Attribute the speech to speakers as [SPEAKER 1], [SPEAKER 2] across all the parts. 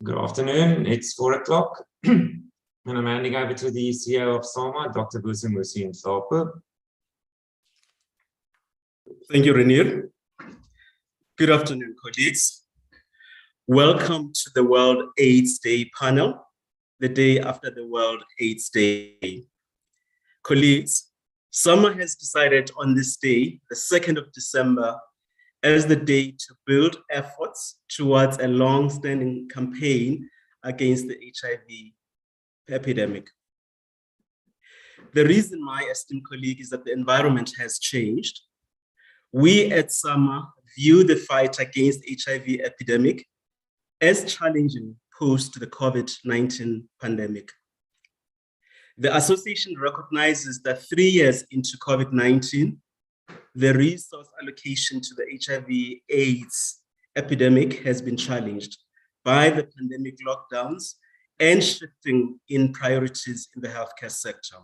[SPEAKER 1] Good afternoon. It's 4 o'clock, and I'm handing over to the CEO of SAMA, Dr. Mphothulo.
[SPEAKER 2] Thank you, Renier. Good afternoon, colleagues. Welcome to the World AIDS Day panel, the day after the World AIDS Day. Colleagues, SAMA has decided on this day, the 2nd of December, as the day to build efforts towards a long-standing campaign against the HIV epidemic. The reason, my esteemed colleague, is that the environment has changed. We at SAMA view the fight against HIV epidemic as challenging post the COVID-19 pandemic. The association recognizes that 3 years into COVID-19, the resource allocation to the HIV/AIDS epidemic has been challenged by the pandemic lockdowns and shifting in priorities in the healthcare sector.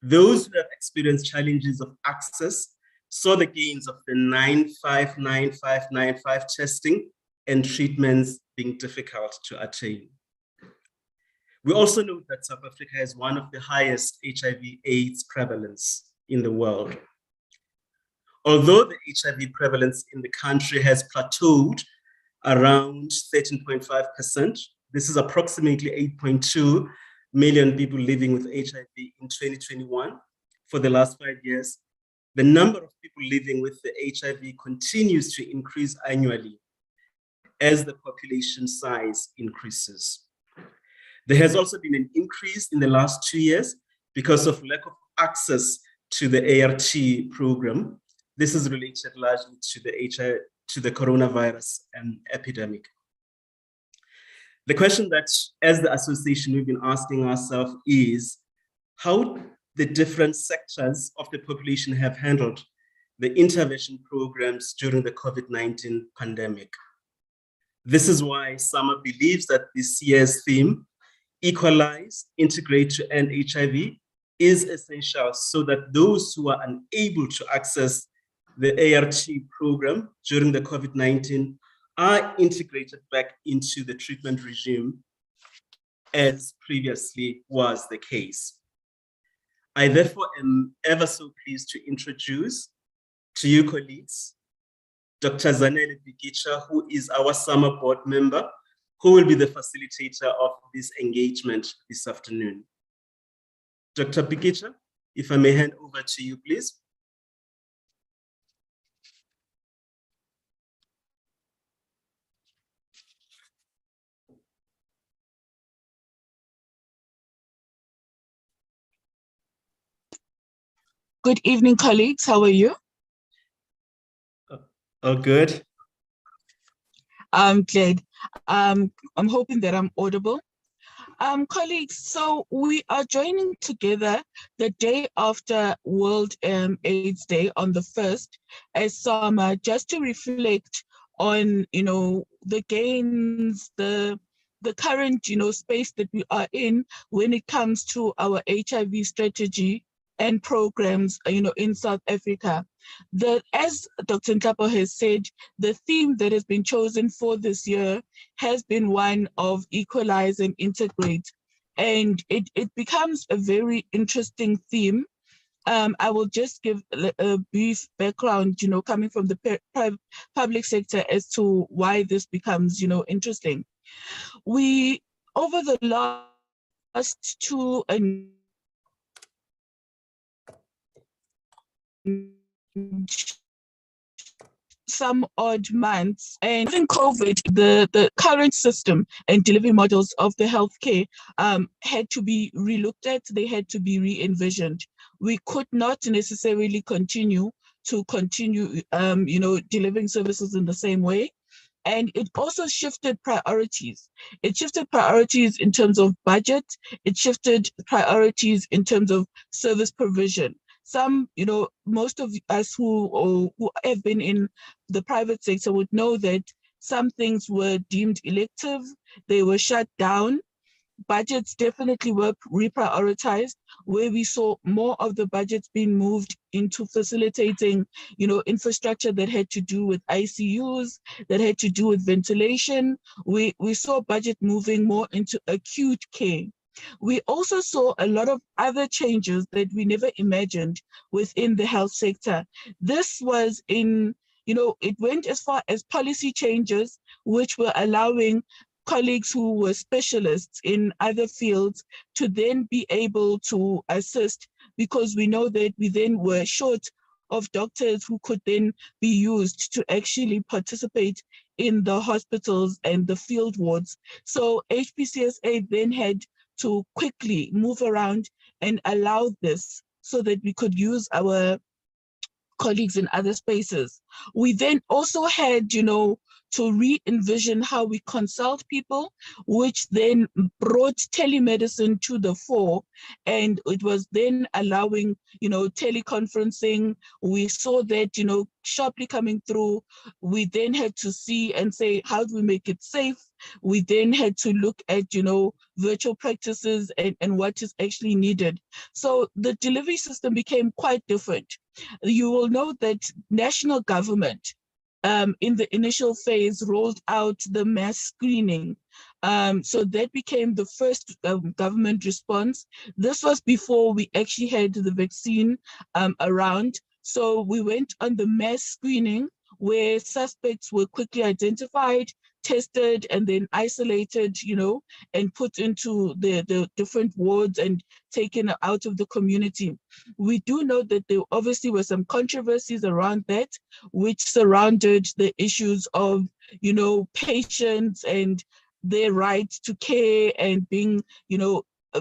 [SPEAKER 2] Those who have experienced challenges of access saw the gains of the 959595 testing and treatments being difficult to attain. We also know that South Africa has one of the highest HIV/AIDS prevalence in the world. Although the HIV prevalence in the country has plateaued around 13.5%, this is approximately 8.2 million people living with HIV in 2021. For the last 5 years, the number of people living with the HIV continues to increase annually as the population size increases. There has also been an increase in the last 2 years because of lack of access to the ART program. This is related largely to the coronavirus epidemic. The question that, as the association, we've been asking ourselves is how the different sectors of the population have handled the intervention programs during the COVID-19 pandemic. This is why SAMA believes that this year's theme, Equalise, Integrate to End HIV, is essential so that those who are unable to access the ART program during the COVID-19 are integrated back into the treatment regime as previously was the case. I therefore am ever so pleased to introduce to you colleagues, Dr. Zanele Bikicha, who is our SAMA board member, who will be the facilitator of this engagement this afternoon. Dr. Bikicha, if I may hand over to you, please.
[SPEAKER 3] Good evening, colleagues. How are you?
[SPEAKER 2] Oh, good.
[SPEAKER 3] I'm glad. I'm hoping that I'm audible. Colleagues, so we are joining together the day after World AIDS Day on the 1st as SAMA, just to reflect on, the gains, the current, space that we are in when it comes to our HIV strategy and programs, in South Africa. As Dr. Nhlapo has said, the theme that has been chosen for this year has been one of Equalise and Integrate. And it becomes a very interesting theme. I will just give a brief background, coming from the public sector as to why this becomes, interesting. We, over the last 2 and some odd months, and in COVID, the current system and delivery models of the healthcare had to be relooked at. They had to be re-envisioned. We could not necessarily continue delivering services in the same way. And it also shifted priorities. It shifted priorities in terms of budget. It shifted priorities in terms of service provision. Some, most of us who have been in the private sector would know that some things were deemed elective, they were shut down, budgets definitely were reprioritized, where we saw more of the budgets being moved into facilitating, infrastructure that had to do with ICUs, that had to do with ventilation. We saw budget moving more into acute care. We also saw a lot of other changes that we never imagined within the health sector. This was it went as far as policy changes, which were allowing colleagues who were specialists in other fields to then be able to assist, because we know that we then were short of doctors who could then be used to actually participate in the hospitals and the field wards. So HPCSA then had to quickly move around and allow this so that we could use our colleagues in other spaces. We then also had, to re-envision how we consult people, which then brought telemedicine to the fore. And it was then allowing, teleconferencing. We saw that, sharply coming through. We then had to see and say, how do we make it safe? We then had to look at, virtual practices and what is actually needed. So the delivery system became quite different. You will know that national government in the initial phase rolled out the mass screening. So that became the first government response. This was before we actually had the vaccine around. So we went on the mass screening, where suspects were quickly identified, tested, and then isolated, and put into the different wards and taken out of the community. We do know that there obviously were some controversies around that, which surrounded the issues of, patients and their right to care and being,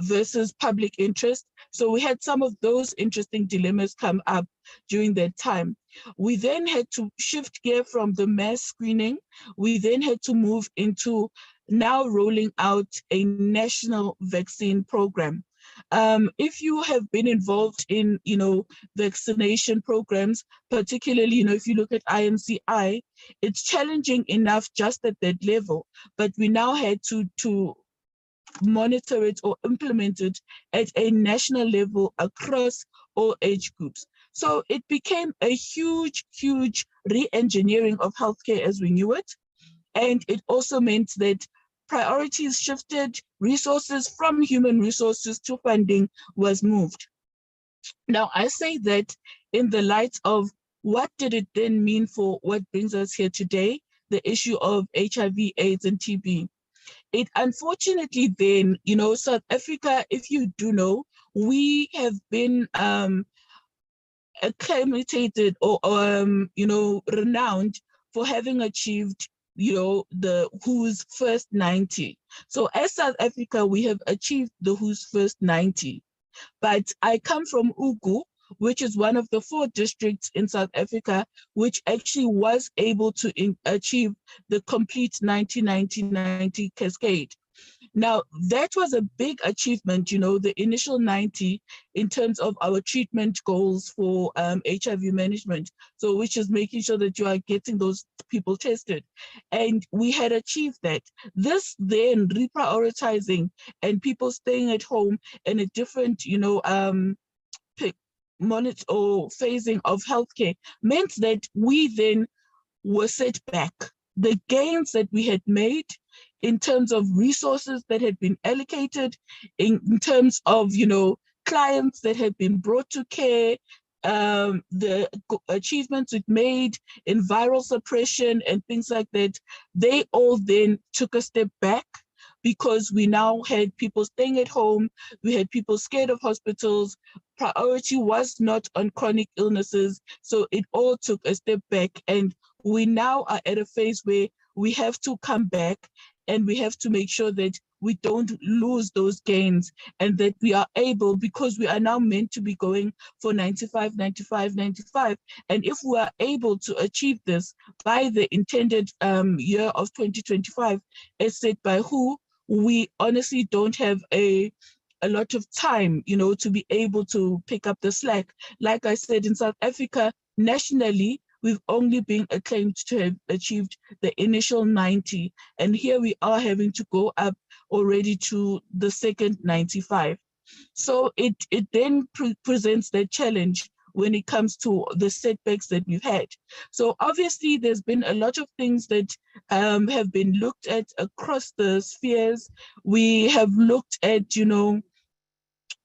[SPEAKER 3] versus public interest. So we had some of those interesting dilemmas come up during that time. We then had to shift gear from the mass screening. We then had to move into now rolling out a national vaccine program. If you have been involved in, vaccination programs, particularly, if you look at IMCI, it's challenging enough just at that level, but we now had to monitor it or implement it at a national level across all age groups. So it became a huge, huge re-engineering of healthcare as we knew it. And it also meant that priorities shifted, resources from human resources to funding was moved. Now, I say that in the light of what did it then mean for what brings us here today, the issue of HIV, AIDS, and TB. It unfortunately then, South Africa, if you do know, we have been acclimated or renowned for having achieved, the WHO's first 90. So as South Africa, we have achieved the WHO's first 90. But I come from Ugu, which is one of the 4 districts in South Africa, which actually was able to achieve the complete 90-90-90 cascade. Now, that was a big achievement, the initial 90 in terms of our treatment goals for HIV management. So which is making sure that you are getting those people tested. And we had achieved that. This then reprioritizing and people staying at home and a different, monitor or phasing of healthcare meant that we then were set back. The gains that we had made in terms of resources that had been allocated, in terms of, clients that had been brought to care, the achievements it made in viral suppression and things like that, they all then took a step back because we now had people staying at home, we had people scared of hospitals, priority was not on chronic illnesses, so it all took a step back, and we now are at a phase where we have to come back and we have to make sure that we don't lose those gains and that we are able, because we are now meant to be going for 95, 95, 95. And if we are able to achieve this by the intended year of 2025, as said by WHO, we honestly don't have a lot of time, to be able to pick up the slack. Like I said, in South Africa, nationally, we've only been acclaimed to have achieved the initial 90. And here we are having to go up already to the second 95. So it then presents that challenge when it comes to the setbacks that we've had. So obviously there's been a lot of things that have been looked at across the spheres. We have looked at,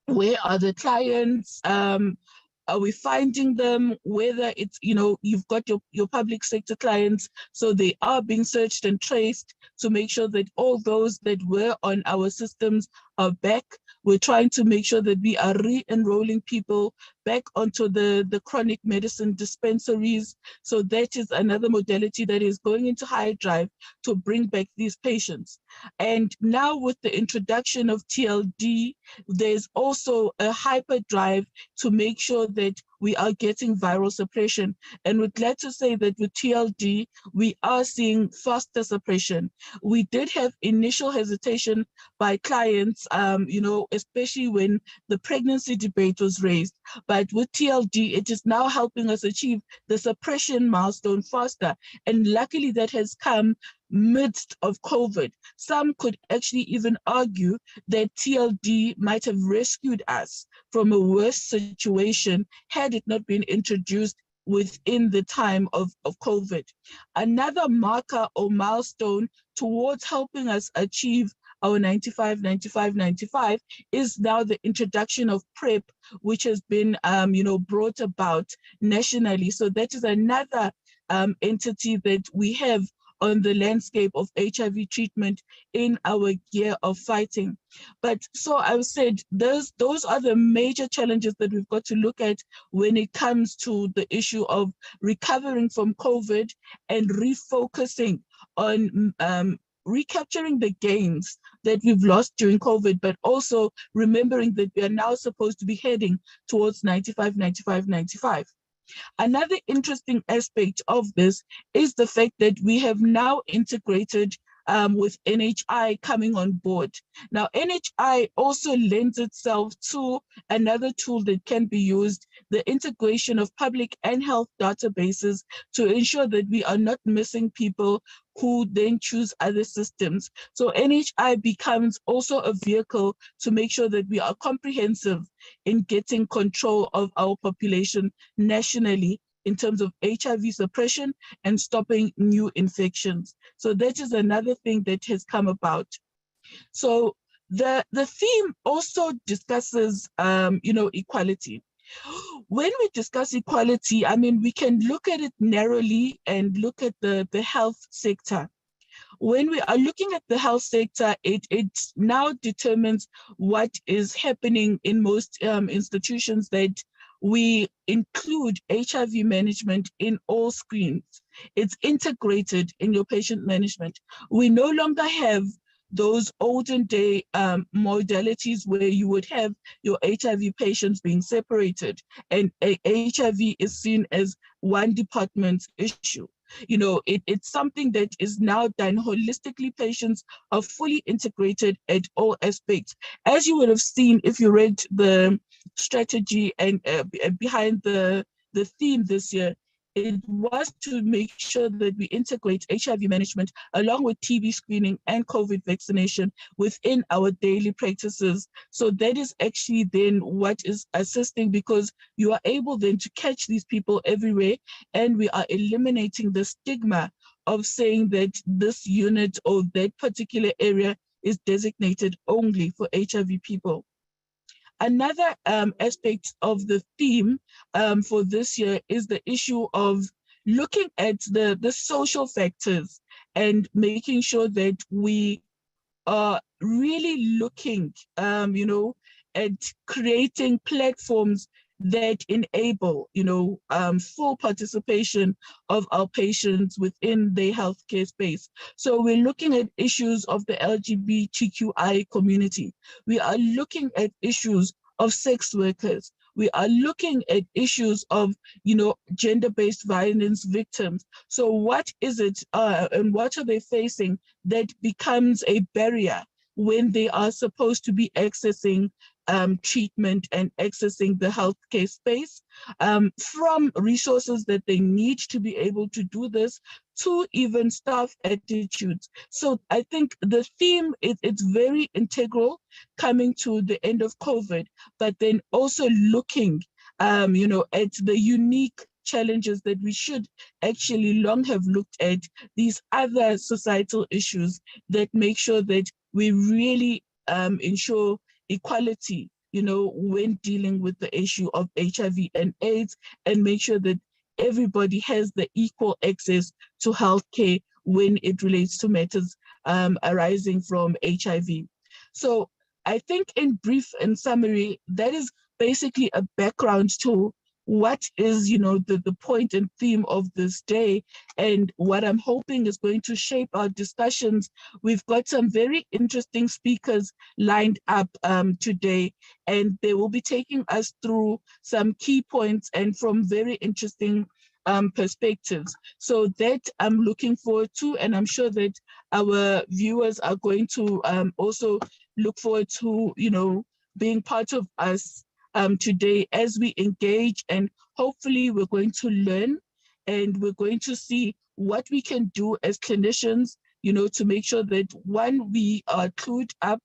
[SPEAKER 3] where are the clients? Are we finding them? Whether it's, you've got your public sector clients, so they are being searched and traced to make sure that all those that were on our systems are back. We're trying to make sure that we are re-enrolling people back onto the chronic medicine dispensaries. So that is another modality that is going into high drive to bring back these patients. And now with the introduction of TLD, there's also a hyperdrive to make sure that we are getting viral suppression. And we're glad to say that with TLD, we are seeing faster suppression. We did have initial hesitation by clients, especially when the pregnancy debate was raised. But with TLD, it is now helping us achieve the suppression milestone faster. And luckily that has come midst of COVID. Some could actually even argue that TLD might have rescued us from a worse situation had it not been introduced within the time of COVID. Another marker or milestone towards helping us achieve our 95 is now the introduction of PrEP, which has been brought about nationally. So that is another entity that we have on the landscape of HIV treatment in our gear of fighting. But so I've said, those are the major challenges that we've got to look at when it comes to the issue of recovering from COVID and refocusing on recapturing the gains that we've lost during COVID, but also remembering that we are now supposed to be heading towards 95. Another interesting aspect of this is the fact that we have now integrated with NHI coming on board. Now, NHI also lends itself to another tool that can be used, the integration of public and health databases, to ensure that we are not missing people who then choose other systems. So NHI becomes also a vehicle to make sure that we are comprehensive in getting control of our population nationally in terms of HIV suppression and stopping new infections. So that is another thing that has come about. So the theme also discusses, equality. When we discuss equality, I mean, we can look at it narrowly and look at the health sector. When we are looking at the health sector, it now determines what is happening in most institutions, that we include HIV management in all screens. It's integrated in your patient management. We no longer have those olden day modalities where you would have your HIV patients being separated and HIV is seen as one department's issue. It's something that is now done holistically. Patients are fully integrated at all aspects. As you would have seen if you read the strategy and behind the theme this year, it was to make sure that we integrate HIV management along with TB screening and COVID vaccination within our daily practices. So that is actually then what is assisting, because you are able then to catch these people everywhere, and we are eliminating the stigma of saying that this unit or that particular area is designated only for HIV people. Another aspect of the theme for this year is the issue of looking at the social factors and making sure that we are really looking, at creating platforms that enable, full participation of our patients within the healthcare space. So we're looking at issues of the LGBTQI community. We are looking at issues of sex workers. We are looking at issues of, gender-based violence victims. So what is it and what are they facing that becomes a barrier when they are supposed to be accessing treatment and accessing the healthcare space, from resources that they need to be able to do this, to even staff attitudes. So I think the theme it's very integral coming to the end of COVID, but then also looking at the unique challenges that we should actually long have looked at, these other societal issues that make sure that we really ensure equality, when dealing with the issue of HIV and AIDS, and make sure that everybody has the equal access to healthcare when it relates to matters arising from HIV. So I think in brief and summary, that is basically a background to what is, the point and theme of this day, and what I'm hoping is going to shape our discussions. We've got some very interesting speakers lined up today, and they will be taking us through some key points and from very interesting perspectives. So that I'm looking forward to, and I'm sure that our viewers are going to also look forward to, being part of us today as we engage, and hopefully we're going to learn, and we're going to see what we can do as clinicians, to make sure that, one, we are clued up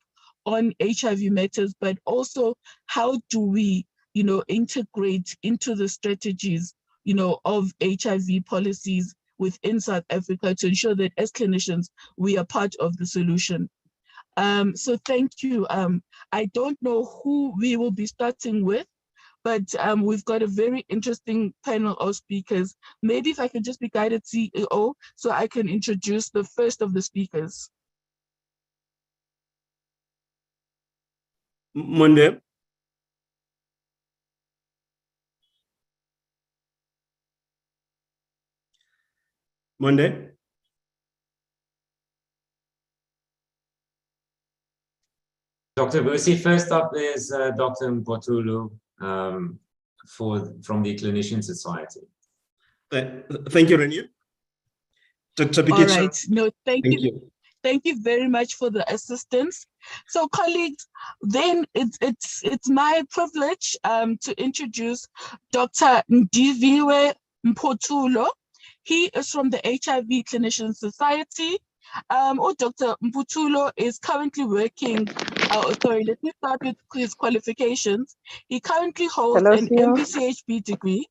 [SPEAKER 3] on HIV matters, but also how do we, integrate into the strategies, of HIV policies within South Africa to ensure that as clinicians, we are part of the solution. So thank you. I don't know who we will be starting with, but we've got a very interesting panel of speakers. Maybe if I can just be guided CEO, so I can introduce the first of the speakers.
[SPEAKER 2] Monday. Monday.
[SPEAKER 1] Dr. Busi, first up is Dr. Mphothulo from the Clinician Society.
[SPEAKER 2] Thank you, Renu. Dr.
[SPEAKER 3] All right. No, thank you. Thank you very much for the assistance. So, colleagues, then it's my privilege to introduce Dr. Ndiviwe Mphothulo. He is from the HIV Clinician Society. Dr. Mphothulo is currently working, let me start with his qualifications. He currently holds an MPCHB degree,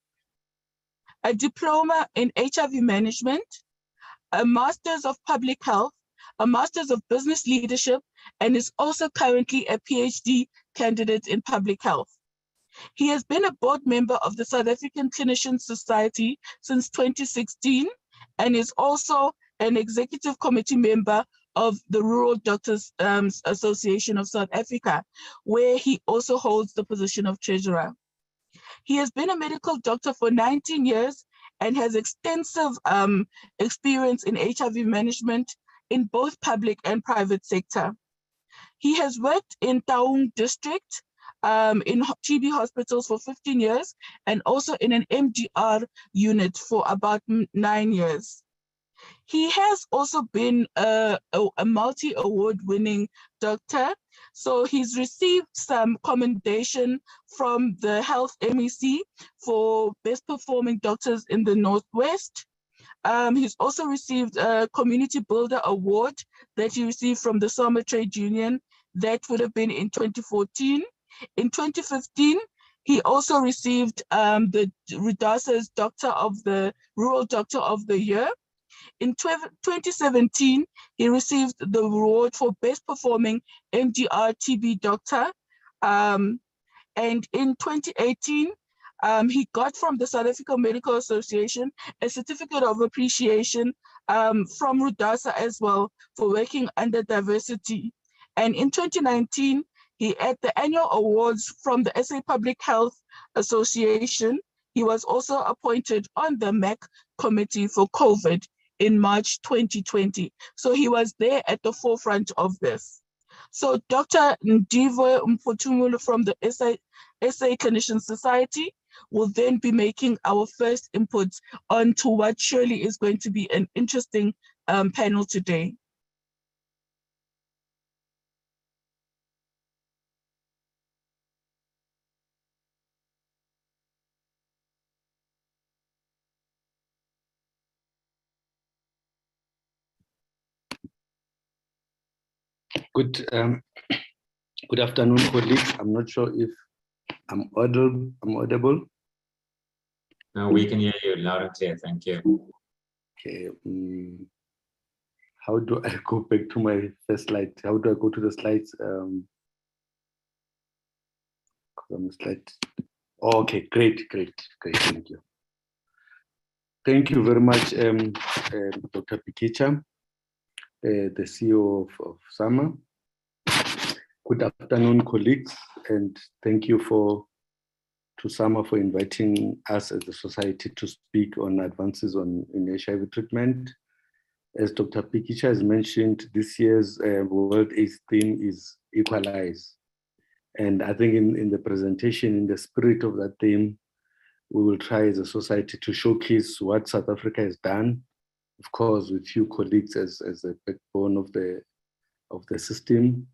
[SPEAKER 3] a diploma in HIV management, a Master's of Public Health, a Master's of Business Leadership, and is also currently a PhD candidate in Public Health. He has been a board member of the South African Clinician Society since 2016, and is also an executive committee member of the Rural Doctors Association of South Africa, where he also holds the position of treasurer. He has been a medical doctor for 19 years and has extensive experience in HIV management in both public and private sector. He has worked in Taung district in TB hospitals for 15 years, and also in an MDR unit for about 9 years. He has also been a multi-award winning doctor. So he's received some commendation from the Health MEC for best performing doctors in the Northwest. He's also received a Community Builder Award that he received from the Summer Trade Union. That would have been in 2014. In 2015, he also received the RUDASA's Rural Doctor of the Year. In 2017, he received the award for Best Performing MDR TB Doctor. And in 2018, he got from the South African Medical Association a certificate of appreciation from RUDASA as well for working under diversity. And in 2019, he at the annual awards from the SA Public Health Association, he was also appointed on the MAC committee for COVID in March 2020. So he was there at the forefront of this. So Dr. Ndiviwe Mphothulo from the SA Clinician Society will then be making our first inputs onto what surely is going to be an interesting panel today.
[SPEAKER 4] Good afternoon, colleagues. I'm not sure if I'm audible.
[SPEAKER 1] No, we can hear you loud and clear. Thank you.
[SPEAKER 4] Okay. How do I go back to my first slide? How do I go to the slides? On the slide. Oh, okay, great. Thank you. Thank you very much, Dr. Pikicha, the CEO of SAMA. Good afternoon, colleagues, and thank you to SAMA for inviting us as a society to speak on advances in HIV treatment. As Dr. Pikicha has mentioned, this year's World AIDS theme is Equalise. And I think in the presentation, in the spirit of that theme, we will try as a society to showcase what South Africa has done, of course, with few colleagues as a backbone of the system.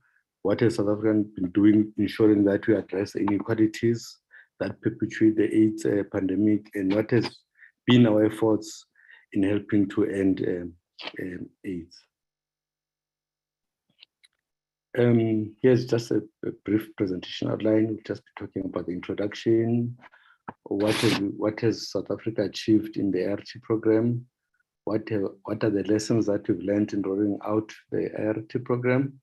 [SPEAKER 4] What has South Africa been doing, ensuring that we address inequalities that perpetuate the AIDS pandemic, and what has been our efforts in helping to end AIDS. Here's just a brief presentation outline. We'll just be talking about the introduction, what has South Africa achieved in the ART program, what are the lessons that we've learned in rolling out the ART program,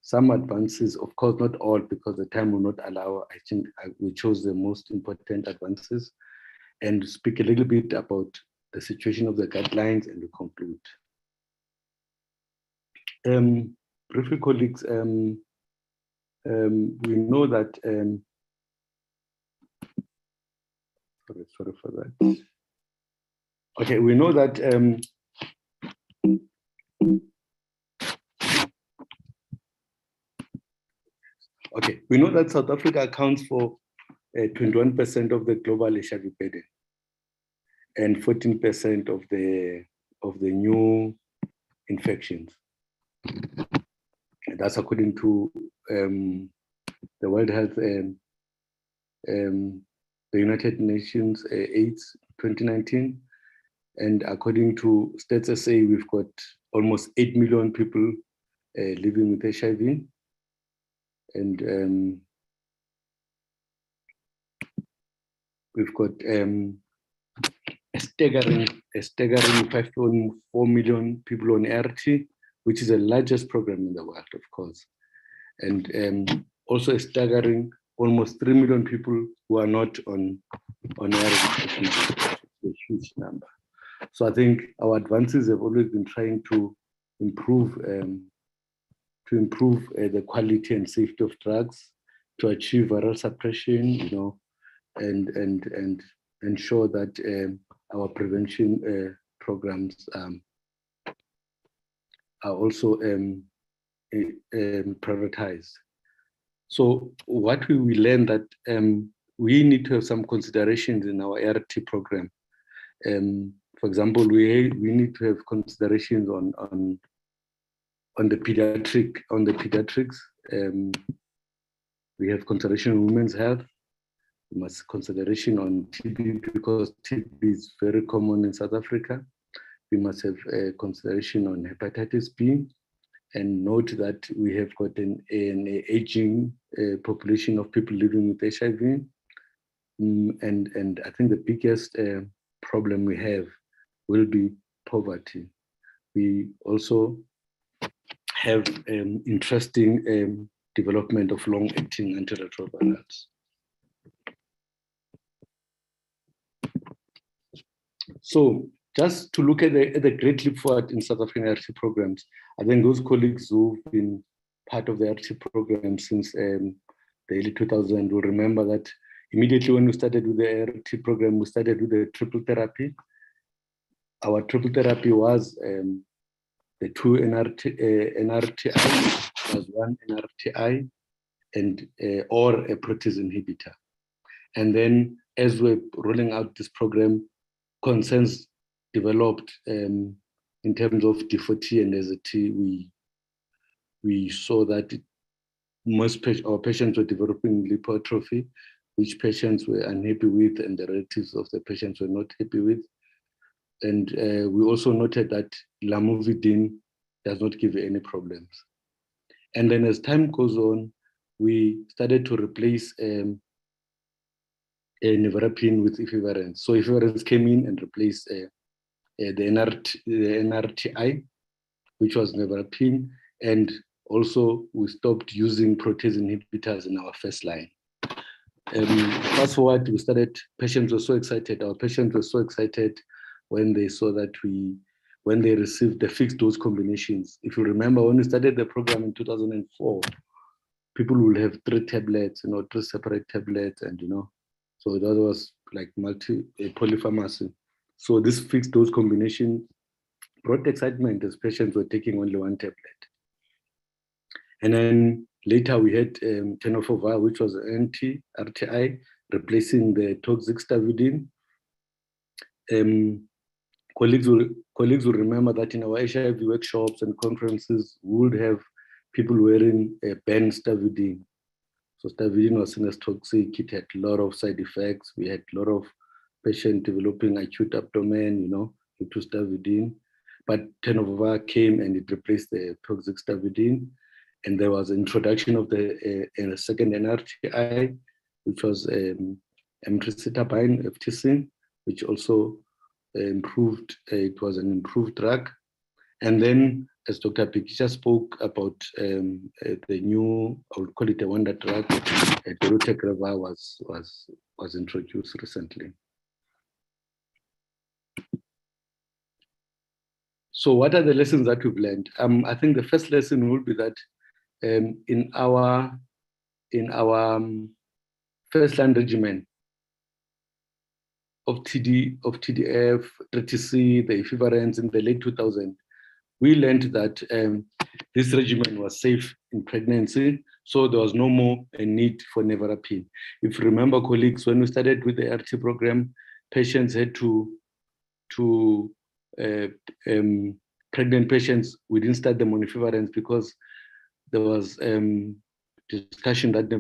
[SPEAKER 4] some advances, of course not all because the time will not allow. I think we chose the most important advances and speak a little bit about the situation of the guidelines and we conclude. Briefly, colleagues, we know that, sorry for that. Okay, we know that we know that South Africa accounts for 21% of the global HIV burden and 14% of the new infections. And that's according to the World Health, the United Nations AIDS 2019. And according to Stats SA, we've got almost 8 million people living with HIV. And we've got a staggering 5.4 million people on ART, which is the largest program in the world, of course. And also a staggering almost 3 million people who are not on ART, a huge number. So I think our advances have always been trying to improve the quality and safety of drugs, to achieve viral suppression, and ensure that our prevention programs are also prioritized. So what we learned that we need to have some considerations in our ART program. For example, we need to have considerations on the pediatrics. We have consideration on women's health. We must consideration on TB because TB is very common in South Africa. We must have a consideration on hepatitis B, and note that we have got an aging population of people living with HIV. And I think the biggest problem we have will be poverty. We also have interesting development of long-acting antiretrovirals. So just to look at the great leap forward in South African ART programs, I think those colleagues who've been part of the ART program since the early 2000s will remember that immediately when we started with the ART program, we started with the triple therapy. Our triple therapy was the two NRTI, was one NRTI, and or a protease inhibitor. And then as we're rolling out this program, concerns developed in terms of D40 and AZT. We saw that our patients were developing lipoatrophy, which patients were unhappy with, and the relatives of the patients were not happy with. And we also noted that lamivudine does not give any problems. And then as time goes on, we started to replace nevirapine with equivalence. So equivalence came in and replaced the NRTI, which was nevirapine, and also we stopped using protease inhibitors in our first line. Fast forward, we started, patients were so excited, our patients were so excited when they saw that when they received the fixed dose combinations. If you remember, when we started the program in 2004, people will have 3 tablets, 3 separate tablets, and so that was like polypharmacy. So this fixed dose combination brought excitement as patients were taking only 1 tablet. And then later we had tenofovir, which was anti-RTI, replacing the toxic stavudine. Colleagues will remember that in our HIV workshops and conferences, we would have people wearing a banned stavudine. So stavudine was seen as toxic. It had a lot of side effects. We had a lot of patients developing acute abdomen, due to stavudine. But tenofovir came and it replaced the toxic stavudine. And there was introduction of the second NRTI, which was emtricitabine, FTC, which also improved. It was an improved drug. And then, as Dr. Pikisha spoke about the new, I would call it a wonder drug, dolutegravir was introduced recently. So what are the lessons that we've learned? I think the first lesson will be that in our first line regimen of TDF, 30C, the equivalents in the late 2000s, we learned that this regimen was safe in pregnancy, so there was no more a need for nevirapine. If you remember, colleagues, when we started with the RT program, patients had pregnant patients, we didn't start them on equivalents because there was discussion that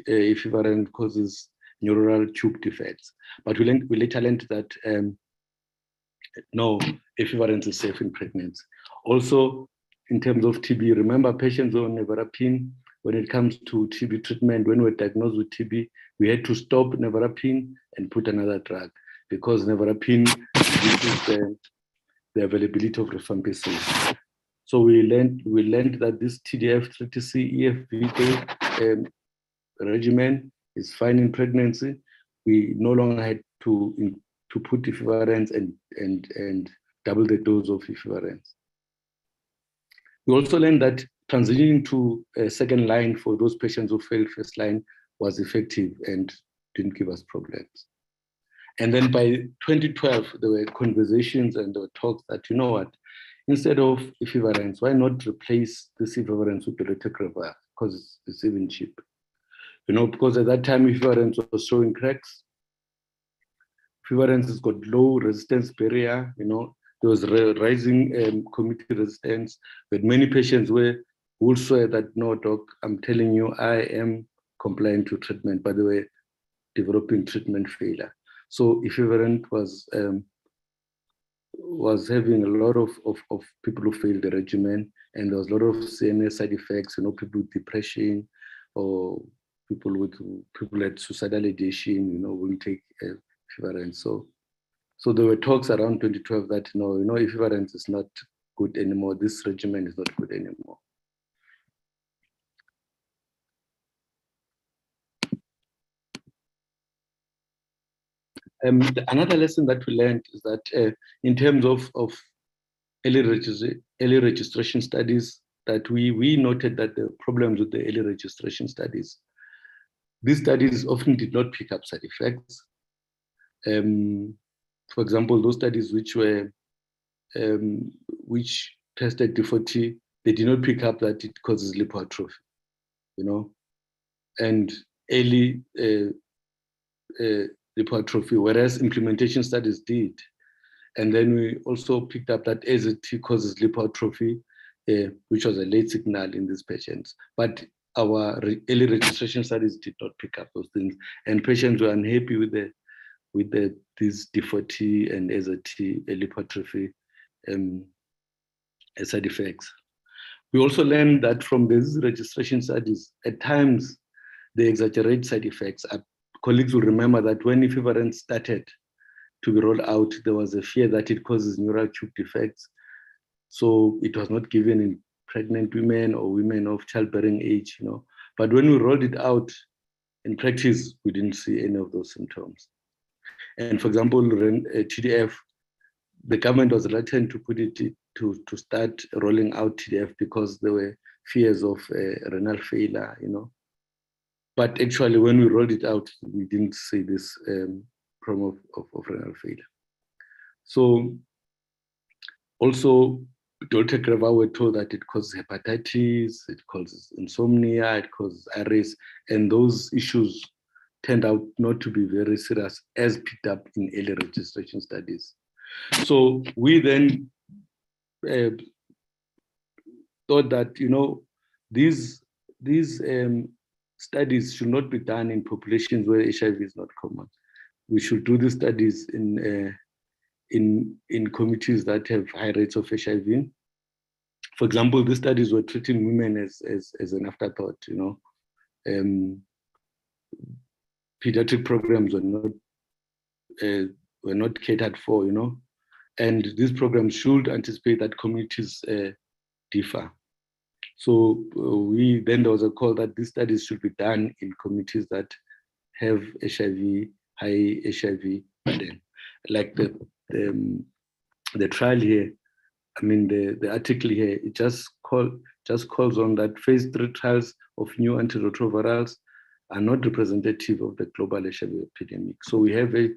[SPEAKER 4] equivalent causes neural tube defects. But we later learned that no, equivalence is safe in pregnancy. Also, in terms of TB, remember patients on nevirapine, when it comes to TB treatment, when we're diagnosed with TB, we had to stop nevirapine and put another drug because nevirapine reduces the availability of rifampicin. So we learned that this TDF 30C EFV regimen is fine in pregnancy. We no longer had to put equivalents and double the dose of equivalents. We also learned that transitioning to a second line for those patients who failed first line was effective and didn't give us problems. And then by 2012, there were conversations and there were talks that, instead of equivalents, why not replace this equivalents with dolutegravir because it's even cheap. Because at that time, equivalents was showing cracks. Equivalents has got low resistance barrier, there was rising community resistance, but many patients will swear that, no, doc, I'm telling you, I am compliant to treatment, by the way, developing treatment failure. So equivalent was having a lot of people who failed the regimen, and there was a lot of CNS side effects, people with depression or people had suicidal ideation, wouldn't take equivalent. So there were talks around 2012 that equivalence is not good anymore. This regimen is not good anymore. Another lesson that we learned is that in terms of early registration studies, that we noted that the problems with the early registration studies, these studies often did not pick up side effects. For example, those studies which tested D40, they did not pick up that it causes lipoatrophy, and early lipoatrophy, whereas implementation studies did. And then we also picked up that AZT causes lipoatrophy, which was a late signal in these patients. But our early registration studies did not pick up those things, and patients were unhappy with these D40 and AZT lipoatrophy side effects. We also learned that from these registration studies, at times they exaggerate side effects. Colleagues will remember that when equivalent started to be rolled out, there was a fear that it causes neural tube defects. So it was not given in pregnant women or women of childbearing age, But when we rolled it out in practice, we didn't see any of those symptoms. And for example, TDF, the government was reluctant to put it to start rolling out TDF because there were fears of renal failure, But actually, when we rolled it out, we didn't see this problem of renal failure. So also, dolutegravir, we're told that it causes hepatitis, it causes insomnia, it causes ARIS, and those issues turned out not to be very serious as picked up in early registration studies. So we then thought that, these studies should not be done in populations where HIV is not common. We should do these studies in communities that have high rates of HIV. For example, these studies were treating women as an afterthought, Pediatric programs were not catered for, and these programs should anticipate that communities differ. So there was a call that these studies should be done in communities that have HIV, high HIV burden. Like the trial here, the article here, it just calls on that phase 3 trials of new antiretrovirals are not representative of the global HIV epidemic. So we have a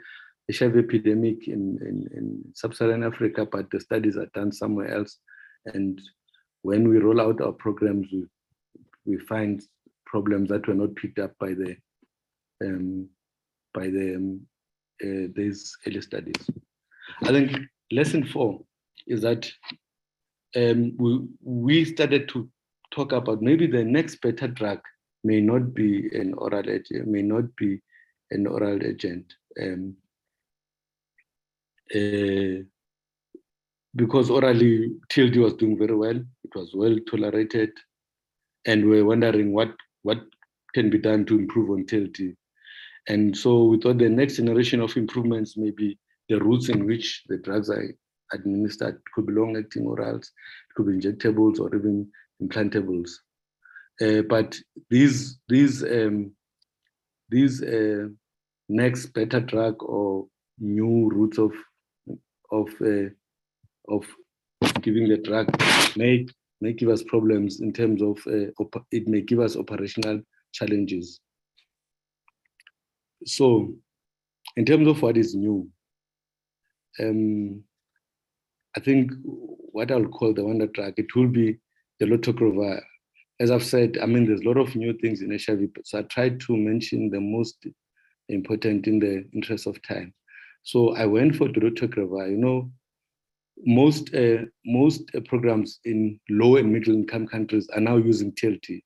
[SPEAKER 4] HIV epidemic in sub-Saharan Africa, but the studies are done somewhere else. And when we roll out our programs, we find problems that were not picked up by these early studies. I think lesson 4 is that we started to talk about maybe the next better drug may not be an oral agent, because orally TLD was doing very well. It was well tolerated, and we're wondering what can be done to improve on TLD. And so we thought the next generation of improvements may be the routes in which the drugs are administered. It could be long-acting orals, it could be injectables, or even implantables. But these next better drug or new routes of giving the drug may give us problems in terms of it may give us operational challenges. So, in terms of what is new, I think what I'll call the wonder drug, it will be the dolutegravir. As I've said, there's a lot of new things in HIV, so I tried to mention the most important in the interest of time. So I went for dolutegravir. Most programs in low and middle income countries are now using TLD.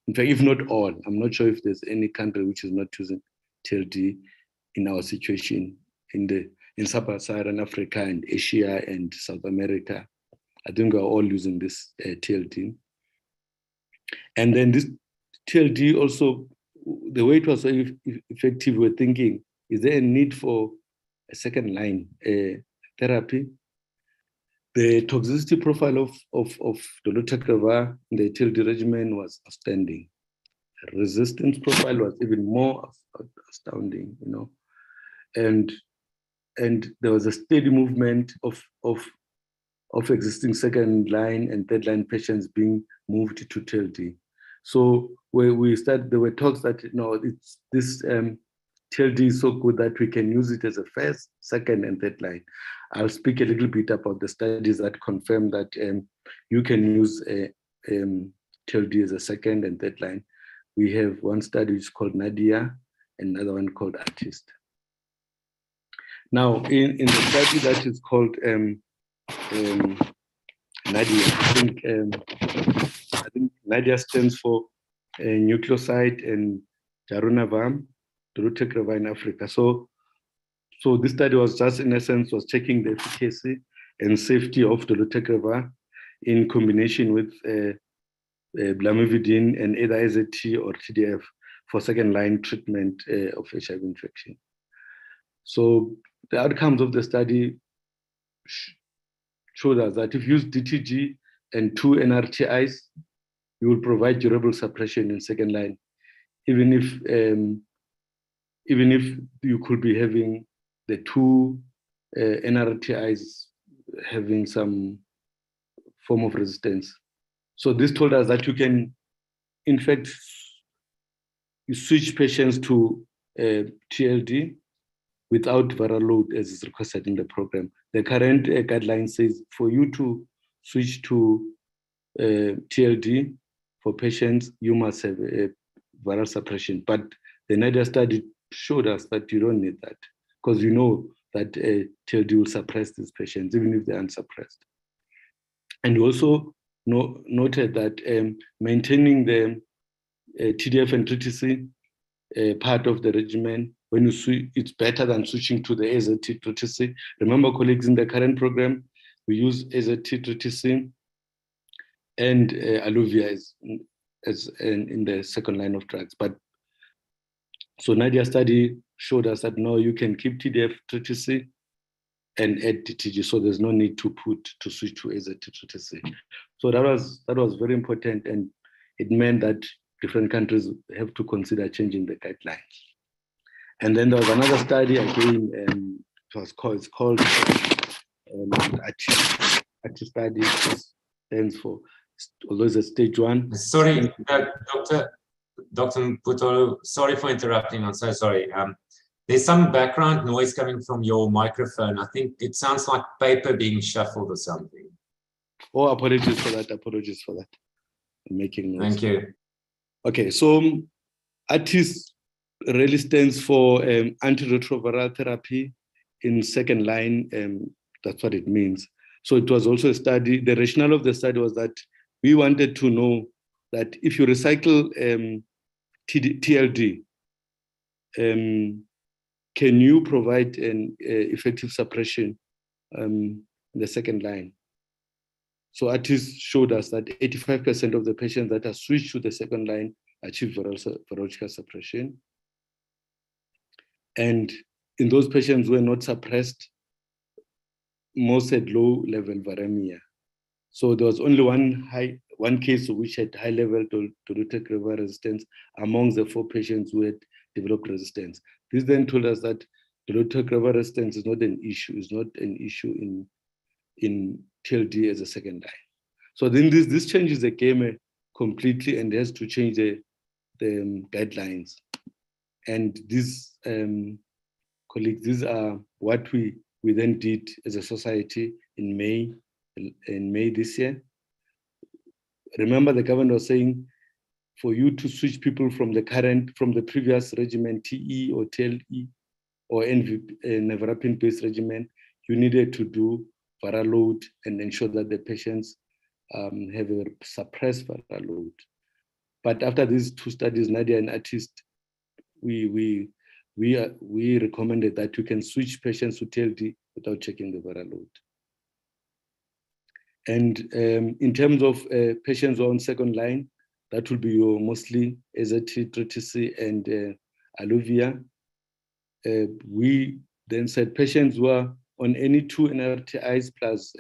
[SPEAKER 4] In fact, if not all, I'm not sure if there's any country which is not using TLD in our situation in sub-Saharan Africa and Asia and South America. I think we're all using this TLD. And then this TLD also, the way it was so effective, we're thinking, is there a need for a second line therapy? The toxicity profile of dolutegravir in the TLD regimen was outstanding. The resistance profile was even more astounding, and there was a steady movement of existing second line and third line patients being moved to TLD. So where we started, there were talks that this TLD is so good that we can use it as a first, second, and third line. I'll speak a little bit about the studies that confirm that you can use TLD as a second and third line. We have one study which is called Nadia, and another one called Artist. Now, in the study that is called Nadia, I think Nadia stands for nucleoside and darunavir, dolutegravir in Africa. So this study was just, in essence, was checking the efficacy and safety of dolutegravir in combination with lamivudine and either AZT or TDF for second-line treatment of HIV infection. So the outcomes of the study showed us that if you use DTG and 2 NRTIs, you will provide durable suppression in second line, even if you could be having the 2 NRTIs having some form of resistance. So this told us that you can, in fact, you switch patients to TLD without viral load as is requested in the program. The current guideline says for you to switch to TLD for patients, you must have viral suppression. But the NIDA study showed us that you don't need that, because you know that TLD will suppress these patients, even if they're unsuppressed. And we also noted that maintaining the TDF and 3TC part of the regimen, when you switch, it's better than switching to the AZT 3TC. Remember, colleagues, in the current program, we use AZT 3TC and Aluvia as in the second line of drugs. But so Nadia study showed us that no, you can keep TDF 3TC and add DTG, so there's no need to switch to AZT 3TC. So that was very important, and it meant that different countries have to consider changing the guidelines. And then there was another study again, it's called ATI study, stands for, although it's a stage 1.
[SPEAKER 1] Sorry, Dr. Mphothulo, sorry for interrupting. I'm so sorry. There's some background noise coming from your microphone. I think it sounds like paper being shuffled or something.
[SPEAKER 4] Oh, apologies for that. I'm making noise.
[SPEAKER 1] Thank you.
[SPEAKER 4] Okay, so ATIS really stands for antiretroviral therapy in second line. That's what it means. So it was also a study. The rationale of the study was that we wanted to know that if you recycle TLD, can you provide an effective suppression in the second line? So ATIS showed us that 85% of the patients that are switched to the second line achieve virological suppression. And in those patients who were not suppressed, most had low-level viremia. So there was only one case which had high-level dolutegravir resistance amongst the 4 patients who had developed resistance. This then told us that dolutegravir resistance is not an issue. It's not an issue in TLD as a second line. So then this changes the game completely, and has to change the guidelines. And these colleagues, these are what we then did as a society in May this year. Remember, the government was saying for you to switch people from the previous regimen, TE or TLE or nevirapine-based regimen, you needed to do viral load and ensure that the patients have a suppressed viral load. But after these 2 studies, Nadia and ATIS, we recommended that you can switch patients to TLD without checking the viral load. And in terms of patients who are on second line, that will be your mostly AZT, 3TC, and Aluvia. We then said patients who are on any 2 NRTIs plus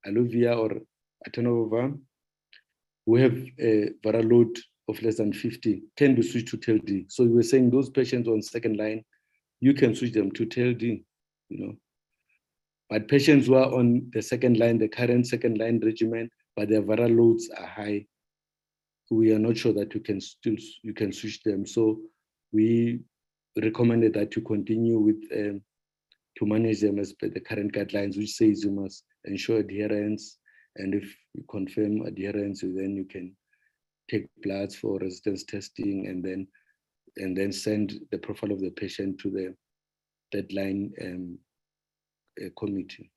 [SPEAKER 4] Aluvia or Atenolol, we have a viral load of less than 50, can be switched to TLD. So we were saying those patients on second line, you can switch them to TLD, But patients who are on the second line, the current second line regimen, but their viral loads are high, we are not sure that you can switch them. So we recommended that you continue with to manage them as per the current guidelines, which says you must ensure adherence, and if you confirm adherence, then you can take bloods for resistance testing, and then send the profile of the patient to the deadline committee.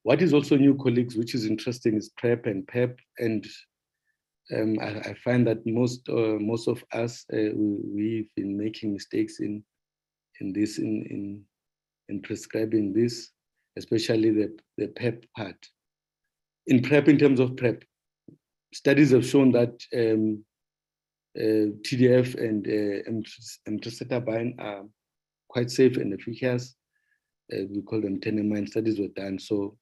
[SPEAKER 4] What is also new, colleagues, which is interesting, is PrEP and PEP, and I find that most of us we've been making mistakes in prescribing this, especially the PEP part. In PrEP, in terms of PrEP, studies have shown that TDF and emtricitabine are quite safe and efficacious. We call them tenemine. Studies were done. So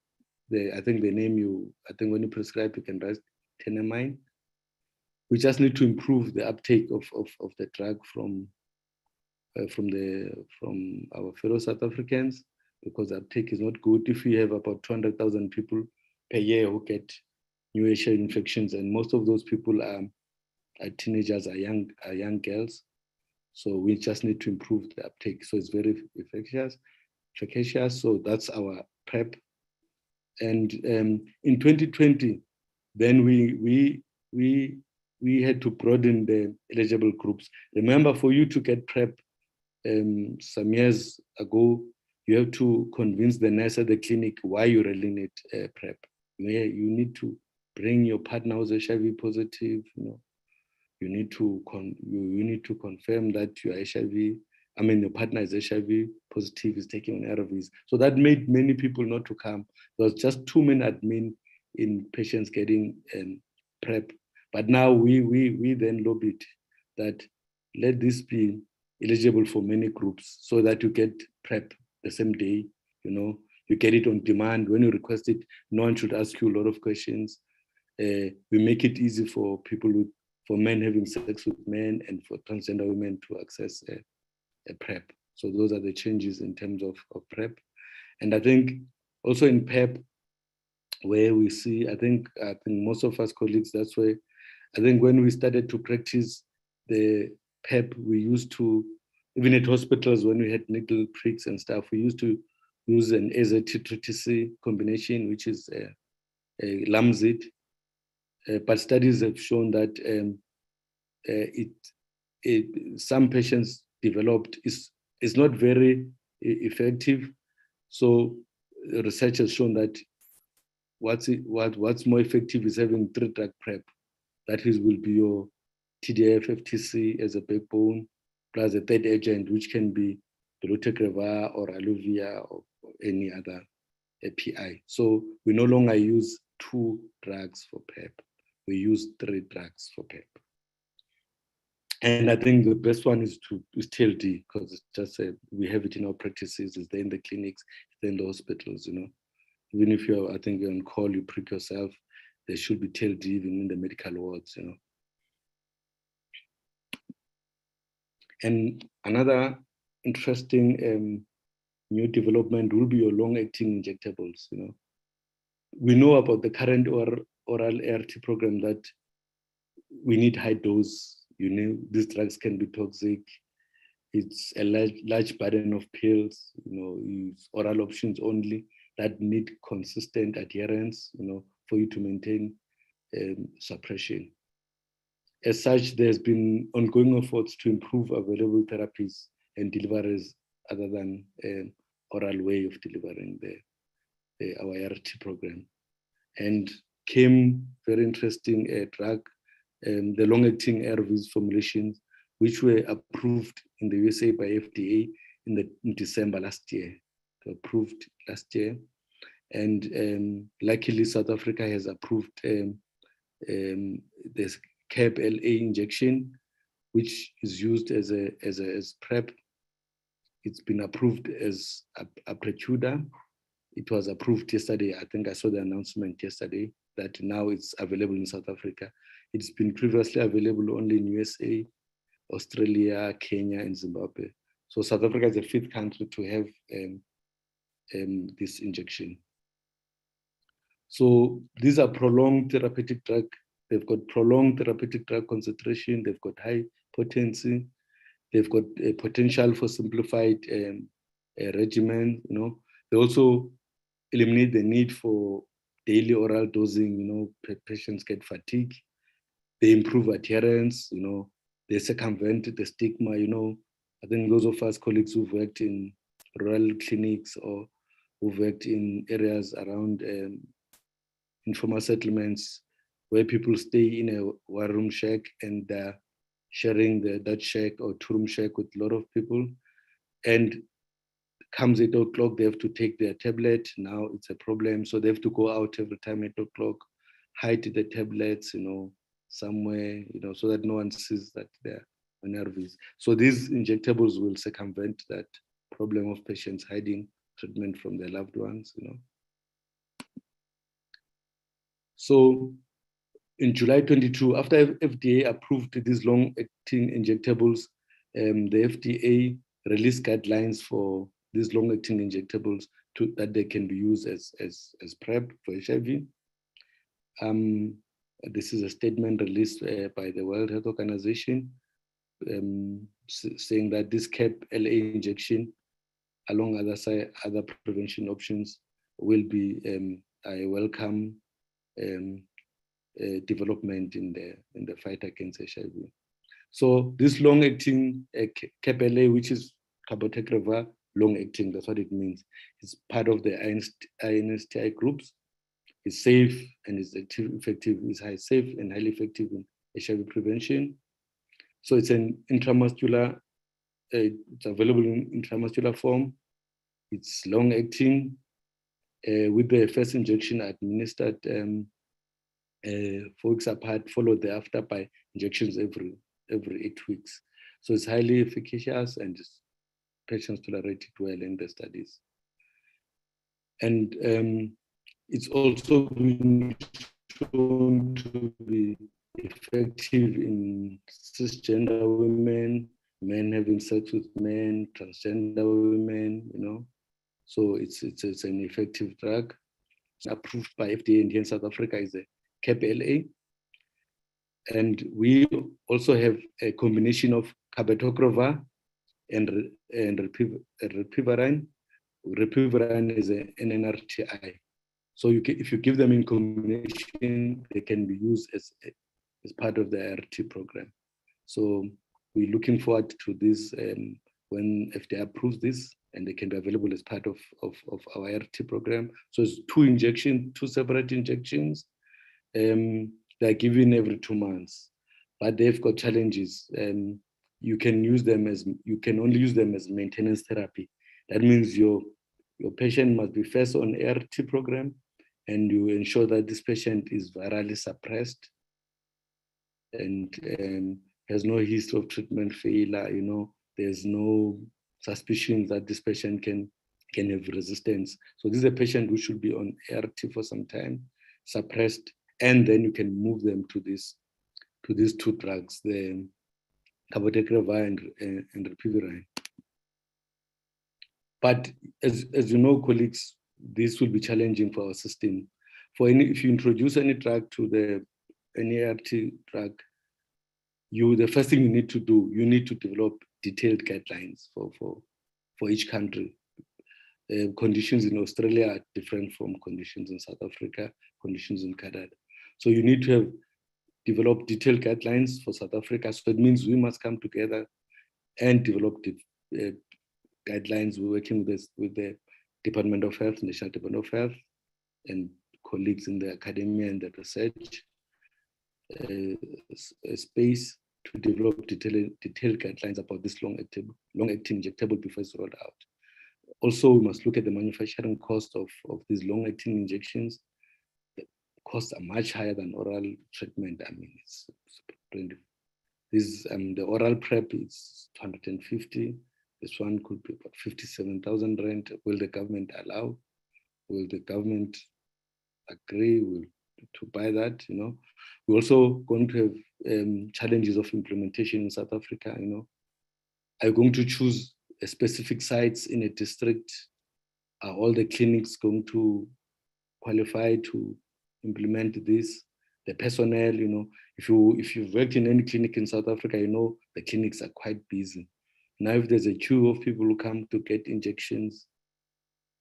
[SPEAKER 4] I think they name you, I think when you prescribe, you can write tenemine. We just need to improve the uptake of the drug from our fellow South Africans, because the uptake is not good. If we have about 200,000 people per year who get new HIV infections, and most of those people are teenagers, are young girls. So we just need to improve the uptake. So it's very efficacious. So that's our PrEP. And in 2020, then we had to broaden the eligible groups. Remember, for you to get PrEP some years ago, you have to convince the nurse at the clinic why you really need PrEP. You need to bring your partner who's HIV positive. You need to confirm that your your partner is HIV positive, is taking on ARVs. So that made many people not to come. There was just too many admin in patients getting PrEP. But now we then lobbied that let this be eligible for many groups, so that you get PrEP the same day. You get it on demand. When you request it, no one should ask you a lot of questions. We make it easy for for men having sex with men and for transgender women to access a PrEP. So those are the changes in terms of PrEP. And I think also in PrEP, where we see, I think most of us colleagues, that's why I think when we started to practice the PrEP, we used to, even at hospitals when we had needle pricks and stuff, we used to use an AZT-TTC combination, which is a Lamzit. But studies have shown that some patients developed is not very effective. So research has shown that what's more effective is having 3-drug PrEP. That will be your TDF, FTC as a backbone, plus a third agent, which can be dolutegravir or Aluvia or any other API. So we no longer use 2 drugs for PrEP. We use 3 drugs for PrEP. And I think the best one is TLD, because it's just we have it in our practices. It's there in the clinics, it's there in the hospitals. Even if you're on call, you prick yourself. There should be TLD even in the medical wards. And another interesting new development will be your long-acting injectables. We know about the current oral ART program that we need high dose. These drugs can be toxic. It's a large burden of pills. Use oral options only that need consistent adherence. For you to maintain suppression. As such, there's been ongoing efforts to improve available therapies and deliveries other than oral way of delivering our ART program. And came very interesting drug, the long-acting ARVs formulations, which were approved in the USA by FDA in December last year. They were approved last year. And luckily, South Africa has approved this CAB-LA injection, which is used as PrEP. It's been approved as Apretuda. It was approved yesterday. I think I saw the announcement yesterday that now it's available in South Africa. It's been previously available only in USA, Australia, Kenya, and Zimbabwe. So South Africa is the 5th country to have this injection. So these are prolonged therapeutic drug. They've got prolonged therapeutic drug concentration. They've got high potency. They've got a potential for simplified regimen. They also eliminate the need for daily oral dosing. Patients get fatigue. They improve adherence. They circumvent the stigma. I think those of us colleagues who've worked in rural clinics or who've worked in areas around informal settlements where people stay in a one-room shack and they're sharing that shack or 2-room shack with a lot of people. And comes 8 o'clock, they have to take their tablet. Now it's a problem. So they have to go out every time 8 o'clock hide the tablets, somewhere, so that no one sees that they're on ARVs. So these injectables will circumvent that problem of patients hiding treatment from their loved ones, So in July 22, after FDA approved these long-acting injectables, the FDA released guidelines for these long-acting injectables that they can be used as PrEP for HIV. This is a statement released by the World Health Organization saying that this CAP-LA injection, along other prevention options, will be a welcome development in the fight against HIV. So this long-acting CAP-LA, which is cabotegravir long-acting, that's what it means. It's part of the INSTI groups. It's safe and it's effective. It's safe and highly effective in HIV prevention. So it's an intramuscular. It's available in intramuscular form. It's long-acting, with the first injection administered 4 weeks apart, followed thereafter by injections every 8 weeks. So it's highly efficacious and patients tolerate it well in the studies. And it's also been shown to be effective in cisgender women, men having sex with men, transgender women, So it's an effective drug. It's approved by FDA, and here in South Africa is a CAP-LA. And we also have a combination of cabotegravir and ripivirine. Ripivirine is an NNRTI. So if you give them in combination, they can be used as part of the ART program. So we're looking forward to this when FDA approves this, and they can be available as part of our ART program. So it's 2 separate injections. They're given every 2 months, but they've got challenges. You can only use them as maintenance therapy. That means your patient must be first on ART program, and you ensure that this patient is virally suppressed and has no history of treatment failure. There's no suspicion that this patient can have resistance. So this is a patient who should be on ART for some time, suppressed, and then you can move them to these 2 drugs, the cabotegravir and ripivirine. But as you know, colleagues, this will be challenging for our system. If you introduce any drug any ART drug, the first thing you need to do, you need to develop detailed guidelines for each country. Conditions in Australia are different from conditions in South Africa, conditions in Canada. So you need to have developed detailed guidelines for South Africa. So it means we must come together and develop guidelines. We're working with the Department of Health, National Department of Health, and colleagues in the academia and the research space to develop detailed guidelines about this long-acting injectable before it's rolled out. Also, we must look at the manufacturing cost of these long-acting injections. The costs are much higher than oral treatment. I mean, it's the oral PrEP is 250. This one could be about 57,000 rand. Will the government allow? Will the government agree to buy that? We're also going to have challenges of implementation in South Africa. Are you going to choose specific sites in a district? Are all the clinics going to qualify to implement this? The personnel, if you've worked in any clinic in South Africa, the clinics are quite busy. Now, if there's a queue of people who come to get injections,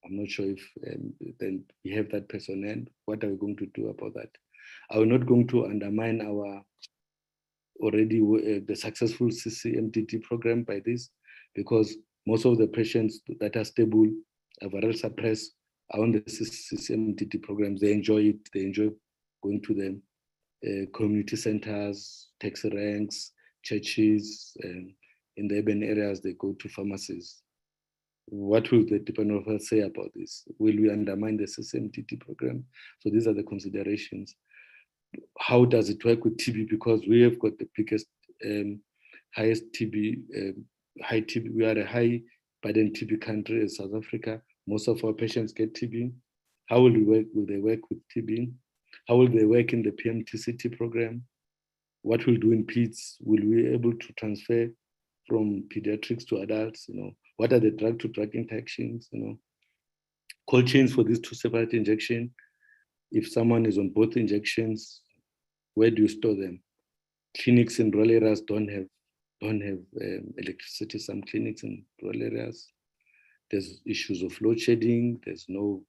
[SPEAKER 4] I'm not sure if then we have that personnel. What are we going to do about that? Are we not going to undermine our the successful CCMDT program by this? Because most of the patients that are stable, are virally suppressed, are on the CCMDT programs. They enjoy it. They enjoy going to the community centers, taxi ranks, churches, in the urban areas, they go to pharmacies. What will the Department of Health say about this? Will we undermine the CCMDT program? So these are the considerations. how does it work with TB? Because we have got the biggest, highest TB, high TB. We are a high burden TB country in South Africa. Most of our patients get TB. How will we work? Will they work with TB? How will they work in the PMTCT program? What we'll do in PEDS? Will we be able to transfer from pediatrics to adults? What are the drug-to-drug interactions? Cold chains for these two separate injections. If someone is on both injections, where do you store them? Clinics in rural areas don't have electricity. Some clinics in rural areas, there's issues of load shedding. There's no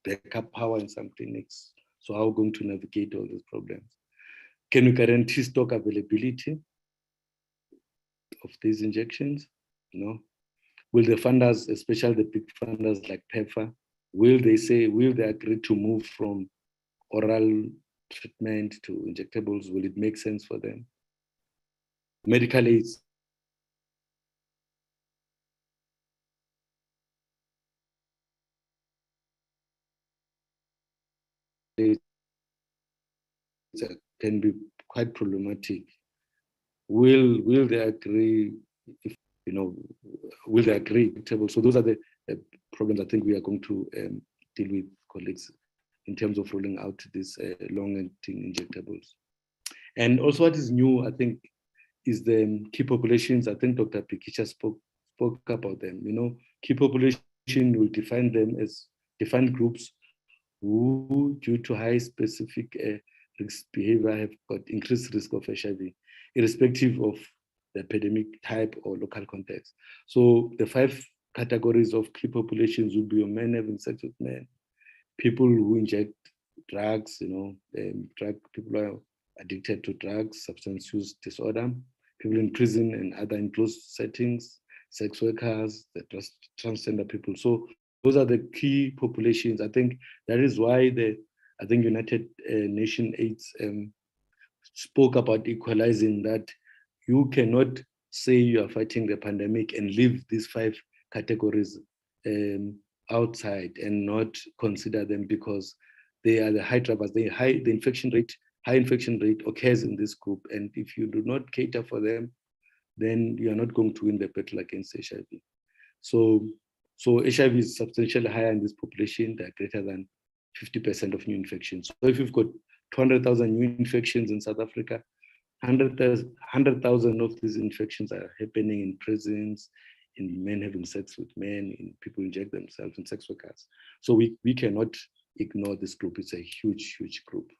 [SPEAKER 4] backup power in some clinics. So how are we going to navigate all these problems? Can we guarantee stock availability of these injections? Will the funders, especially the big funders like PEPFAR, will they agree to move from oral treatment to injectables? Will it make sense for them? Medical aids. Can be quite problematic. Will they agree? Will they agree? So those are the problems I think we are going to deal with, colleagues, in terms of rolling out these long-acting injectables. And also, what is new, I think, is the key populations. I think Dr. Pikisha spoke about them. Key population will define them as defined groups who, due to high specific risk behavior, have got increased risk of HIV, irrespective of the epidemic type or local context. So the 5 categories of key populations will be men having sex with men, people who inject drugs, people who are addicted to drugs, substance use disorder, people in prison and other enclosed settings, sex workers, the transgender people. So those are the key populations. I think that is why United Nations AIDS spoke about equalizing, that you cannot say you are fighting the pandemic and leave these 5 categories outside and not consider them, because they are the high drivers. High infection rate occurs in this group, and if you do not cater for them, then you are not going to win the battle against HIV. So HIV is substantially higher in this population. They are greater than 50% of new infections. So if you've got 200,000 new infections in South Africa, 100,000 of these infections are happening in prisons, in men having sex with men, in people inject themselves, in sex workers. So we cannot ignore this group. It's a huge, huge group.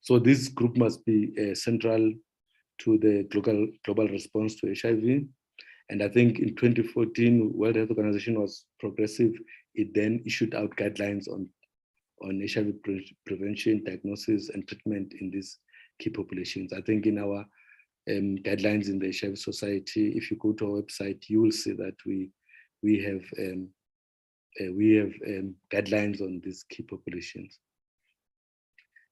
[SPEAKER 4] So this group must be central to the global response to HIV. And I think in 2014, World Health Organization was progressive. It then issued out guidelines on HIV prevention, diagnosis, and treatment in these key populations. I think in our guidelines in the HIV Society, if you go to our website, you will see that we have guidelines on these key populations.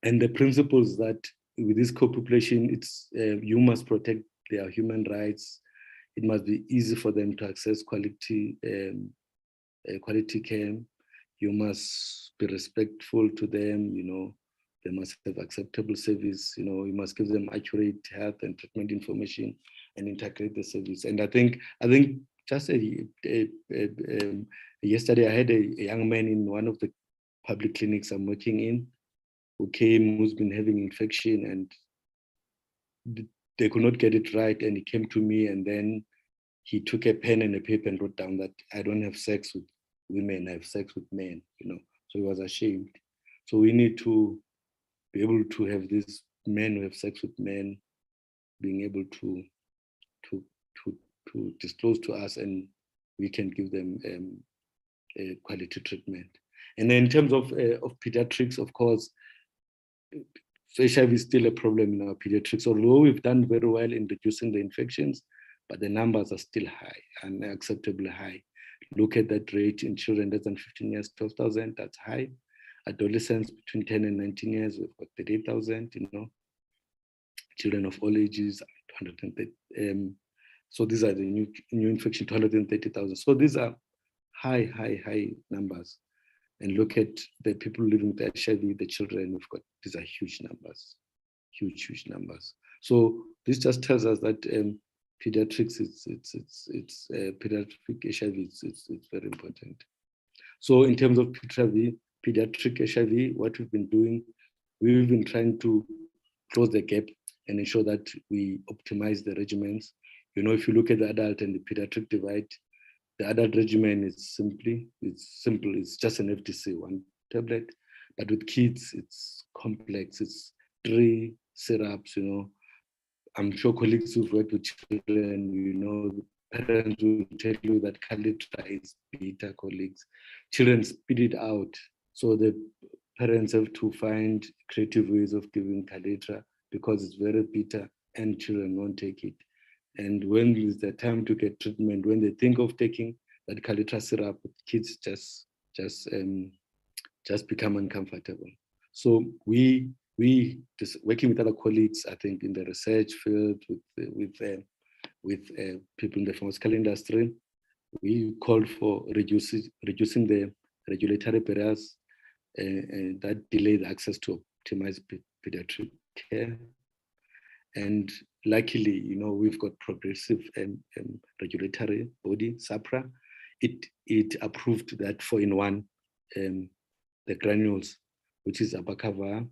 [SPEAKER 4] And the principles that with this population, it's you must protect their human rights. It must be easy for them to access quality care. You must be respectful to them. They must have acceptable service. You must give them accurate health and treatment information and integrate the service. And I think just yesterday I had a young man in one of the public clinics I'm working in who's been having infection, and they could not get it right. And he came to me, and then he took a pen and a paper and wrote down that I don't have sex with women, I have sex with men, So he was ashamed. So we need to be able to have these men who have sex with men being able to disclose to us, and we can give them quality treatment. And then in terms of pediatrics, of course, HIV is still a problem in our pediatrics, although we've done very well in reducing the infections, but the numbers are still high, unacceptably high. Look at that rate in children less than 15 years, 12,000, that's high. Adolescents between 10 and 19 years, we've got 38,000, Children of all ages, 230. So these are the new infection, 230,000. So these are high numbers. and look at the people living with HIV, the children we've got, these are huge numbers, huge numbers. So this just tells us that pediatrics, pediatric HIV, it's very important. So in terms of pediatric HIV, what we've been doing, we've been trying to close the gap and ensure that we optimize the regimens. You know, if you look at the adult and the pediatric divide, the adult regimen is simple. It's just an FDC, one tablet. But with kids, it's complex. It's 3 syrups, you know. I'm sure colleagues who've worked with children, you know, parents will tell you that Calitra is beta, colleagues. Children spit it out. So the parents have to find creative ways of giving Calitra because it's very bitter and children won't take it. And when is the time to get treatment, when they think of taking that Calitra syrup, kids just become uncomfortable. So we just working with other colleagues, I think in the research field with people in the pharmaceutical industry, we called for reducing the regulatory barriers that delay the access to optimized pediatric care. And luckily, you know, we've got progressive regulatory body, SAPRA. It approved that 4-in-1, the granules, which is Abacava,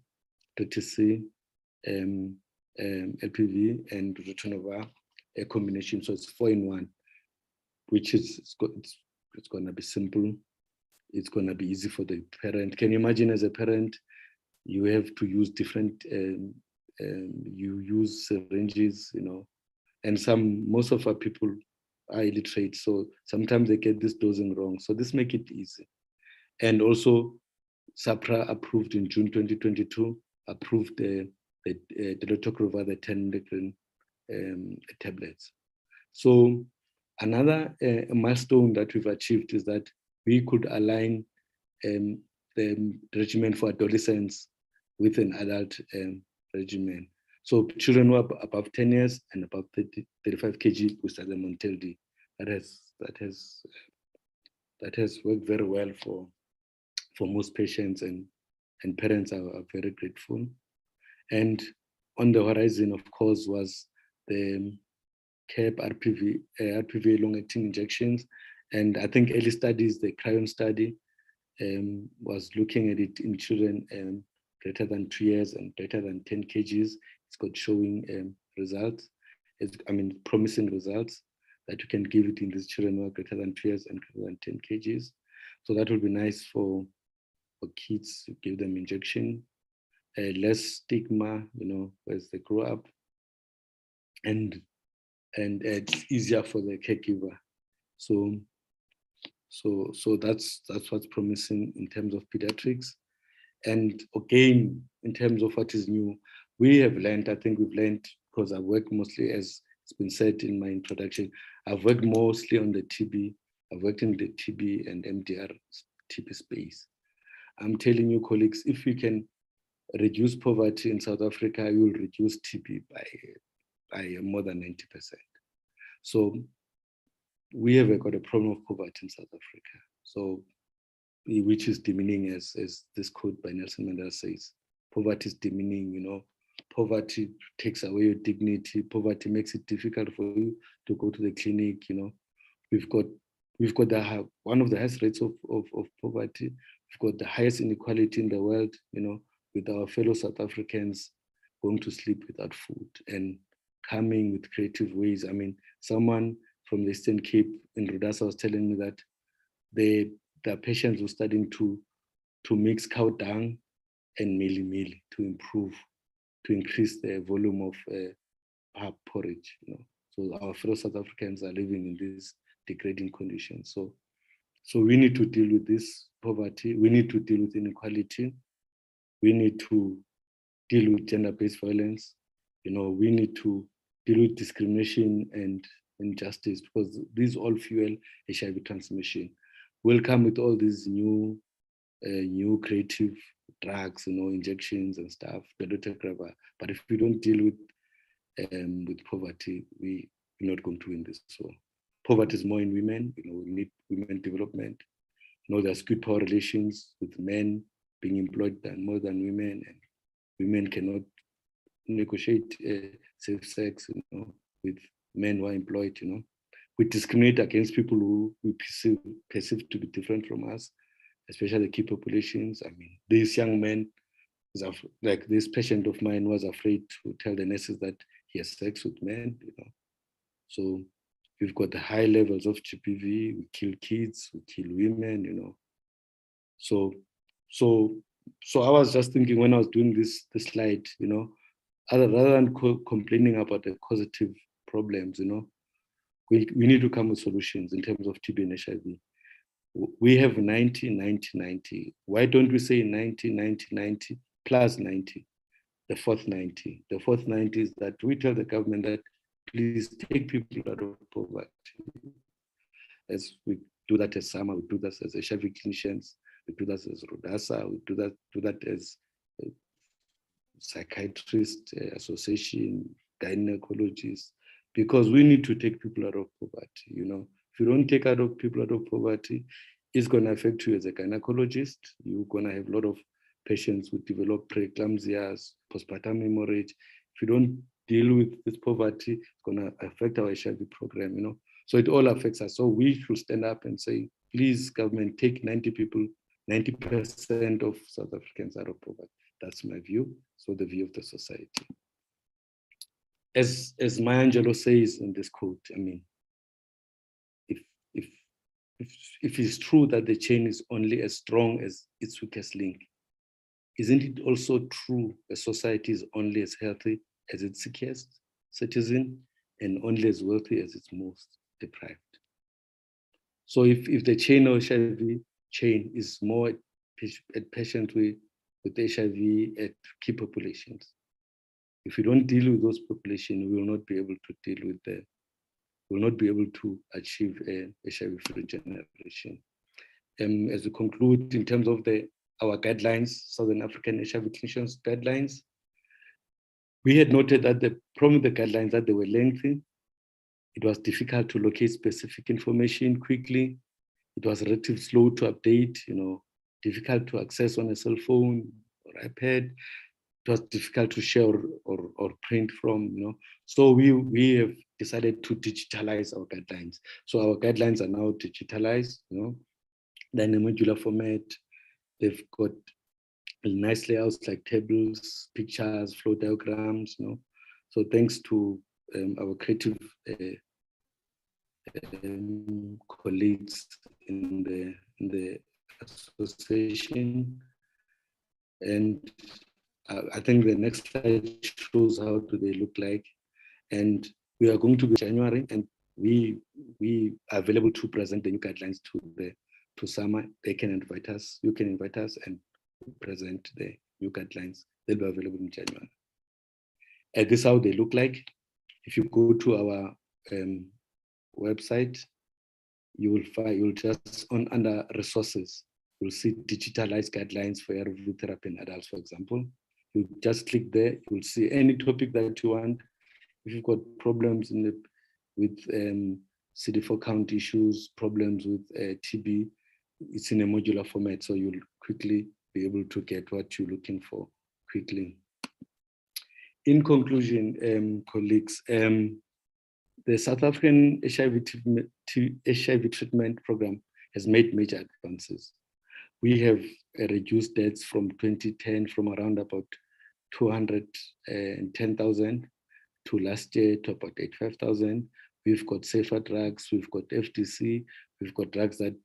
[SPEAKER 4] TTC, LPV, and ritonavir, a combination. So it's 4-in-1, which is it's going to be simple. It's going to be easy for the parent. Can you imagine, as a parent, you have to use different you use syringes, you know, and most of our people are illiterate, so sometimes they get this dosing wrong. So this make it easy. And also, SAPRA approved in June 2022, approved the dolutegravir, the 10 milligram tablets. So another milestone that we've achieved is that we could align the regimen for adolescents with an adult regimen. So children who are above 10 years and above 35 kg, we start them on TLD. That has worked very well for most patients, and parents are very grateful. And on the horizon, of course, was the CAP RPV long-acting injections. And I think early studies, the CRYON study, was looking at it in children greater than 2 years and greater than 10 kgs. It's got showing results. Promising results that you can give it in these children who are greater than 2 years and greater than 10 kgs. So that will be nice for kids to give them injection, less stigma, you know, as they grow up, and it's easier for the caregiver. So that's what's promising in terms of pediatrics. And again, in terms of what is new, we have learned, I think we've learned, because I work mostly, as it's been said in my introduction, I've worked mostly on the TB. I've worked in the TB and MDR TB space. I'm telling you, colleagues, if we can reduce poverty in South Africa, you will reduce TB by more than 90%. So we have got a problem of poverty in South Africa, so which is diminishing, as this quote by Nelson Mandela says. Poverty is diminishing, you know. Poverty takes away your dignity. Poverty makes it difficult for you to go to the clinic, you know. We've got one of the highest rates of poverty. We've got the highest inequality in the world, you know, with our fellow South Africans going to sleep without food and coming with creative ways. I mean, someone from the Eastern Cape in Rudasa was telling me that the patients were starting to mix cow dung and mealie to increase the volume of pap porridge, you know. So our fellow South Africans are living in these degrading conditions. So we need to deal with this poverty. We need to deal with inequality. We need to deal with gender-based violence. You know, we need to deal with discrimination and injustice, because these all fuel HIV transmission. We'll come with all these new creative drugs, you know, injections and stuff, dolutegravir. But if we don't deal with poverty, we're not going to win this. So poverty is more in women. You know, we need women development. there's skewed power relations with men being employed more than women, and women cannot negotiate safe sex, with men who are employed, We discriminate against people who we perceive to be different from us, especially key populations. I mean, these young men, like this patient of mine was afraid to tell the nurses that he has sex with men, So we've got the high levels of GBV, we kill kids, we kill women, So I was just thinking when I was doing this slide, rather than complaining about the causative problems, we need to come with solutions in terms of TB and HIV. We have 90, 90, 90. Why don't we say 90, 90, 90 plus 90? The fourth 90. The fourth 90 is that we tell the government that please take people out of poverty. As we do that as SAMA, we do that as HIV clinicians, we do that as RODASA, we do that as psychiatrist association, gynecologists, because we need to take people out of poverty. If you don't take people out of poverty, it's going to affect you as a gynecologist. You're going to have a lot of patients who develop preeclampsias, postpartum hemorrhage. If you don't deal with this poverty, it's going to affect our HIV program, So it all affects us. So we should stand up and say, please, government, take 90% of South Africans out of poverty. That's my view. So the view of the society. As Maya Angelou says in this quote, I mean, if it's true that the chain is only as strong as its weakest link, isn't it also true a society is only as healthy as its sickest citizen and only as wealthy as its most deprived? So if the chain of HIV chain is more at patients with HIV at key populations, if we don't deal with those populations, we will not be able to achieve a HIV-free generation. As we conclude, in terms of our guidelines, Southern African HIV clinicians guidelines, we had noted that the problem with the guidelines that they were lengthy. It was difficult to locate specific information quickly. It was relatively slow to update, difficult to access on a cell phone or iPad. It was difficult to share or print from, So we have decided to digitalize our guidelines. So our guidelines are now digitalized, they're in a modular format. They've got nice layouts like tables, pictures, flow diagrams, So thanks to our creative colleagues in the association. And I think the next slide shows how do they look like. And we are going to be January, and we are available to present the new guidelines to SAMA. They can invite us, you can invite us and present the new guidelines. They'll be available in January. And this is how they look like. If you go to our website, you'll just under resources, you'll see digitalized guidelines for ARV therapy in adults, for example. You just click there, you'll see any topic that you want. If you've got problems with CD4 count issues, problems with TB, it's in a modular format, so you'll quickly be able to get what you're looking for quickly. In conclusion, colleagues, the South African HIV treatment program has made major advances. We have reduced deaths from 2010 from around about 210,000 to last year to about 85,000. We've got safer drugs, we've got FDC, we've got drugs that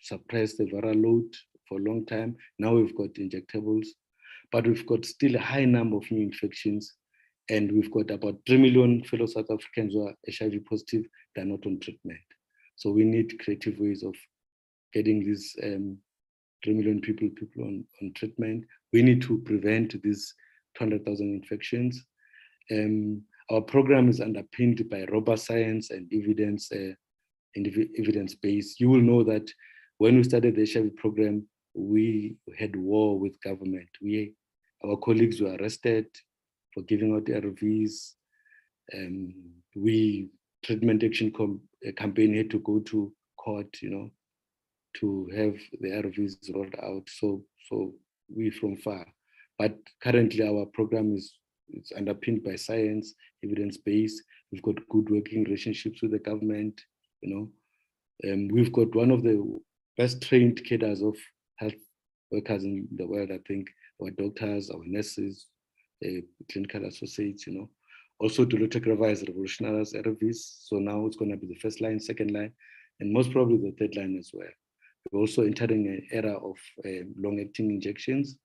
[SPEAKER 4] suppress the viral load for a long time. Now we've got injectables, but we've got still a high number of new infections. And we've got about 3 million fellow South Africans who are HIV positive, they're not on treatment. So we need creative ways of getting these 3 million people on treatment. We need to prevent these 200,000 infections. Our program is underpinned by robust science and evidence-based. You will know that when we started the HIV program, we had war with government. Our colleagues were arrested for giving out ARVs. Treatment action campaign had to go to court, to have the ARVs rolled out. So we from far. But currently our program is underpinned by science, evidence-based. We've got good working relationships with the government, we've got one of the best trained cadres of health workers in the world, I think, our doctors, our nurses, clinical associates, Also, dolutegravir is revolutionary as ARVs, so now it's going to be the first line, second line, and most probably the third line as well. We're also entering an era of long-acting injections.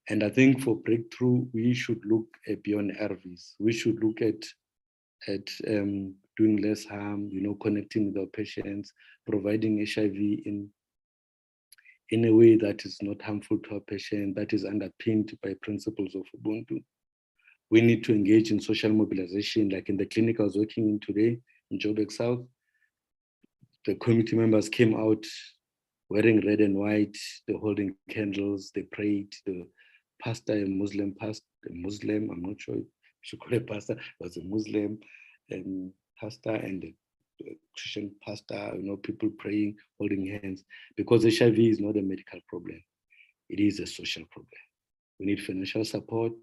[SPEAKER 4] And I think for breakthrough, we should look beyond ARVs. We should look at doing less harm, connecting with our patients, providing HIV in a way that is not harmful to our patient, that is underpinned by principles of Ubuntu. We need to engage in social mobilization, like in the clinic I was working in today in Joburg South. The committee members came out wearing red and white, they're holding candles, they prayed. The pastor, a Muslim, I'm not sure if you should call it pastor, was a Muslim pastor and a Christian pastor, people praying, holding hands, because HIV is not a medical problem. It is a social problem. We need financial support.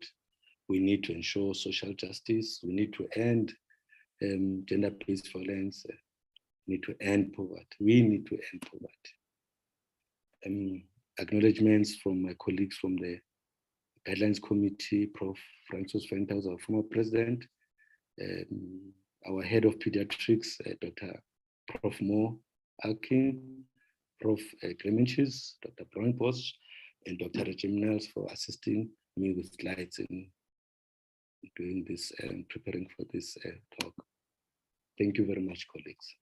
[SPEAKER 4] We need to ensure social justice. We need to end gender-based violence. We need to end poverty. We need to end poverty. Acknowledgements from my colleagues from the Guidelines Committee, Prof. Francis Ventaus, our former president, our head of pediatrics, Dr. Prof. Moore Alkin, Prof. Clemenchis, Dr. Brown Bosch, and Dr. Regiminals for assisting me with slides in doing this and preparing for this talk. Thank you very much, colleagues.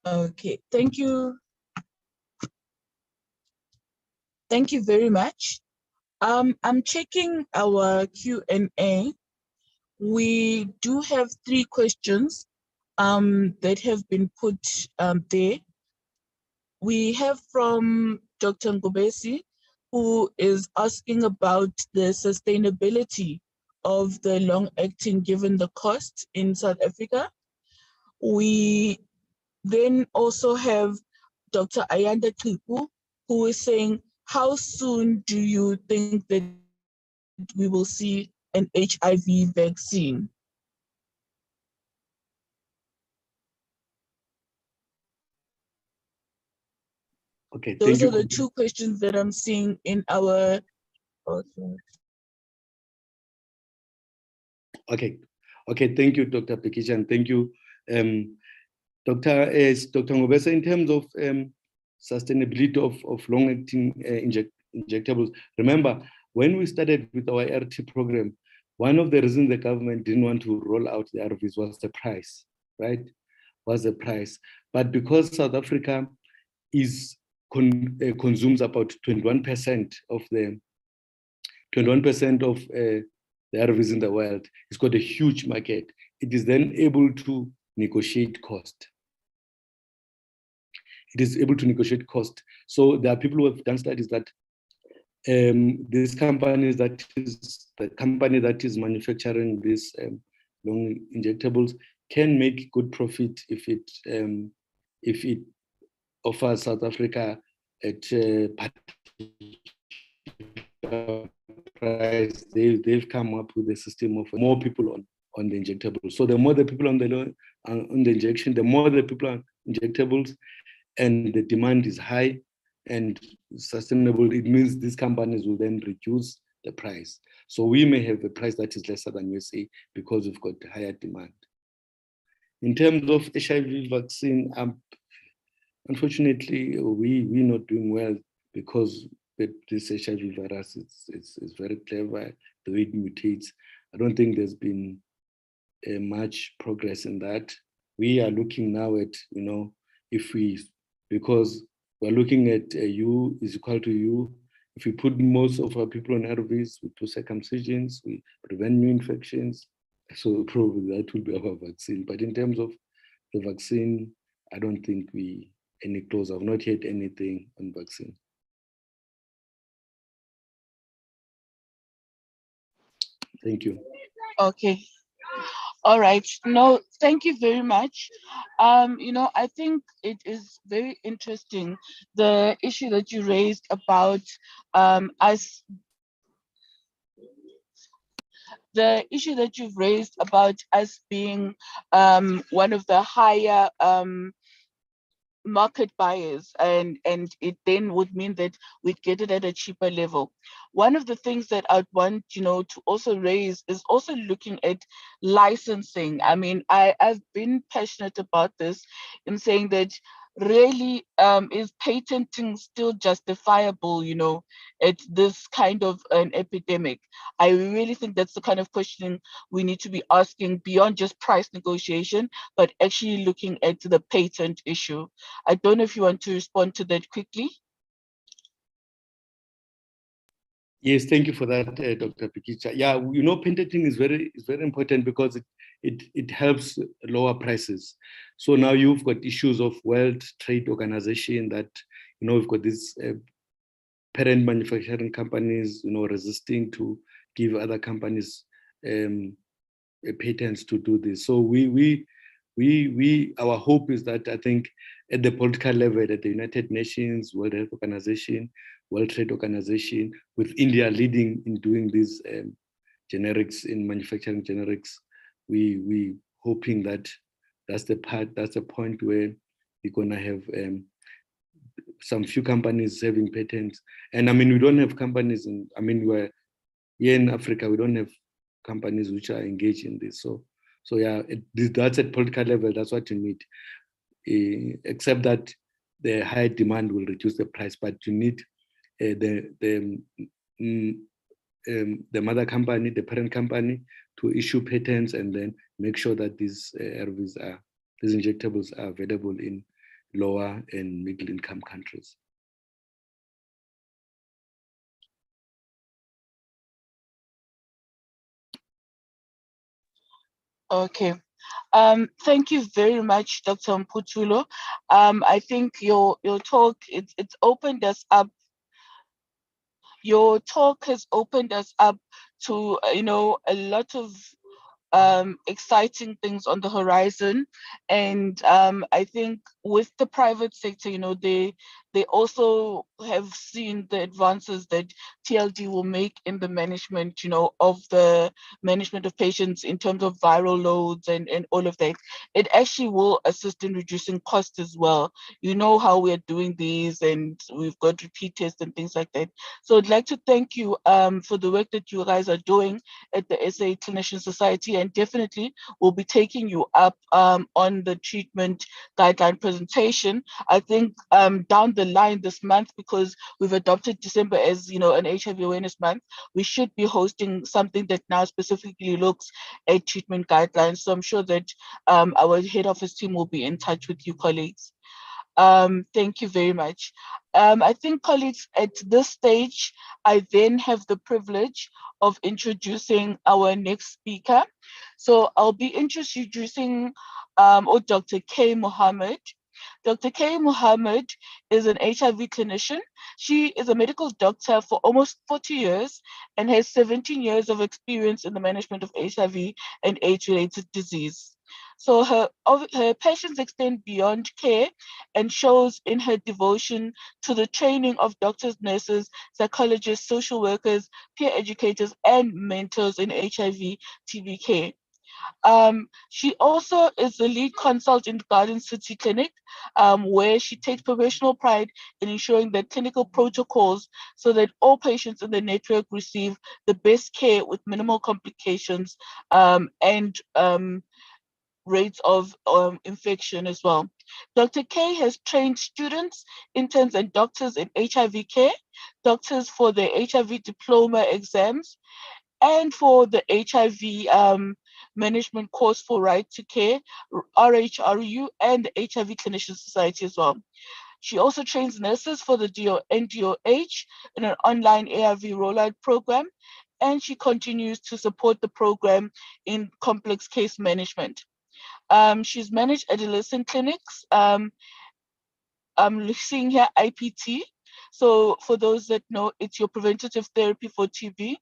[SPEAKER 3] Okay, thank you. Thank you very much. I'm checking our Q&A. We do have 3 questions that have been put there. We have from Dr. Ngobesi, who is asking about the sustainability of the long-acting given the cost in South Africa. We then also have Dr. Ayanda Tupu, who is saying, how soon do you think that we will see an HIV vaccine?
[SPEAKER 4] Okay,
[SPEAKER 3] those are the 2 questions that I'm seeing in our.
[SPEAKER 4] Okay, thank you, Dr. Pekisha, and thank you, Dr. Ngobesa. In terms of sustainability of long-acting injectables, remember, when we started with our RT program, one of the reasons the government didn't want to roll out the ARVs was the price, right? Was the price. But because South Africa consumes about 21% of the ARVs in the world, it's got a huge market. It is then able to negotiate cost. It is able to negotiate cost. So there are people who have done studies that this company that is manufacturing these long injectables can make good profit if it offers South Africa at price. They've come up with a system of more people on the injectables. So the more the people on the injection, the more the people on injectables, and the demand is high and sustainable, it means these companies will then reduce the price. So we may have a price that is lesser than USA because we've got higher demand. In terms of HIV vaccine, unfortunately, we're not doing well because this HIV virus is very clever, the way it mutates. I don't think there's been much progress in that. We are looking now at, because we're looking at U is equal to U. If we put most of our people on ARVs, we do circumcisions, we prevent new infections. So probably that will be our vaccine. But in terms of the vaccine, I don't think we any close. I've not heard anything on vaccine. Thank you.
[SPEAKER 3] Okay. All right. No, thank you very much. I think it is very interesting, the issue that you raised about us, the issue that you've raised about us being one of the higher market buyers, and it then would mean that we'd get it at a cheaper level. One of the things that I'd want to also raise is also looking at licensing. I mean, I've been passionate about this in saying that really is patenting still justifiable at this kind of an epidemic? I really think that's the kind of questioning we need to be asking beyond just price negotiation, but actually looking at the patent issue. I don't know if you want to respond to that quickly.
[SPEAKER 4] Yes, thank you for that, Dr. Pikicha. Yeah, patenting is very important because it helps lower prices. So now you've got issues of World Trade Organization that, we've got these parent manufacturing companies, resisting to give other companies patents to do this. So our hope is that, I think, at the political level, at the United Nations, World Health Organization, World Trade Organization, with India leading in doing these generics, in manufacturing generics, we hoping that that's the point where we're gonna have some few companies having patents. And I mean, we don't have companies we're here in Africa, we don't have companies which are engaged in this. So yeah, that's at political level, that's what you need. Except that the high demand will reduce the price, but you need the mother company, the parent company, to issue patents and then make sure that these these injectables are available in lower and middle income countries.
[SPEAKER 3] Okay. Thank you very much, Dr. Mphothulo. I think your talk, it's opened us up. Your talk has opened us up to a lot of exciting things on the horizon, and I think with the private sector, they also have seen the advances that TLD will make in the management, of the management of patients in terms of viral loads and all of that. It actually will assist in reducing costs as well. You know how we're doing these, and we've got repeat tests and things like that. So I'd like to thank you for the work that you guys are doing at the SA Clinician Society, and definitely we'll be taking you up on the treatment guideline presentation. I think down the line this month, because we've adopted December as an HIV awareness month, we should be hosting something that now specifically looks at treatment guidelines. So I'm sure that our head office team will be in touch with you, colleagues. Thank you very much. I think, colleagues, at this stage, I then have the privilege of introducing our next speaker. So I'll be introducing Dr. K. Mohammed. Dr. K. Mohammed is an HIV clinician. She is a medical doctor for almost 40 years and has 17 years of experience in the management of HIV and AIDS-related disease. So her passions extend beyond care and shows in her devotion to the training of doctors, nurses, psychologists, social workers, peer educators, and mentors in HIV/TB care. She also is the lead consult in Garden City Clinic, where she takes professional pride in ensuring that clinical protocols so that all patients in the network receive the best care with minimal complications and rates of infection as well. Dr. K has trained students, interns, and doctors in HIV care, doctors for the HIV diploma exams, and for the HIV management course for Right to Care, RHRU, and the HIV Clinician Society as well. She also trains nurses for the NDOH in an online ARV rollout program, and she continues to support the program in complex case management. She's managed adolescent clinics seeing here IPT. So for those that know, it's your preventative therapy for TB.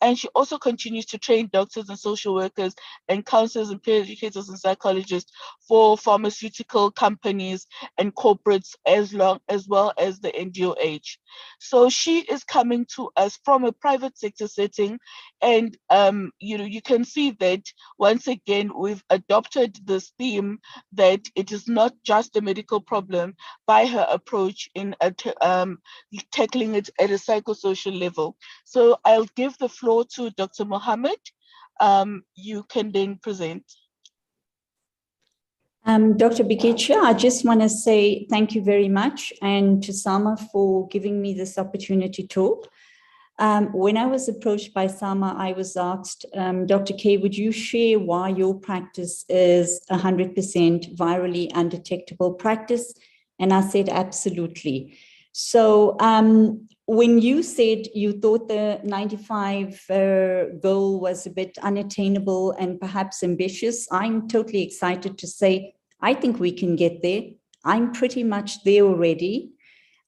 [SPEAKER 3] And she also continues to train doctors and social workers and counselors and peer educators and psychologists for pharmaceutical companies and corporates as well as the NGOH. So she is coming to us from a private sector setting. And you can see that once again, we've adopted this theme that it is not just a medical problem by her approach in tackling it at a psychosocial level. So I'll give the floor to Dr. Mohammed. You can then present.
[SPEAKER 5] Dr. Bikicha, I just want to say thank you very much, and to Sama for giving me this opportunity to talk. When I was approached by Sama, I was asked, Dr. K, would you share why your practice is 100% virally undetectable practice? And I said, absolutely. So when you said you thought the 95 goal was a bit unattainable and perhaps ambitious, I'm totally excited to say, I think we can get there. I'm pretty much there already.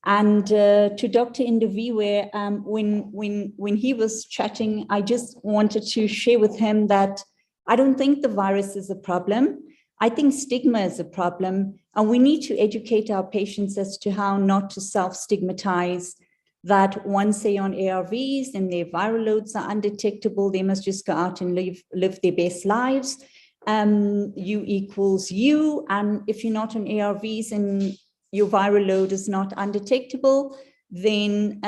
[SPEAKER 5] And to Dr. Ndiviwe, when he was chatting, I just wanted to share with him that I don't think the virus is a problem. I think stigma is a problem, and we need to educate our patients as to how not to self-stigmatize, that once they're on ARVs and their viral loads are undetectable, they must just go out and live their best lives. U equals U, and if you're not on ARVs and your viral load is not undetectable, then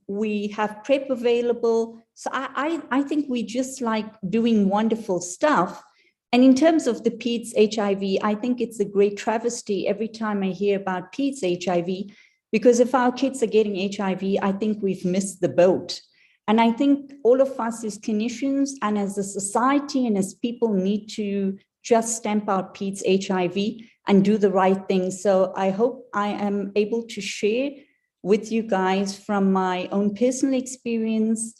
[SPEAKER 5] we have PrEP available. So I think we just like doing wonderful stuff. And in terms of the PEDS HIV, I think it's a great travesty every time I hear about PEDS HIV, because if our kids are getting HIV, I think we've missed the boat. And I think all of us as clinicians and as a society and as people need to just stamp out PEDS HIV and do the right thing. So I hope I am able to share with you guys from my own personal experience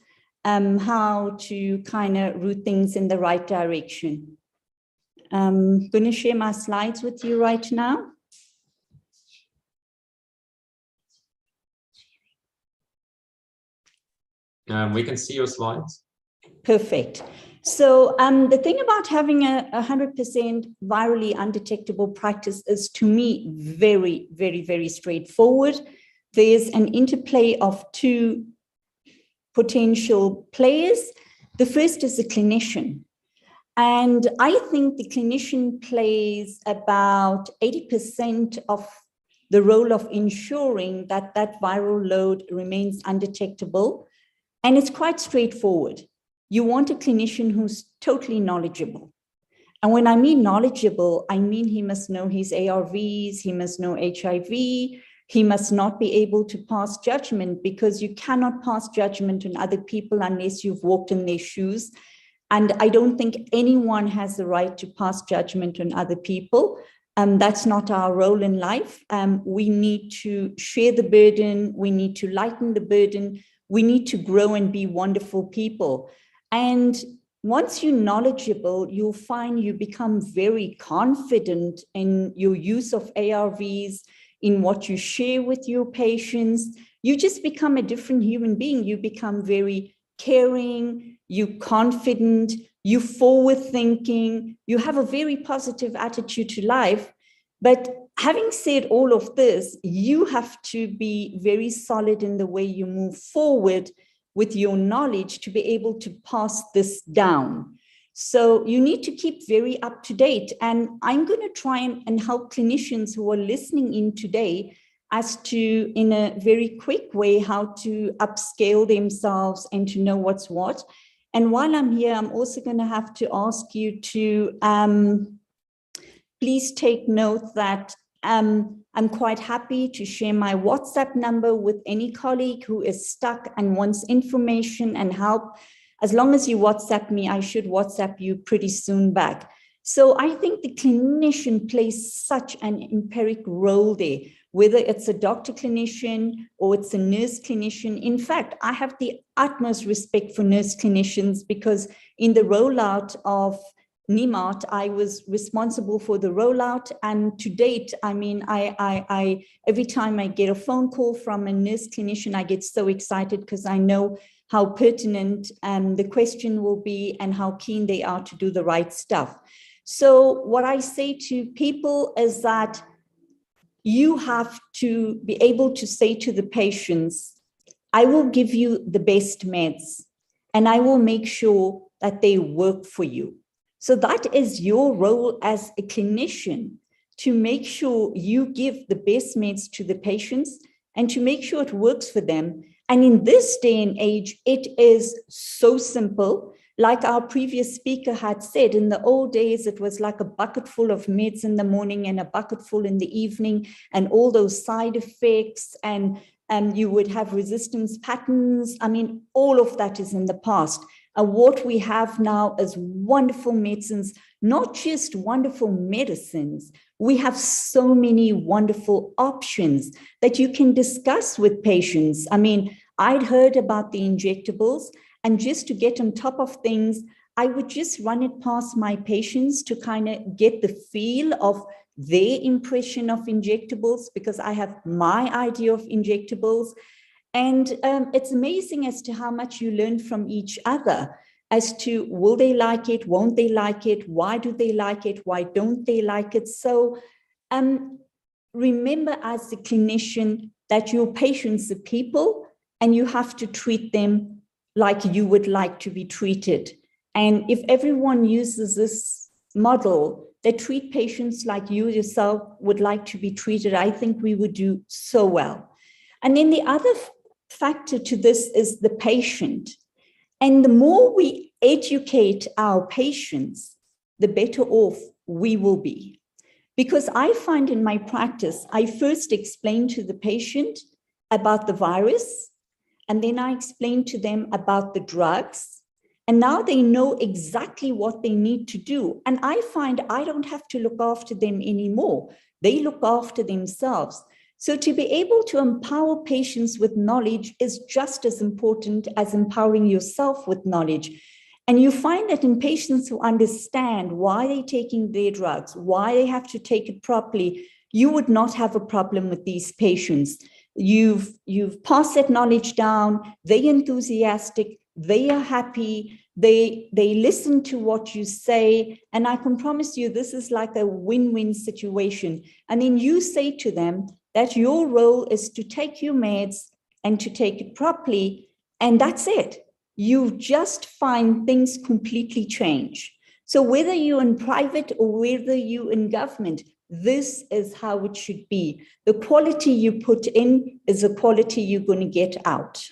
[SPEAKER 5] how to kind of root things in the right direction. I'm going to share my slides with you right now.
[SPEAKER 1] We can see your slides.
[SPEAKER 5] Perfect. So the thing about having a 100% virally undetectable practice is, to me, very, very, very straightforward. There's an interplay of two potential players. The first is the clinician. And I think the clinician plays about 80% of the role of ensuring that that viral load remains undetectable. And it's quite straightforward. You want a clinician who's totally knowledgeable. And when I mean knowledgeable, I mean he must know his ARVs, he must know HIV, he must not be able to pass judgment, because you cannot pass judgment on other people unless you've walked in their shoes. And I don't think anyone has the right to pass judgment on other people. That's not our role in life. We need to share the burden. We need to lighten the burden. We need to grow and be wonderful people. And once you're knowledgeable, you'll find you become very confident in your use of ARVs, in what you share with your patients. You just become a different human being. You become very caring, you're confident, you're forward thinking, you have a very positive attitude to life. But having said all of this, you have to be very solid in the way you move forward with your knowledge to be able to pass this down. So you need to keep very up to date. And I'm going to try and help clinicians who are listening in today as to, in a very quick way, how to upscale themselves and to know what's what. And while I'm here, I'm also going to have to ask you to please take note that I'm quite happy to share my WhatsApp number with any colleague who is stuck and wants information and help. As long as you WhatsApp me, I should WhatsApp you pretty soon back. So I think the clinician plays such an empiric role there, whether it's a doctor clinician or it's a nurse clinician. In fact, I have the utmost respect for nurse clinicians, because in the rollout of NIMART, I was responsible for the rollout, and to date, I mean, I every time I get a phone call from a nurse clinician, I get so excited because I know how pertinent the question will be and how keen they are to do the right stuff. So what I say to people is that you have to be able to say to the patients, I will give you the best meds and I will make sure that they work for you. So that is your role as a clinician, to make sure you give the best meds to the patients and to make sure it works for them. And in this day and age, it is so simple. Like our previous speaker had said, in the old days, it was like a bucket full of meds in the morning and a bucket full in the evening, and all those side effects, and you would have resistance patterns. I mean, all of that is in the past. And what we have now is wonderful medicines, not just wonderful medicines. We have so many wonderful options that you can discuss with patients. I mean, I'd heard about the injectables, and just to get on top of things, I would just run it past my patients to kind of get the feel of their impression of injectables, because I have my idea of injectables. And it's amazing as to how much you learn from each other as to will they like it, won't they like it, why do they like it, why don't they like it. So remember as a clinician that your patients are people and you have to treat them like you would like to be treated. And if everyone uses this model, they treat patients like you yourself would like to be treated, I think we would do so well. And then the other factor to this is the patient. And the more we educate our patients, the better off we will be. Because I find in my practice, I first explain to the patient about the virus, and then I explain to them about the drugs. And now they know exactly what they need to do. And I find I don't have to look after them anymore. They look after themselves. So to be able to empower patients with knowledge is just as important as empowering yourself with knowledge. And you find that in patients who understand why they're taking their drugs, why they have to take it properly, you would not have a problem with these patients. You've passed that knowledge down, they're enthusiastic, they are happy, they listen to what you say, and I can promise you this is like a win-win situation. And then you say to them that your role is to take your meds and to take it properly, and that's it. You just find things completely change. So whether you're in private or whether you're in government, this is how it should be. The quality you put in is the quality you're going to get out.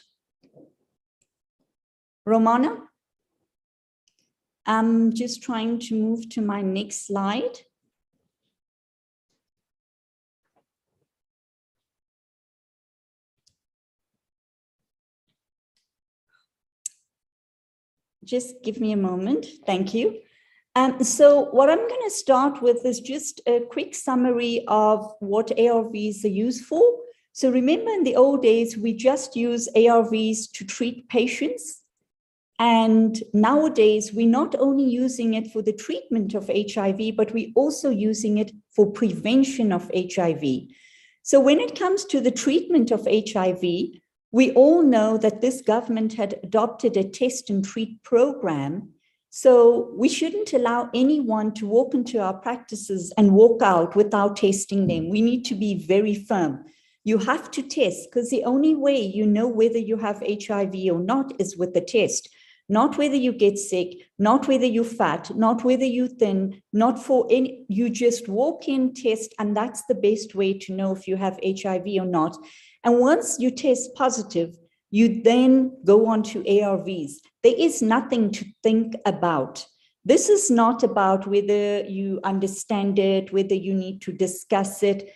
[SPEAKER 5] Romana? I'm just trying to move to my next slide. Just give me a moment. Thank you. So what I'm going to start with is just a quick summary of what ARVs are used for. So remember, in the old days, we just use ARVs to treat patients. And nowadays, we're not only using it for the treatment of HIV, but we're also using it for prevention of HIV. So when it comes to the treatment of HIV, we all know that this government had adopted a test and treat program. So we shouldn't allow anyone to walk into our practices and walk out without testing them. We need to be very firm. You have to test, because the only way you know whether you have HIV or not is with the test. Not whether you get sick, not whether you're fat, not whether you're thin, not for any, you just walk in, test, and that's the best way to know if you have HIV or not. And once you test positive, you then go on to ARVs. There is nothing to think about. This is not about whether you understand it, whether you need to discuss it.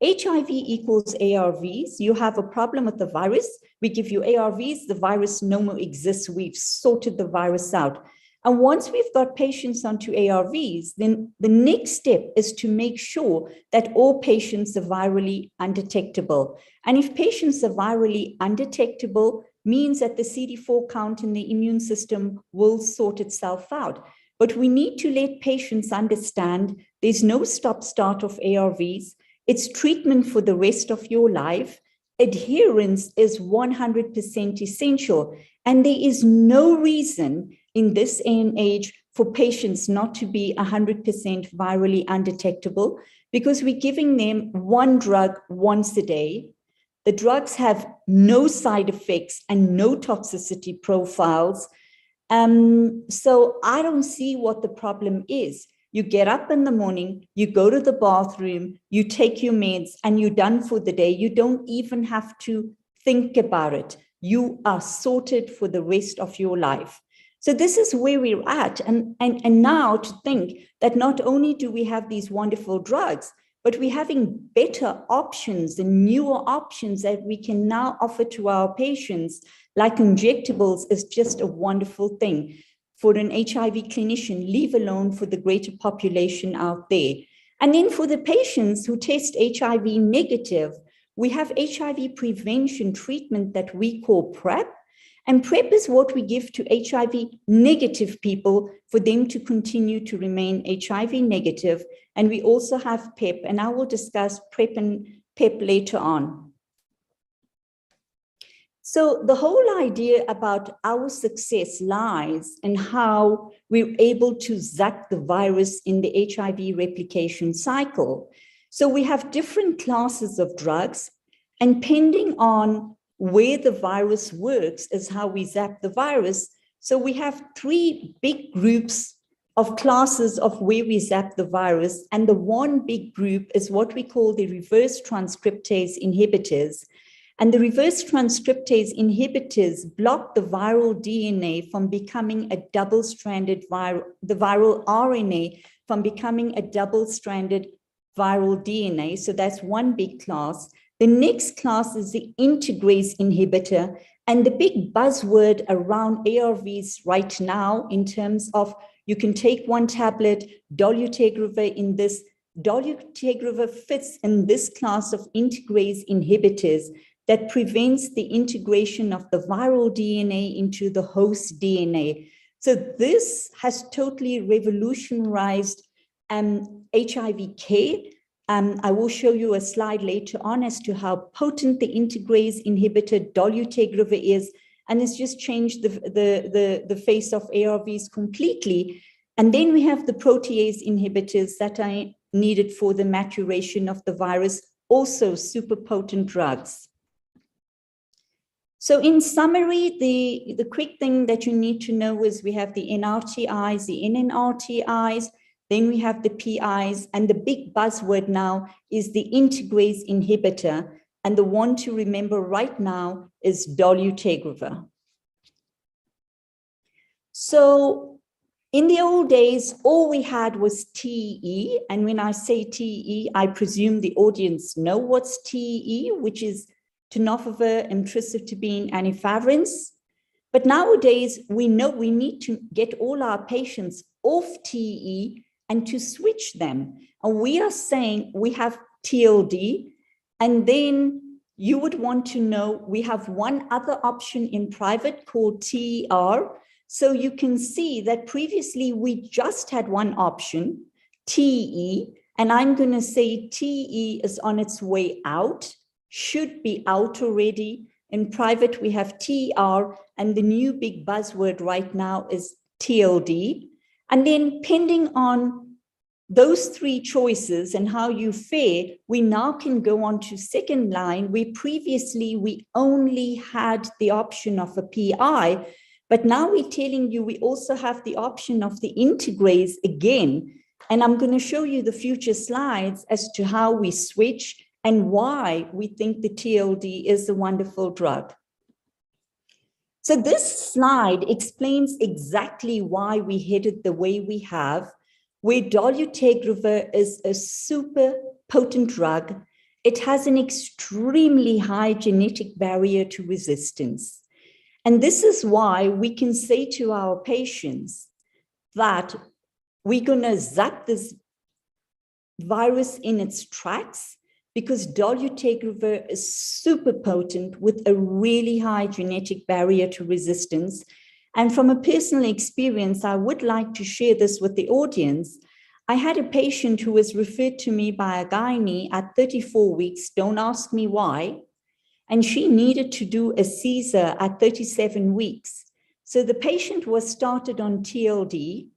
[SPEAKER 5] HIV equals ARVs. You have a problem with the virus, we give you ARVs, the virus no more exists. We've sorted the virus out. And once we've got patients onto ARVs, then the next step is to make sure that all patients are virally undetectable. And if patients are virally undetectable, means that the CD4 count in the immune system will sort itself out. but we need to let patients understand there's no stop-start of ARVs. It's treatment for the rest of your life. Adherence is 100% essential. And there is no reason in this age for patients not to be 100% virally undetectable, because we're giving them one drug once a day. The drugs have no side effects and no toxicity profiles. So I don't see what the problem is. You get up in the morning, you go to the bathroom, you take your meds, and you're done for the day. You don't even have to think about it. You are sorted for the rest of your life. So this is where we're at. And now to think that not only do we have these wonderful drugs, but we're having better options and newer options that we can now offer to our patients, like injectables, is just a wonderful thing for an HIV clinician, leave alone for the greater population out there. And then for the patients who test HIV negative, we have HIV prevention treatment that we call PrEP. And PrEP is what we give to HIV negative people for them to continue to remain HIV negative. And we also have PEP, and I will discuss PrEP and PEP later on. So the whole idea about our success lies in how we're able to zap the virus in the HIV replication cycle. So we have different classes of drugs, and depending on where the virus works is how we zap the virus. So we have three big groups of classes of where we zap the virus. And the one big group is what we call the reverse transcriptase inhibitors. And the reverse transcriptase inhibitors block the viral DNA from becoming a double-stranded the viral RNA from becoming a double-stranded viral DNA. So that's one big class. The next class is the integrase inhibitor. And the big buzzword around ARVs right now in terms of you can take one tablet, dolutegravir in this, dolutegravir fits in this class of integrase inhibitors that prevents the integration of the viral DNA into the host DNA. So this has totally revolutionized HIV care. I will show you a slide later on as to how potent the integrase inhibitor dolutegravir is, and it's just changed the face of ARVs completely. And then we have the protease inhibitors that are needed for the maturation of the virus, also super potent drugs. So in summary, the quick thing that you need to know is we have the NRTIs, the NNRTIs, then we have the PIs, and the big buzzword now is the integrase inhibitor. And the one to remember right now is dolutegravir. So in the old days, all we had was TE. And when I say TE, I presume the audience know what's TE, which is tenofovir, emtricitabine, and efavirenz. But nowadays, we know we need to get all our patients off TE and to switch them. And we are saying we have TLD, and then you would want to know we have one other option in private called TER. So you can see that previously we just had one option, TE, and I'm going to say TE is on its way out, should be out already. In private, we have TR, and the new big buzzword right now is TLD. And then depending on those three choices and how you fare, we now can go on to second line, where previously we only had the option of a PI, but now we're telling you we also have the option of the integrase again. And I'm going to show you the future slides as to how we switch and why we think the TLD is a wonderful drug. So this slide explains exactly why we headed the way we have, where dolutegravir is a super potent drug. It has an extremely high genetic barrier to resistance. And this is why we can say to our patients that we're going to zap this virus in its tracks, because dolutegravir is super potent with a really high genetic barrier to resistance. And from a personal experience, I would like to share this with the audience. I had a patient who was referred to me by a gynae at 34 weeks, don't ask me why, and she needed to do a Caesar at 37 weeks. So the patient was started on TLD,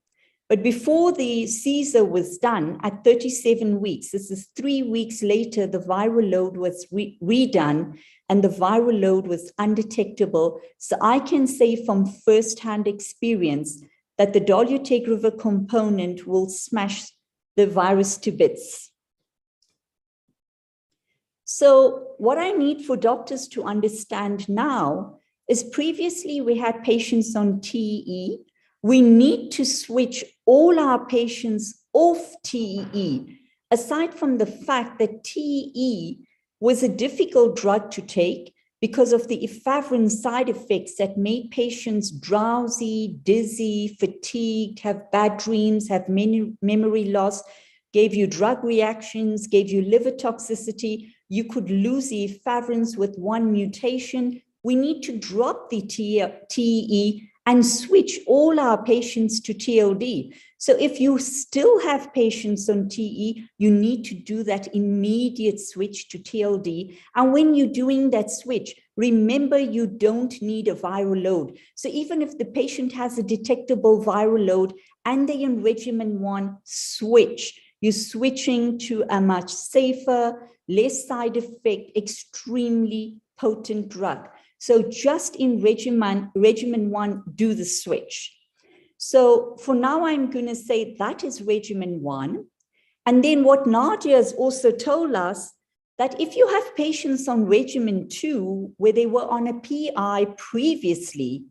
[SPEAKER 5] but before the Caesar was done at 37 weeks, this is 3 weeks later, the viral load was redone and the viral load was undetectable. So I can say from firsthand experience that the dolutegravir component will smash the virus to bits. So what I need for doctors to understand now is previously we had patients on TEE. We need to switch all our patients off TEE, aside from the fact that TEE was a difficult drug to take because of the efavirenz side effects that made patients drowsy, dizzy, fatigued, have bad dreams, have memory loss, gave you drug reactions, gave you liver toxicity. You could lose the efavirenz with one mutation. We need to drop the TEE and switch all our patients to TLD. So if you still have patients on TE, you need to do that immediate switch to TLD. And when you're doing that switch, remember you don't need a viral load. So even if the patient has a detectable viral load and they're in regimen 1, switch. You're switching to a much safer, less side effect, extremely potent drug. So just in regimen 1, do the switch. So for now, I'm going to say that is regimen 1. And then what Nadia has also told us, that if you have patients on regimen 2, where they were on a PI previously,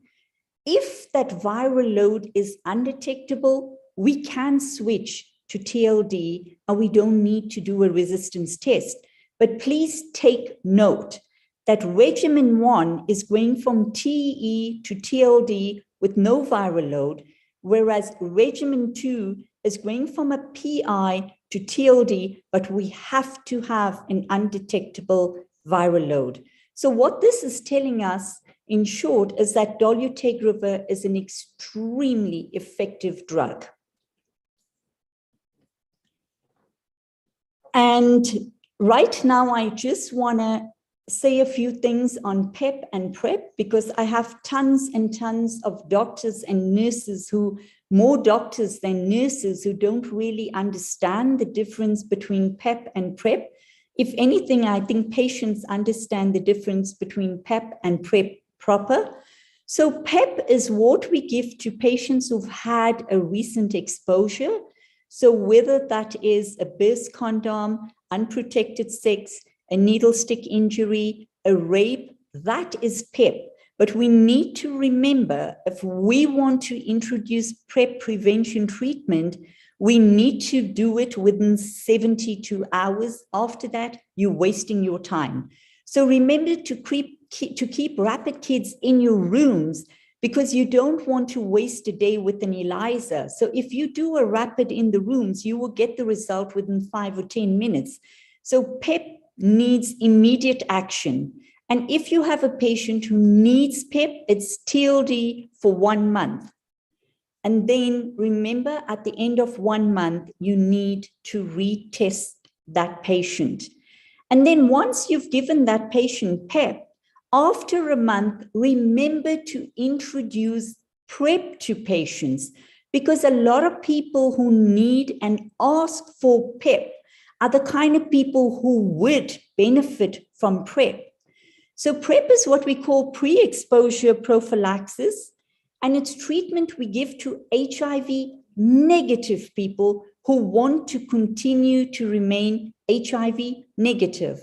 [SPEAKER 5] if that viral load is undetectable, we can switch to TLD and we don't need to do a resistance test. But please take note that regimen 1 is going from TE to TLD with no viral load, whereas regimen 2 is going from a PI to TLD, but we have to have an undetectable viral load. So what this is telling us, in short, is that dolutegravir is an extremely effective drug. And right now, I just want to say a few things on PEP and PrEP, because I have tons and tons of doctors and nurses more doctors than nurses who don't really understand the difference between PEP and PrEP. If anything, I think patients understand the difference between PEP and PrEP proper. So PEP is what we give to patients who've had a recent exposure. So whether that is a burst condom, unprotected sex, a needle stick injury, a rape, that is PEP. But we need to remember, if we want to introduce PrEP prevention treatment, we need to do it within 72 hours. After that, you're wasting your time. So remember to keep rapid kits in your rooms, because you don't want to waste a day with an ELISA. So if you do a rapid in the rooms, you will get the result within 5 or 10 minutes. So PEP needs immediate action. And if you have a patient who needs PEP, it's TLD for 1 month. And then remember, at the end of 1 month, you need to retest that patient. And then once you've given that patient PEP, after a month, remember to introduce PrEP to patients, because a lot of people who need and ask for PEP are the kind of people who would benefit from PrEP. So PrEP is what we call pre-exposure prophylaxis, and it's treatment we give to HIV negative people who want to continue to remain HIV negative.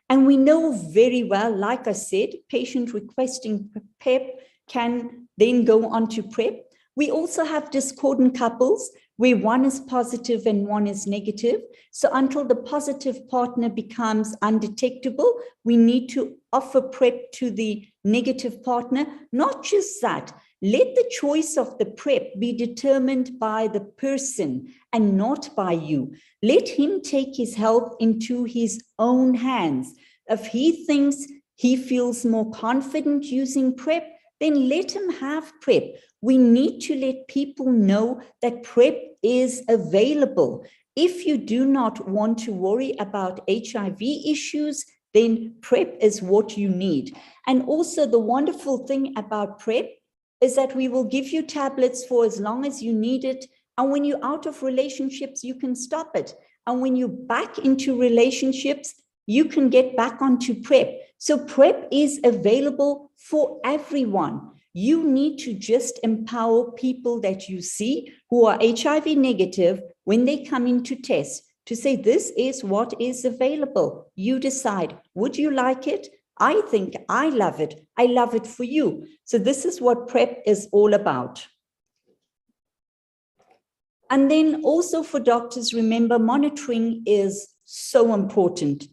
[SPEAKER 5] And we know very well, like I said, patient requesting PEP can then go on to PrEP. We also have discordant couples where one is positive and one is negative. So until the positive partner becomes undetectable, we need to offer PrEP to the negative partner. Not just that, let the choice of the PrEP be determined by the person and not by you. Let him take his health into his own hands. If he thinks he feels more confident using PrEP, then let them have PrEP. We need to let people know that PrEP is available. If you do not want to worry about HIV issues, then PrEP is what you need. And also the wonderful thing about PrEP is that we will give you tablets for as long as you need it. And when you're out of relationships, you can stop it. And when you're back into relationships, you can get back onto PrEP. So PrEP is available for everyone. You need to just empower people that you see who are HIV negative when they come in to test, to say, this is what is available. You decide, would you like it? I think I love it. I love it for you. So this is what PrEP is all about. And then also for doctors, remember, monitoring is so important.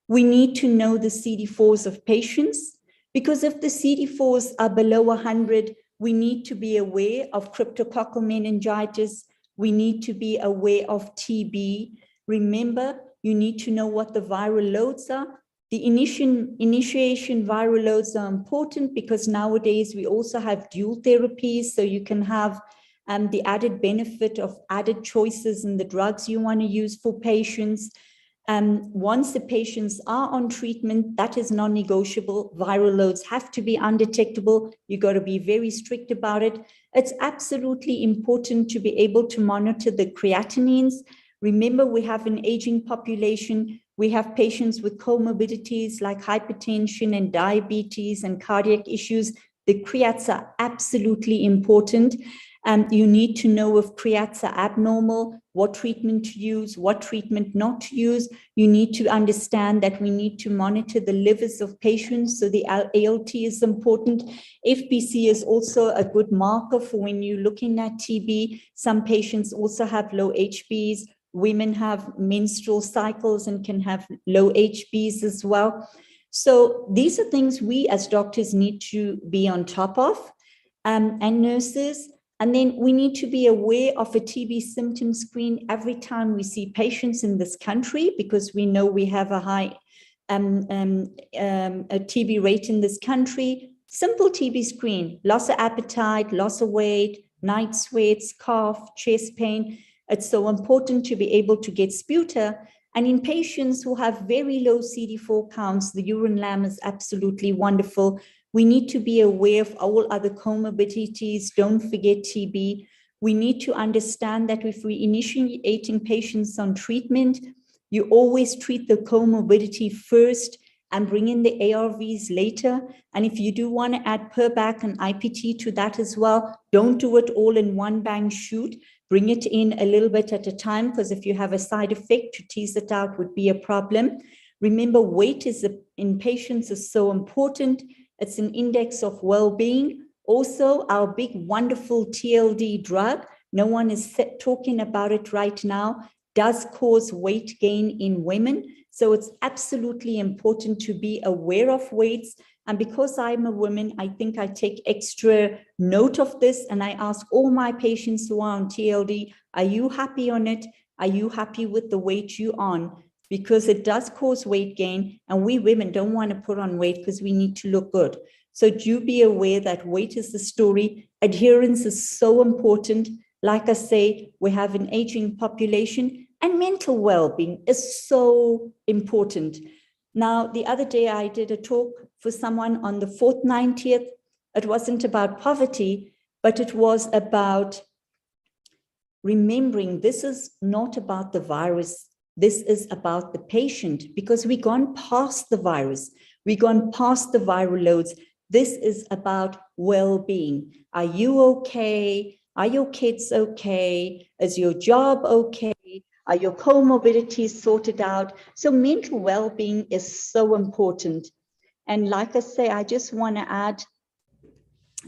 [SPEAKER 5] We need to know the CD4s of patients, because if the CD4s are below 100, we need to be aware of cryptococcal meningitis. We need to be aware of TB. Remember, you need to know what the viral loads are. The initiation viral loads are important because nowadays we also have dual therapies, so you can have the added benefit of added choices in the drugs you want to use for patients. Once the patients are on treatment, that is non-negotiable. Viral loads have to be undetectable. You got to be very strict about it. It's absolutely important to be able to monitor the creatinines. Remember, we have an aging population. We have patients with comorbidities like hypertension and diabetes and cardiac issues. The creats are absolutely important. You need to know if creats are abnormal, what treatment to use, what treatment not to use. You need to understand that we need to monitor the livers of patients, so the ALT is important. FBC is also a good marker for when you're looking at TB. Some patients also have low HBs. Women have menstrual cycles and can have low HBs as well. So these are things we as doctors need to be on top of, and nurses. And then we need to be aware of a TB symptom screen every time we see patients in this country, because we know we have a high a TB rate in this country. Simple TB screen, loss of appetite, loss of weight, night sweats, cough, chest pain. It's so important to be able to get sputa. And in patients who have very low CD4 counts, the urine lamb is absolutely wonderful. We need to be aware of all other comorbidities. Don't forget TB. We need to understand that if we're initiating patients on treatment, you always treat the comorbidity first and bring in the ARVs later. And if you do want to add Perbac and IPT to that as well, don't do it all in one bang shoot. Bring it in a little bit at a time, because if you have a side effect, to tease it out would be a problem. Remember, weight in patients is so important. It's an index of well-being. Also, our big, wonderful TLD drug, no one is talking about it right now, does cause weight gain in women. So it's absolutely important to be aware of weights. And because I'm a woman, I think I take extra note of this. And I ask all my patients who are on TLD, are you happy on it? Are you happy with the weight you're on? Because it does cause weight gain, and we women don't want to put on weight because we need to look good. So do be aware that weight is the story. Adherence is so important. Like I say, we have an aging population, and mental well-being is so important. Now, the other day I did a talk for someone on the 4th, 90th. It wasn't about poverty, but it was about remembering this is not about the virus. This is about the patient, because we've gone past the virus. We've gone past the viral loads. This is about well-being. Are you okay? Are your kids okay? Is your job okay? Are your comorbidities sorted out? So mental well-being is so important. And like I say, I just want to add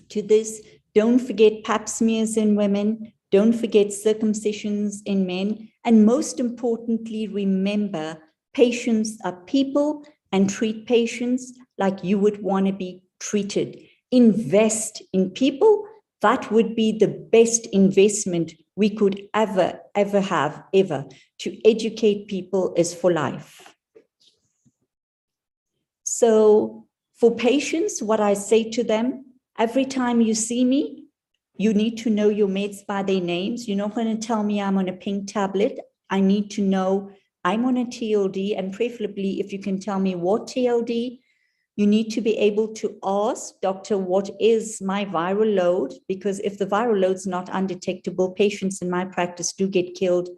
[SPEAKER 5] to this, don't forget pap smears in women. Don't forget circumcisions in men. And most importantly, remember, patients are people, and treat patients like you would want to be treated. Invest in people. That would be the best investment we could ever have. To educate people is for life. So for patients, what I say to them, Every time you see me, you need to know your meds by their names. You're not going to tell me I'm on a pink tablet. I need to know I'm on a TLD, and preferably if you can tell me what TLD. You need to be able to ask, doctor, what is my viral load? Because if the viral load's not undetectable, patients in my practice do get killed.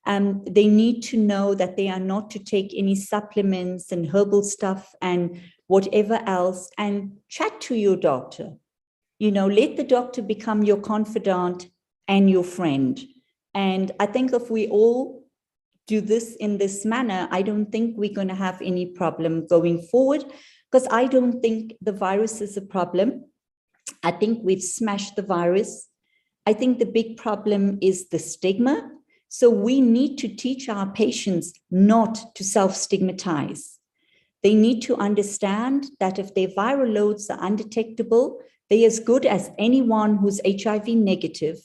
[SPEAKER 5] They need to know that they are not to take any supplements and herbal stuff and whatever else, and chat to your doctor. Let the doctor become your confidant and your friend. And I think if we all do this in this manner, I don't think we're going to have any problem going forward, because I don't think the virus is a problem. I think we've smashed the virus. I think the big problem is the stigma. So we need to teach our patients not to self-stigmatize. They need to understand that if their viral loads are undetectable, they're as good as anyone who's HIV negative.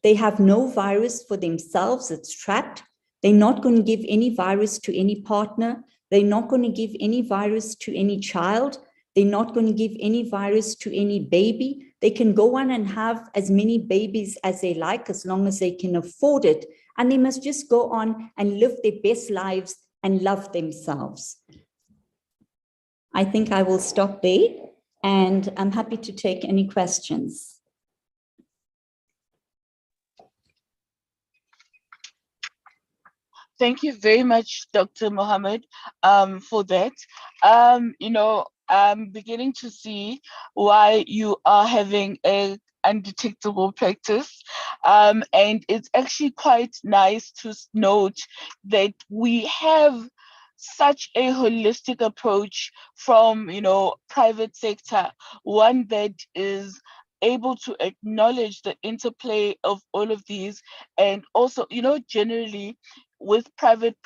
[SPEAKER 5] They have no virus for themselves, it's trapped. They're not going to give any virus to any partner. They're not going to give any virus to any child. They're not going to give any virus to any baby. They can go on and have as many babies as they like, as long as they can afford it. And they must just go on and live their best lives and love themselves. I think I will stop there, and I'm happy to take any questions.
[SPEAKER 3] Thank you very much, Dr. Mohammed, for that. I'm beginning to see why you are having a undetectable practice. And it's actually quite nice to note that we have such a holistic approach from, private sector, one that is able to acknowledge the interplay of all of these. And also, generally, with private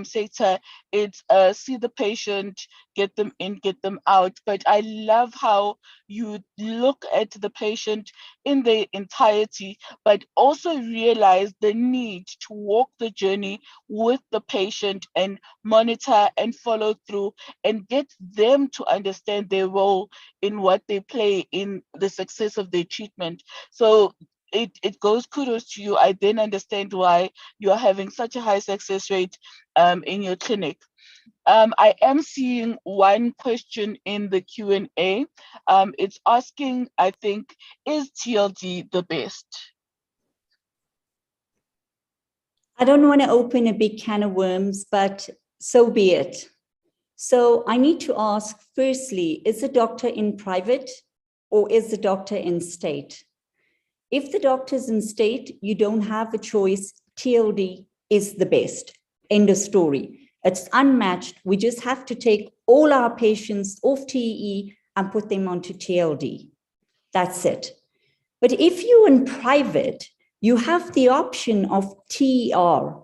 [SPEAKER 3] sector, it's see the patient, get them in, get them out. But I love how you look at the patient in their entirety, but also realize the need to walk the journey with the patient and monitor and follow through and get them to understand their role in what they play in the success of their treatment. So it goes kudos to you. I then understand why you are having such a high success rate in your clinic. I am seeing one question in the Q&A. It's asking, I think, is TLD the best?
[SPEAKER 5] I don't want to open a big can of worms, but so be it. So I need to ask, firstly, is the doctor in private or is the doctor in state? If the doctor's in state, you don't have a choice. TLD is the best. End of story. It's unmatched. We just have to take all our patients off TEE and put them onto TLD. That's it. But if you're in private, you have the option of TER.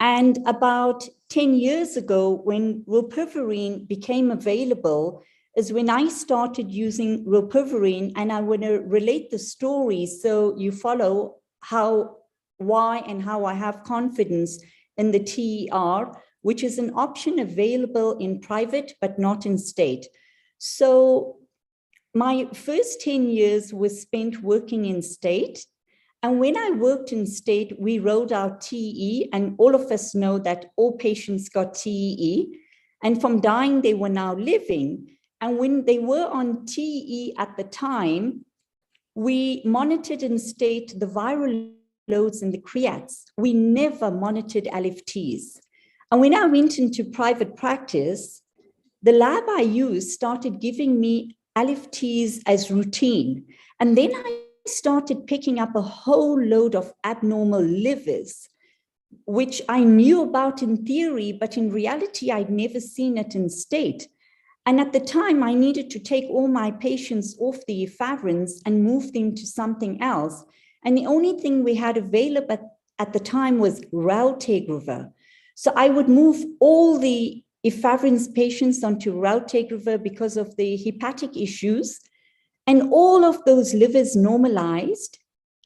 [SPEAKER 5] And about 10 years ago, when ropivurine became available, is when I started using ropivurine, and I want to relate the story so you follow why and how I have confidence in the TER, which is an option available in private but not in state. So my first 10 years was spent working in state. And when I worked in state, we rolled out TEE, and all of us know that all patients got TEE. And from dying, they were now living. And when they were on TEE at the time, we monitored in state the viral loads and the creats. We never monitored LFTs. And when I went into private practice, the lab I used started giving me LFTs as routine. And then I started picking up a whole load of abnormal livers, which I knew about in theory, but in reality, I'd never seen it in state. And at the time, I needed to take all my patients off the efavirenz and move them to something else. And the only thing we had available at the time was raltegravir. So I would move all the efavirenz patients onto raltegravir because of the hepatic issues. And all of those livers normalized.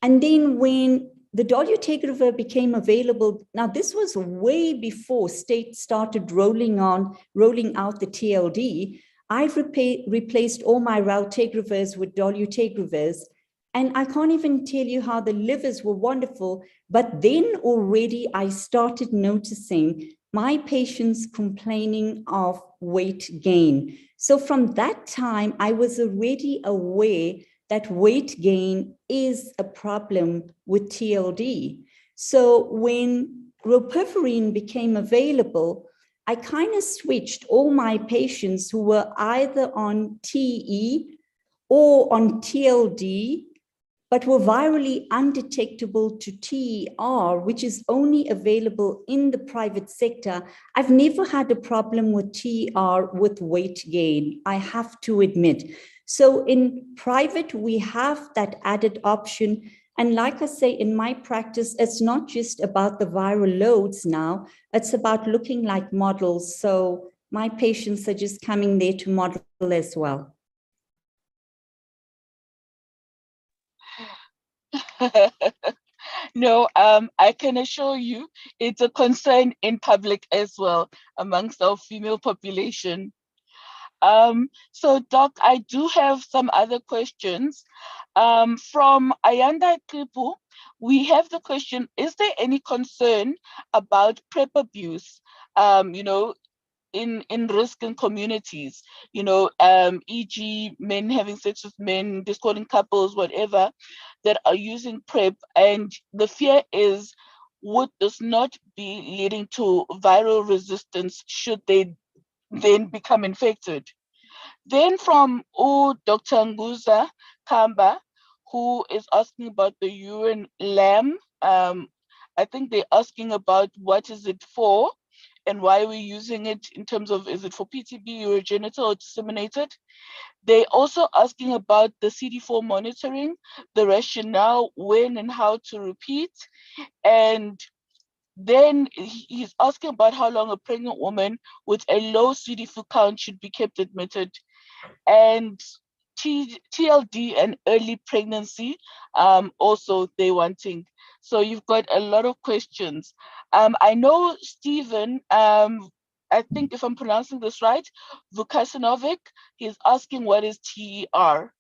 [SPEAKER 5] And then when the dolutegravir became available, now this was way before state started rolling out the TLD, I've replaced all my raltegravers with dolutegravers, and I can't even tell you how the livers were wonderful. But then already I started noticing my patients complaining of weight gain. So from that time, I was already aware that weight gain is a problem with TLD. So when rilpivirine became available, I kind of switched all my patients who were either on TE or on TLD, but were virally undetectable to TER, which is only available in the private sector. I've never had a problem with TER with weight gain, I have to admit. So in private, we have that added option. And like I say, in my practice, it's not just about the viral loads now, it's about looking like models. So my patients are just coming there to model as well.
[SPEAKER 3] No, I can assure you it's a concern in public as well amongst our female population. So Doc, I do have some other questions. From Ayanda Kripu, we have the question, is there any concern about PrEP abuse, in risk in communities, e.g. men having sex with men, discordant couples, whatever, that are using PrEP, and the fear is, would this not be leading to viral resistance should they then become infected? Then from Dr. Nguza Kamba, who is asking about the urine lamb. I think they're asking about what is it for and why we're using it in terms of, is it for PTB, urogenital, or disseminated? They're also asking about the CD4 monitoring, the rationale, when and how to repeat. And then he's asking about how long a pregnant woman with a low CD4 count should be kept admitted. And TLD and early pregnancy, also they're wanting. So you've got a lot of questions. I know Stephen, I think if I'm pronouncing this right, Vukasinovic, he's asking what is TER?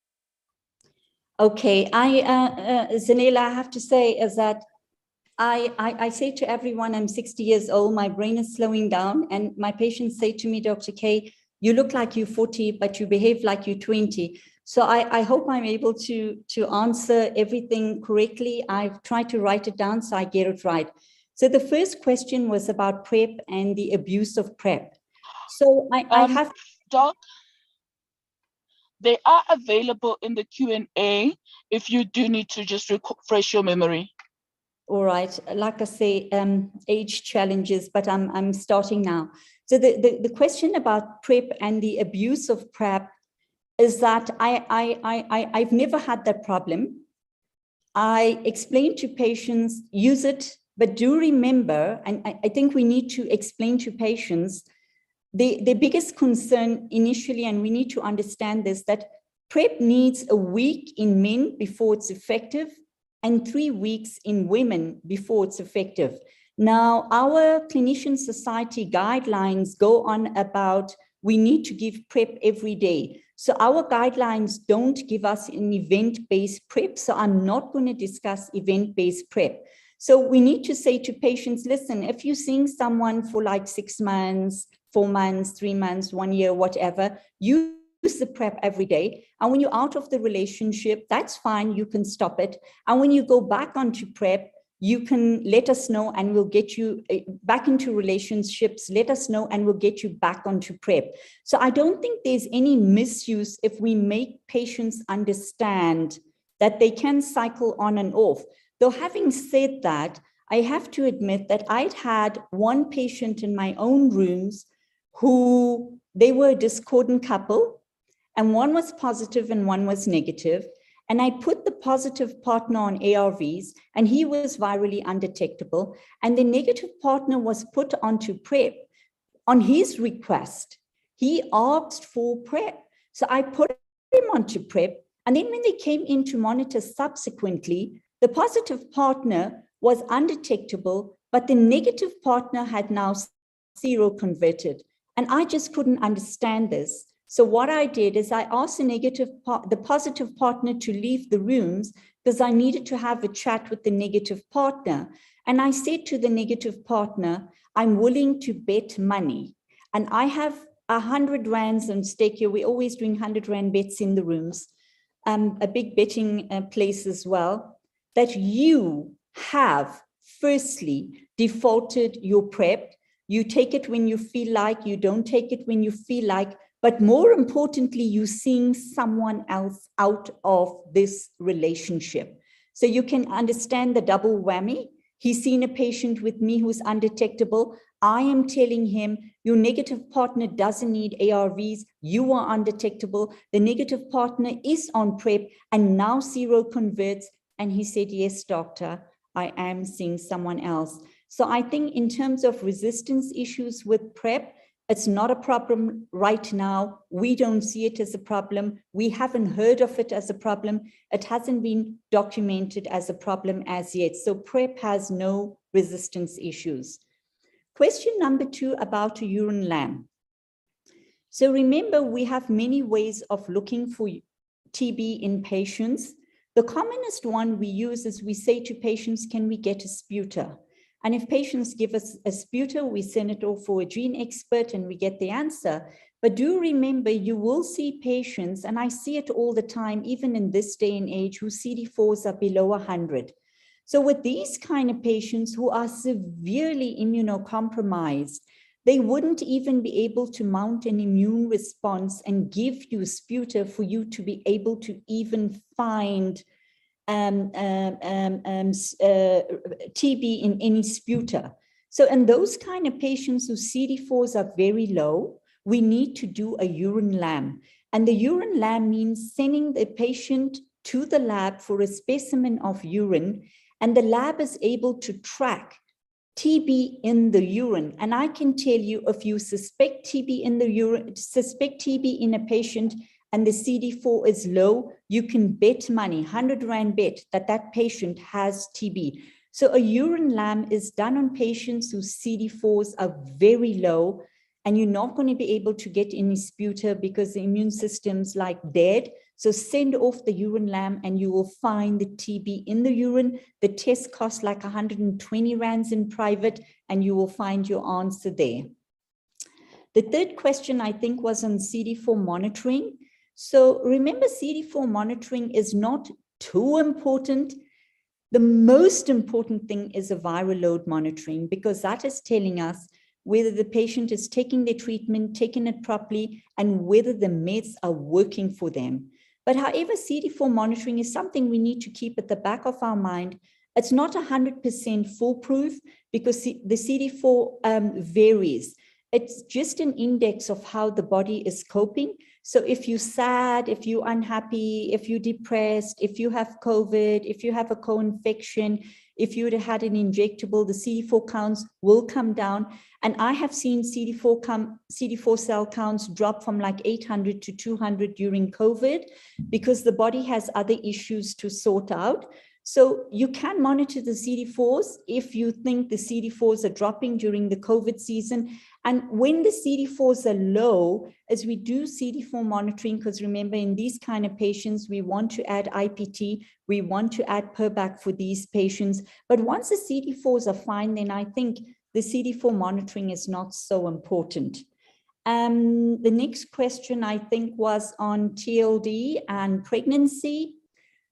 [SPEAKER 5] Okay, Zanela, I have to say is that I say to everyone, I'm 60 years old, my brain is slowing down, and my patients say to me, Dr. K, you look like you're 40, but you behave like you're 20. So I hope I'm able to answer everything correctly. I've tried to write it down so I get it right. So the first question was about PrEP and the abuse of PrEP. So I have...
[SPEAKER 3] Doc, they are available in the Q&A if you do need to just refresh your memory.
[SPEAKER 5] All right, like I say, age challenges, but I'm starting now. So the question about PrEP and the abuse of PrEP is that I've never had that problem. I explain to patients, use it, but do remember, and I think we need to explain to patients, the biggest concern initially, and we need to understand this, that PrEP needs a week in men before it's effective, and 3 weeks in women before it's effective. Now, our clinician society guidelines go on about we need to give PrEP every day. So our guidelines don't give us an event-based PrEP, so I'm not going to discuss event-based PrEP. So we need to say to patients, listen, if you're seeing someone for like 6 months, 4 months, 3 months, 1 year, whatever, use the PrEP every day. And when you're out of the relationship, that's fine, you can stop it. And when you go back onto PrEP, you can let us know and we'll get you back into relationships, let us know and we'll get you back onto PrEP. So I don't think there's any misuse if we make patients understand that they can cycle on and off. Though having said that, I have to admit that I'd had one patient in my own rooms who, they were a discordant couple, and one was positive and one was negative. And I put the positive partner on ARVs and he was virally undetectable. And the negative partner was put onto PrEP. On his request, he asked for PrEP. So I put him onto PrEP. And then when they came in to monitor subsequently, the positive partner was undetectable, but the negative partner had now seroconverted. And I just couldn't understand this. So what I did is I asked the positive partner to leave the rooms because I needed to have a chat with the negative partner. And I said to the negative partner, I'm willing to bet money. And I have 100 rands on stake here. We're always doing 100 rand bets in the rooms, a big betting place as well, that you have firstly defaulted your PrEP. You take it when you feel like, you don't take it when you feel like, but more importantly, you're seeing someone else out of this relationship. So you can understand the double whammy. He's seen a patient with me who's undetectable. I am telling him, your negative partner doesn't need ARVs. You are undetectable. The negative partner is on PrEP and now seroconverts. And he said, yes, doctor, I am seeing someone else. So I think in terms of resistance issues with PrEP, it's not a problem right now. We don't see it as a problem. We haven't heard of it as a problem. It hasn't been documented as a problem as yet. So PrEP has no resistance issues. Question number 2 about a urine lamp. So remember, we have many ways of looking for TB in patients. The commonest one we use is we say to patients, can we get a sputer? And if patients give us a sputer, we send it off for a gene expert and we get the answer. But do remember, you will see patients, and I see it all the time, even in this day and age, whose CD4s are below 100. So with these kind of patients who are severely immunocompromised, they wouldn't even be able to mount an immune response and give you a sputer for you to be able to even find TB in any sputer. So in those kind of patients whose CD4s are very low, we need to do a urine lamp. And the urine lamp means sending the patient to the lab for a specimen of urine, and the lab is able to track TB in the urine. And I can tell you, if you suspect TB in the urine, suspect TB in a patient, and the CD4 is low, you can bet money, 100 rand bet, that that patient has TB. So a urine lamp is done on patients whose CD4s are very low, and you're not going to be able to get any sputer because the immune system's like dead. So send off the urine lamp and you will find the TB in the urine. The test costs like 120 rands in private, and you will find your answer there. The third question, I think, was on CD4 monitoring. So remember, CD4 monitoring is not too important. The most important thing is a viral load monitoring, because that is telling us whether the patient is taking their treatment, taking it properly, and whether the meds are working for them. But however, CD4 monitoring is something we need to keep at the back of our mind. It's not 100% foolproof because the CD4 varies. It's just an index of how the body is coping. So if you're sad, if you're unhappy, if you're depressed, if you have COVID, if you have a co-infection, if you'd had an injectable, the CD4 counts will come down. And I have seen CD4 cell counts drop from like 800 to 200 during COVID because the body has other issues to sort out. So you can monitor the CD4s if you think the CD4s are dropping during the COVID season. And when the CD4s are low, as we do CD4 monitoring, because remember, in these kind of patients, we want to add IPT, we want to add Perbac for these patients. But once the CD4s are fine, then I think the CD4 monitoring is not so important. The next question, I think, was on TLD and pregnancy.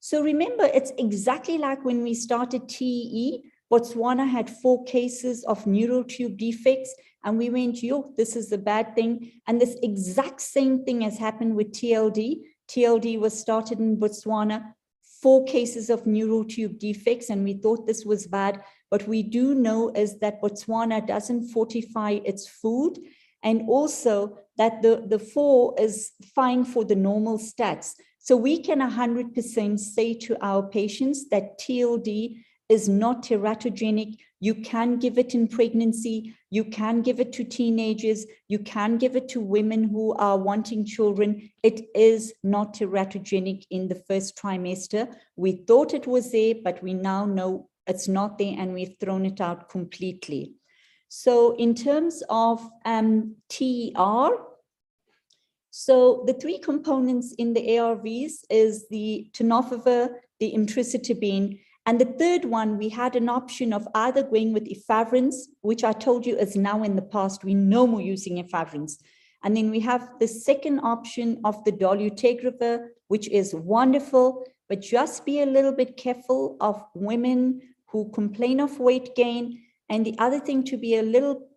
[SPEAKER 5] So remember, it's exactly like when we started TEE. Botswana had 4 cases of neural tube defects, and we went, yo, this is a bad thing. And this exact same thing has happened with TLD. TLD was started in Botswana, 4 cases of neural tube defects, and we thought this was bad. What we do know is that Botswana doesn't fortify its food, and also that the 4 is fine for the normal stats. So we can 100% say to our patients that TLD is not teratogenic. You can give it in pregnancy. You can give it to teenagers. You can give it to women who are wanting children. It is not teratogenic in the first trimester. We thought it was there, but we now know it's not there, and we've thrown it out completely. So in terms of TER, So the three components in the ARVs is the tenofovir, the emtricitabine, and the third one, we had an option of either going with efavirenz, which I told you is now in the past. We no more using efavirenz. And then we have the second option of the dolutegravir, which is wonderful, but just be a little bit careful of women who complain of weight gain. And the other thing to be a little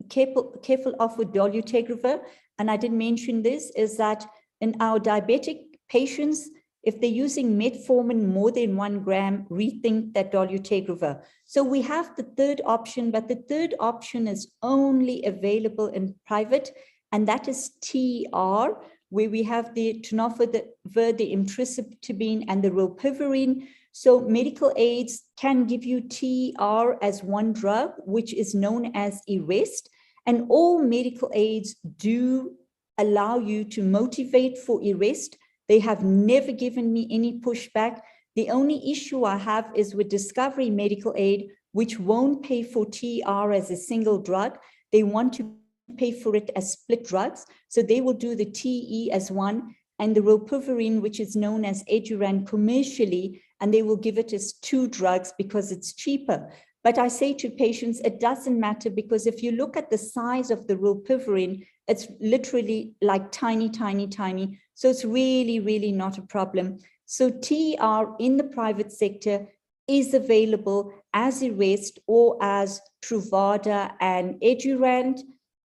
[SPEAKER 5] careful of with dolutegravir, and I didn't mention this, is that in our diabetic patients, if they're using metformin more than 1 gram, rethink that dolutegravir. So we have the third option, but the third option is only available in private, and that is TR, where we have the tenofovir, the emtricitabine, and the rilpivirine. So medical aids can give you TR as one drug, which is known as Erest, and all medical aids do allow you to motivate for Erest. They have never given me any pushback. The only issue I have is with Discovery Medical Aid, which won't pay for TR as a single drug. They want to pay for it as split drugs. So they will do the TE as one, and the rilpivirine, which is known as Eduran commercially, and they will give it as 2 drugs because it's cheaper. But I say to patients, it doesn't matter, because if you look at the size of the rilpivirine, it's literally like tiny, tiny, tiny. So it's really, really not a problem. So TR in the private sector is available as Erest or as Truvada and Edurant.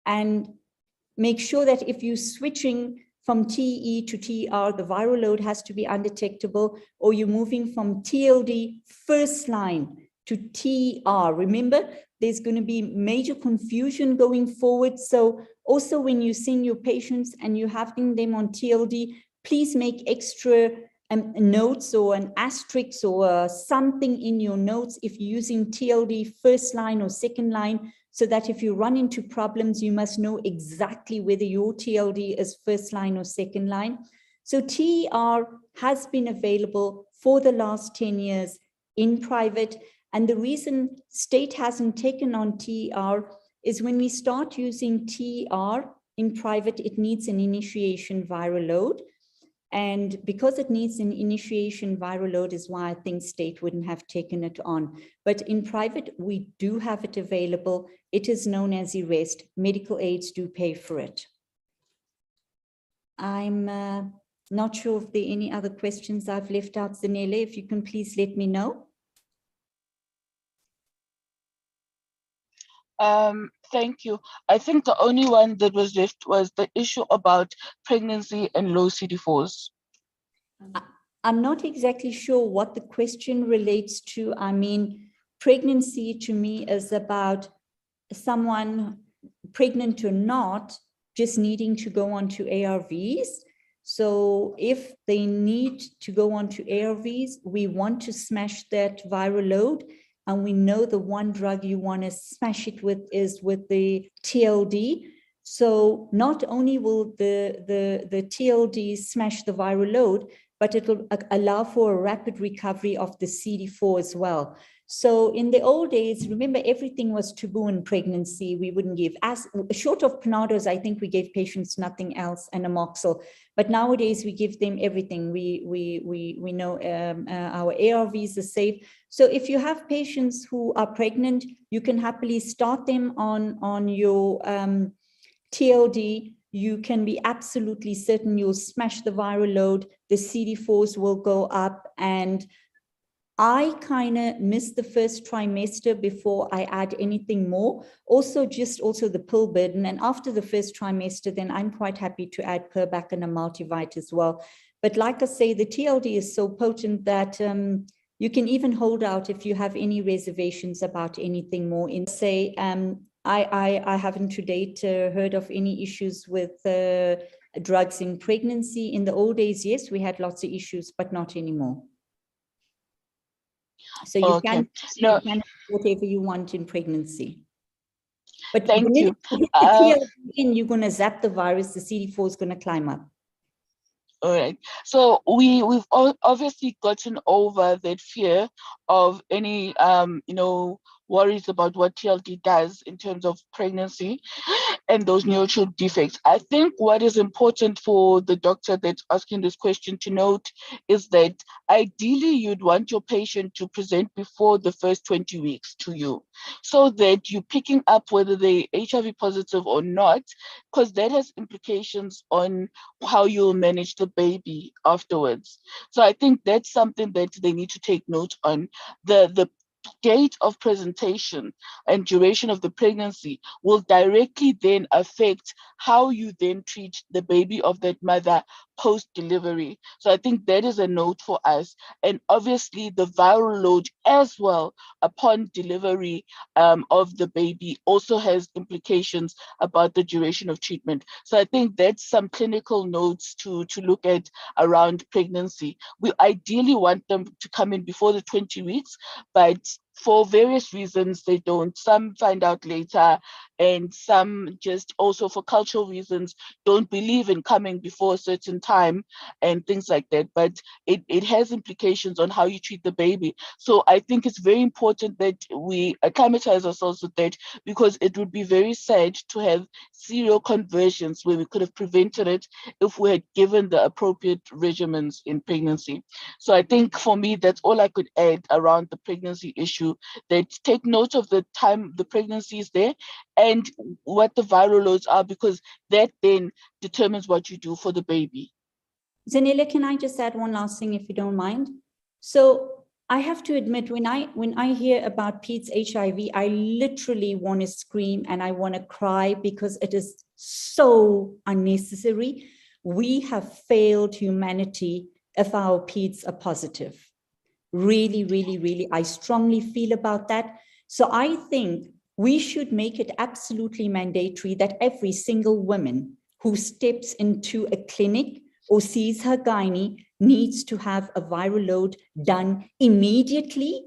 [SPEAKER 5] And make sure that if you're switching from TE to TR, the viral load has to be undetectable, or you're moving from TLD first line to TR. Remember, there's going to be major confusion going forward. So also when you're seeing your patients and you're having them on TLD, please make extra notes or an asterisk or something in your notes if you're using TLD first line or second line, so that if you run into problems, you must know exactly whether your TLD is first line or second line. So TR has been available for the last 10 years in private. And the reason state hasn't taken on TR is when we start using TR in private, it needs an initiation viral load. And because it needs an initiation viral load is why I think state wouldn't have taken it on. But in private, we do have it available. It is known as Erest. Medical aids do pay for it. I'm not sure if there are any other questions I've left out, Zanele. If you can please let me know.
[SPEAKER 3] Thank you. I think the only one that was left was the issue about pregnancy and low CD4s.
[SPEAKER 5] I'm not exactly sure what the question relates to. I mean, pregnancy to me is about someone pregnant or not, just needing to go on to ARVs. So if they need to go on to ARVs, we want to smash that viral load. And we know the one drug you want to smash it with is with the TLD. So not only will the TLD smash the viral load, but it will allow for a rapid recovery of the CD4 as well. So in the old days, remember, everything was taboo in pregnancy. We wouldn't give, as short of Panados, I think we gave patients nothing else, and amoxil. But nowadays we give them everything. We know our ARVs are safe. So if you have patients who are pregnant, you can happily start them on your TLD. You can be absolutely certain you'll smash the viral load. The CD4s will go up, and I kind of miss the first trimester before I add anything more. Also the pill burden. And after the first trimester, then I'm quite happy to add Perbac and a multivite as well. But like I say, the TLD is so potent that you can even hold out if you have any reservations about anything more. In say, I haven't to date heard of any issues with drugs in pregnancy. In the old days, yes, we had lots of issues, but not anymore. So you can whatever you want in pregnancy. But
[SPEAKER 3] thank you.
[SPEAKER 5] You're going to zap the virus, the CD4 is going to climb up.
[SPEAKER 3] All right. So we've obviously gotten over that fear of any, worries about what TLD does in terms of pregnancy and those neonatal defects. I think what is important for the doctor that's asking this question to note is that ideally you'd want your patient to present before the first 20 weeks to you, so that you're picking up whether they're HIV positive or not, because that has implications on how you'll manage the baby afterwards. So I think that's something that they need to take note on. The date of presentation and duration of the pregnancy will directly then affect how you then treat the baby of that mother post-delivery. So I think that is a note for us. And obviously the viral load as well upon delivery of the baby also has implications about the duration of treatment. So I think that's some clinical notes to look at around pregnancy. We ideally want them to come in before the 20 weeks, but for various reasons, they don't. Some find out later, and some just also for cultural reasons don't believe in coming before a certain time and things like that. But it has implications on how you treat the baby. So I think it's very important that we acclimatize ourselves with that, because it would be very sad to have serial conversions where we could have prevented it if we had given the appropriate regimens in pregnancy. So I think for me, that's all I could add around the pregnancy issue, that take note of the time the pregnancy is there and what the viral loads are, because that then determines what you do for the baby.
[SPEAKER 5] Zanele, can I just add one last thing, if you don't mind? So I have to admit, when I hear about Pete's HIV, I literally want to scream and I want to cry, because it is so unnecessary. We have failed humanity if our Pete's are positive. Really, really, really, I strongly feel about that. So I think we should make it absolutely mandatory that every single woman who steps into a clinic or sees her gynae needs to have a viral load done immediately,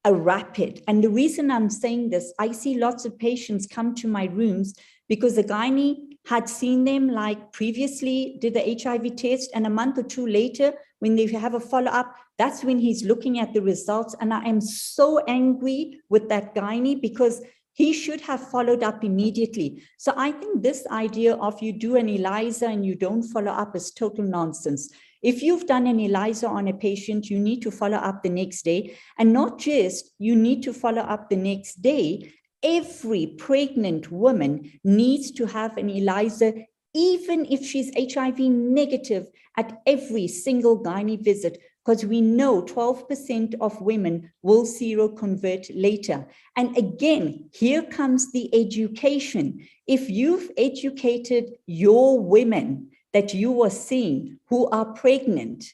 [SPEAKER 5] a rapid. And the reason I'm saying this, I see lots of patients come to my rooms because the gynae had seen them like previously, did the HIV test, and a month or two later, when they have a follow-up, that's when he's looking at the results. And I am so angry with that gynae, because he should have followed up immediately. So I think this idea of you do an ELISA and you don't follow up is total nonsense. If you've done an ELISA on a patient, you need to follow up the next day. And not just you need to follow up the next day, every pregnant woman needs to have an ELISA, even if she's HIV negative, at every single gynae visit, because we know 12% of women will seroconvert later. And again, here comes the education. If you've educated your women that you are seeing who are pregnant,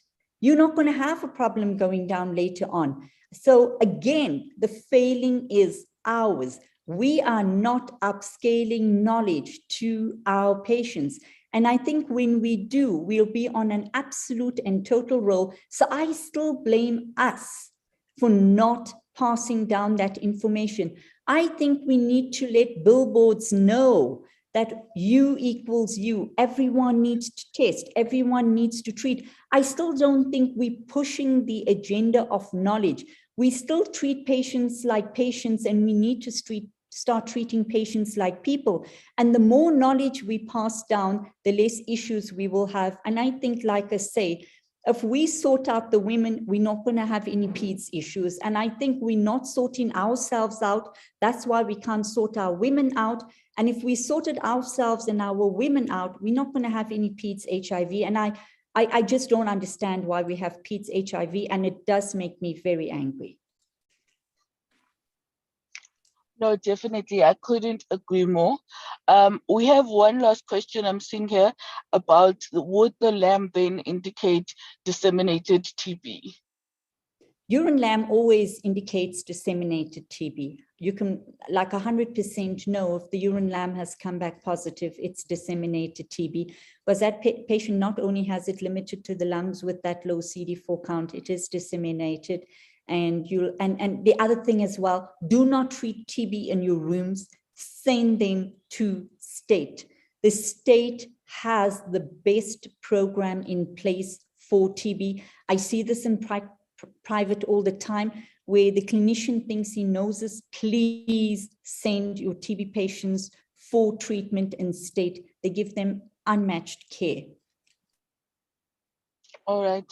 [SPEAKER 5] you're not going to have a problem going down later on. So again, the failing is ours. We are not upscaling knowledge to our patients. And I think when we do, we'll be on an absolute and total roll. So I still blame us for not passing down that information. I think we need to let billboards know that U equals U. Everyone needs to test. Everyone needs to treat. I still don't think we're pushing the agenda of knowledge. We still treat patients like patients, and we need to start treating patients like people. And the more knowledge we pass down, the less issues we will have. And I think, like I say, if we sort out the women, we're not going to have any PEDS issues. And I think we're not sorting ourselves out. That's why we can't sort our women out. And if we sorted ourselves and our women out, we're not going to have any PEDS HIV. And I just don't understand why we have PEDS HIV. And it does make me very angry.
[SPEAKER 3] No, definitely. I couldn't agree more. We have one last question I'm seeing here about, would the LAM then indicate disseminated TB?
[SPEAKER 5] Urine LAM always indicates disseminated TB. You can, like 100% know if the urine LAM has come back positive, it's disseminated TB. Because that patient not only has it limited to the lungs with that low CD4 count, it is disseminated. And the other thing as well, do not treat TB in your rooms, send them to state. The state has the best program in place for TB. I see this in private all the time, where the clinician thinks he knows this, please send your TB patients for treatment instead. They give them unmatched care.
[SPEAKER 3] All right.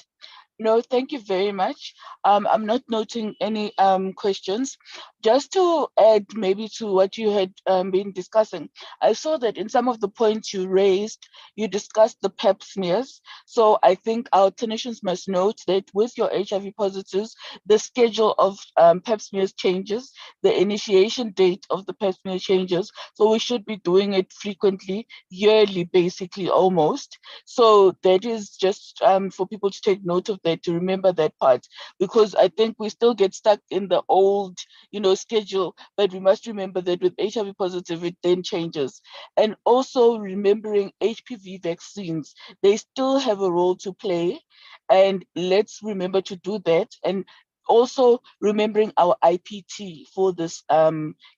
[SPEAKER 3] No, thank you very much. I'm not noting any questions. Just to add maybe to what you had been discussing, I saw that in some of the points you raised, you discussed the Pap smears. So I think our clinicians must note that with your HIV positives, the schedule of Pap smears changes, the initiation date of the Pap smear changes. So we should be doing it frequently, yearly, basically, almost. So that is just for people to take note of that, to remember that part, because I think we still get stuck in the old, schedule, but we must remember that with HIV positive, it then changes. And also remembering HPV vaccines, they still have a role to play, and let's remember to do that. And also remembering our IPT for this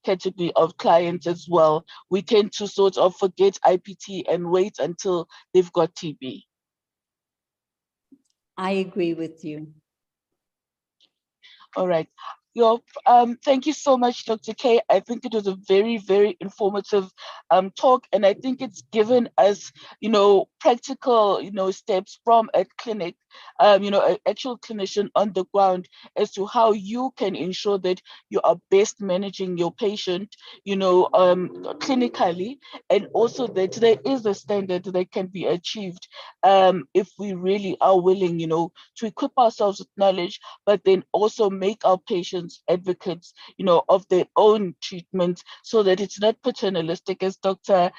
[SPEAKER 3] category of clients as well. We tend to sort of forget IPT and wait until they've got TB.
[SPEAKER 5] I agree with you.
[SPEAKER 3] All right. Thank you so much, Dr. K. I think it was a very, very informative talk, and I think it's given us, practical, steps from a clinic, an actual clinician on the ground as to how you can ensure that you are best managing your patient, clinically, and also that there is a standard that can be achieved if we really are willing, to equip ourselves with knowledge, but then also make our patients advocates, of their own treatment, so that it's not paternalistic, as Dr.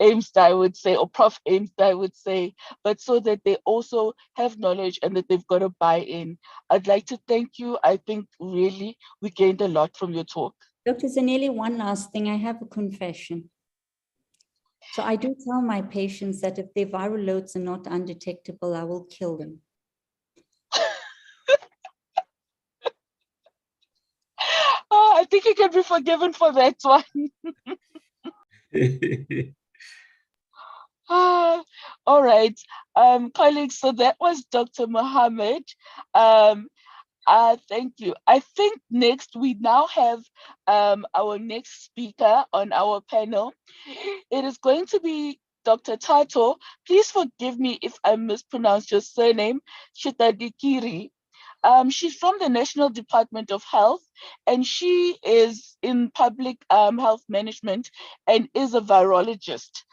[SPEAKER 3] Amesdye would say, or Prof. Amesdye would say, but so that they also have knowledge and that they've got a buy-in. I'd like to thank you. I think really we gained a lot from your talk.
[SPEAKER 5] Dr. Zanelli, one last thing. I have a confession. So I do tell my patients that if their viral loads are not undetectable, I will kill them.
[SPEAKER 3] Oh, I think you can be forgiven for that one. All right, colleagues, so that was Dr. Mohammed. Thank you. I think next we now have our next speaker on our panel. It is going to be Dr. Thato. Please forgive me if I mispronounce your surname, Chidarikire. She's from the National Department of Health, and she is in public health management and is a virologist.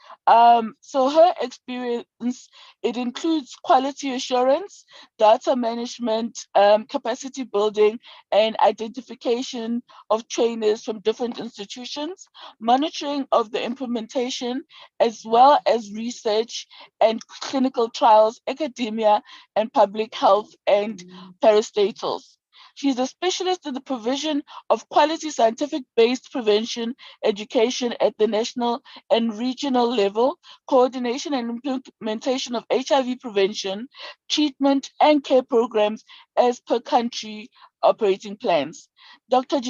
[SPEAKER 3] So her experience, it includes quality assurance, data management, capacity building, and identification of trainers from different institutions, monitoring of the implementation, as well as research and clinical trials, academia, and public health and parastatals. She's a specialist in the provision of quality scientific-based prevention education at the national and regional level, coordination and implementation of HIV prevention, treatment, and care programs as per country operating plans. Dr.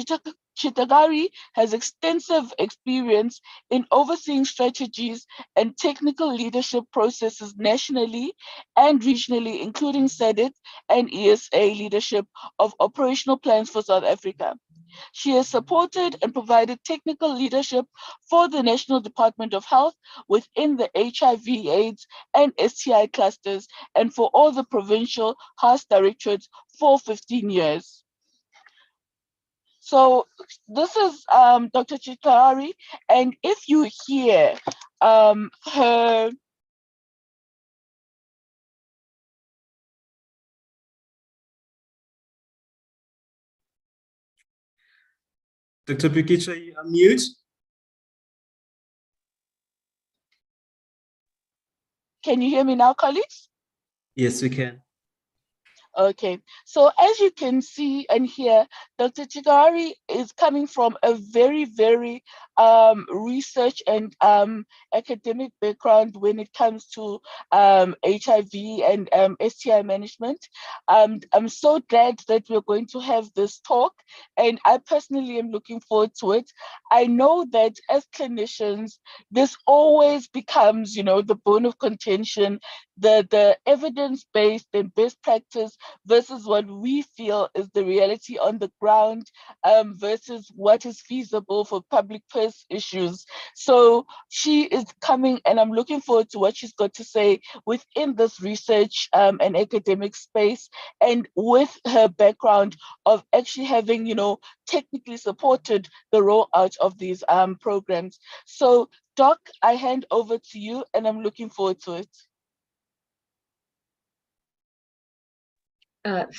[SPEAKER 3] Chidarikire has extensive experience in overseeing strategies and technical leadership processes nationally and regionally, including SADC and ESA leadership of operational plans for South Africa. She has supported and provided technical leadership for the National Department of Health within the HIV, AIDS, and STI clusters, and for all the provincial health directorates for 15 years. So this is Dr. Chidarikire, and if you hear her
[SPEAKER 2] Dr. Pikicha, you are mute.
[SPEAKER 3] Can you hear me now, colleagues?
[SPEAKER 2] Yes, we can.
[SPEAKER 3] Okay, so as you can see and hear, Dr. Chidarikire is coming from a very, very research and academic background when it comes to HIV and STI management. I'm so glad that we're going to have this talk, and I personally am looking forward to it. I know that as clinicians, this always becomes, the bone of contention, the evidence-based and best practice versus what we feel is the reality on the ground, versus what is feasible for public purse issues. So she is coming, and I'm looking forward to what she's got to say within this research and academic space, and with her background of actually having, technically supported the rollout of these programs. So Doc, I hand over to you, and I'm looking forward to it.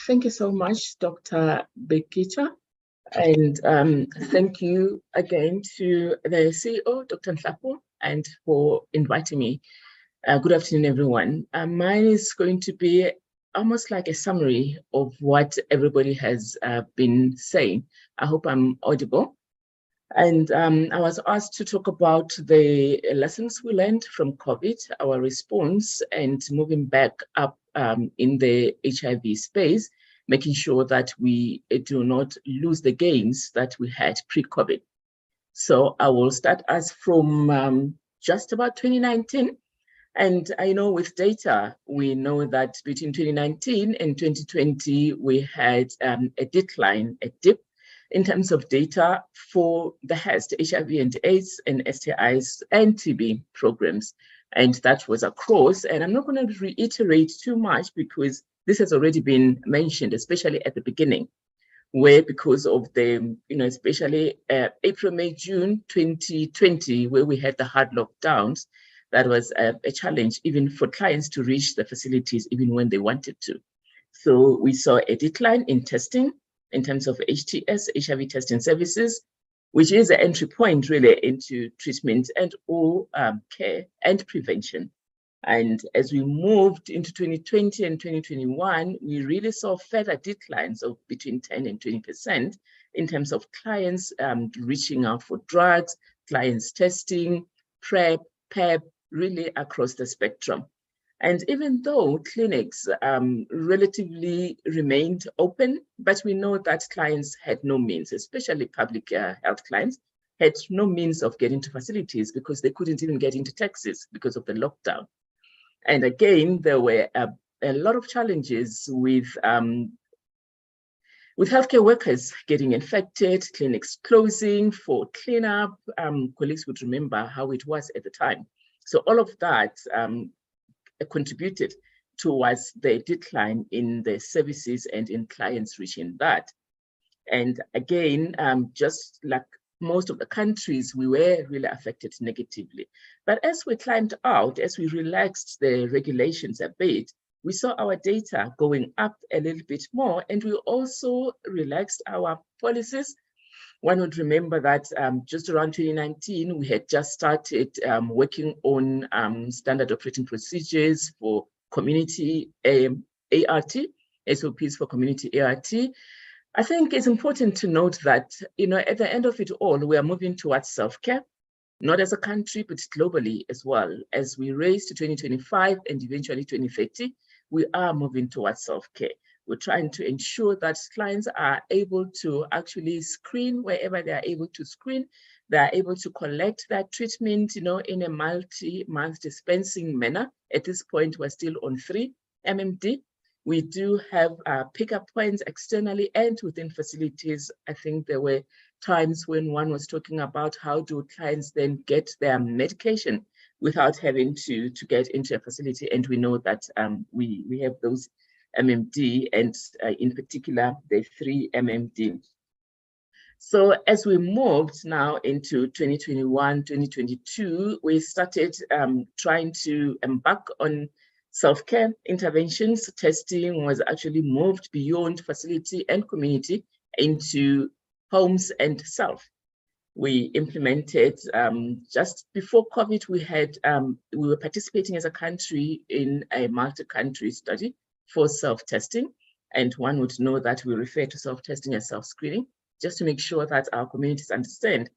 [SPEAKER 6] Thank you so much, Dr. Bekicha. And thank you again to the CEO, Dr. Thato, and for inviting me. Good afternoon, everyone. Mine is going to be almost like a summary of what everybody has been saying. I hope I'm audible. And I was asked to talk about the lessons we learned from COVID, our response, and moving back up in the HIV space, making sure that we do not lose the gains that we had pre-COVID. So I will start us from just about 2019. And I know with data, we know that between 2019 and 2020, we had a decline, a dip in terms of data for the HEST, HIV and AIDS and STIs and TB programs. And that was across, and I'm not going to reiterate too much because this has already been mentioned, especially at the beginning, where because of the, especially April, May, June 2020, where we had the hard lockdowns, that was a challenge even for clients to reach the facilities even when they wanted to. So we saw a decline in testing in terms of HTS, HIV testing services, which is the entry point really into treatment and all care and prevention. And as we moved into 2020 and 2021, we really saw further declines of between 10 and 20% in terms of clients reaching out for drugs, clients testing, PrEP, PEP, really across the spectrum. And even though clinics relatively remained open, but we know that clients had no means, especially public health clients, had no means of getting to facilities because they couldn't even get into taxis because of the lockdown. And again, there were a lot of challenges with healthcare workers getting infected, clinics closing for cleanup. Colleagues would remember how it was at the time. So all of that contributed towards the decline in the services and in clients reaching that. And again, just like most of the countries, we were really affected negatively. But as we climbed out, as we relaxed the regulations a bit, we saw our data going up a little bit more, and we also relaxed our policies. One would remember that just around 2019, we had just started working on standard operating procedures for community ART, SOPs for community ART. I think it's important to note that, at the end of it all, we are moving towards self-care, not as a country, but globally as well. As we race to 2025 and eventually 2030, we are moving towards self-care. We're trying to ensure that clients are able to actually screen wherever they are able to screen. They are able to collect that treatment, in a multi-month dispensing manner. At this point, we're still on 3 MMD. We do have pickup points externally and within facilities. I think there were times when one was talking about how do clients then get their medication without having to get into a facility. And we know that we have those MMD, and in particular, the 3 MMD. So as we moved now into 2021, 2022, we started trying to embark on self-care interventions. Testing was actually moved beyond facility and community into homes and self. We implemented, just before COVID, we were participating as a country in a multi-country study for self-testing. And one would know that we refer to self-testing as self-screening, just to make sure that our communities understand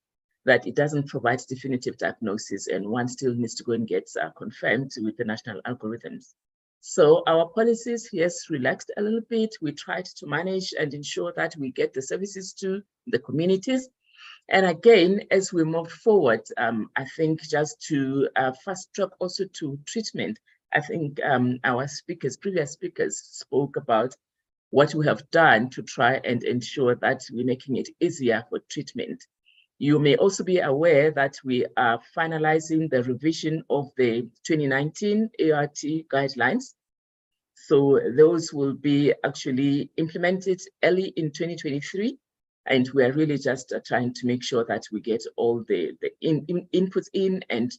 [SPEAKER 6] that it doesn't provide definitive diagnosis, and one still needs to go and get confirmed with the national algorithms. So our policies, yes, relaxed a little bit. We tried to manage and ensure that we get the services to the communities. And again, as we move forward, I think just to fast track also to treatment, I think our previous speakers spoke about what we have done to try and ensure that we're making it easier for treatment. You may also be aware that we are finalizing the revision of the 2019 ART guidelines. So those will be actually implemented early in 2023. And we are really just trying to make sure that we get all the inputs in and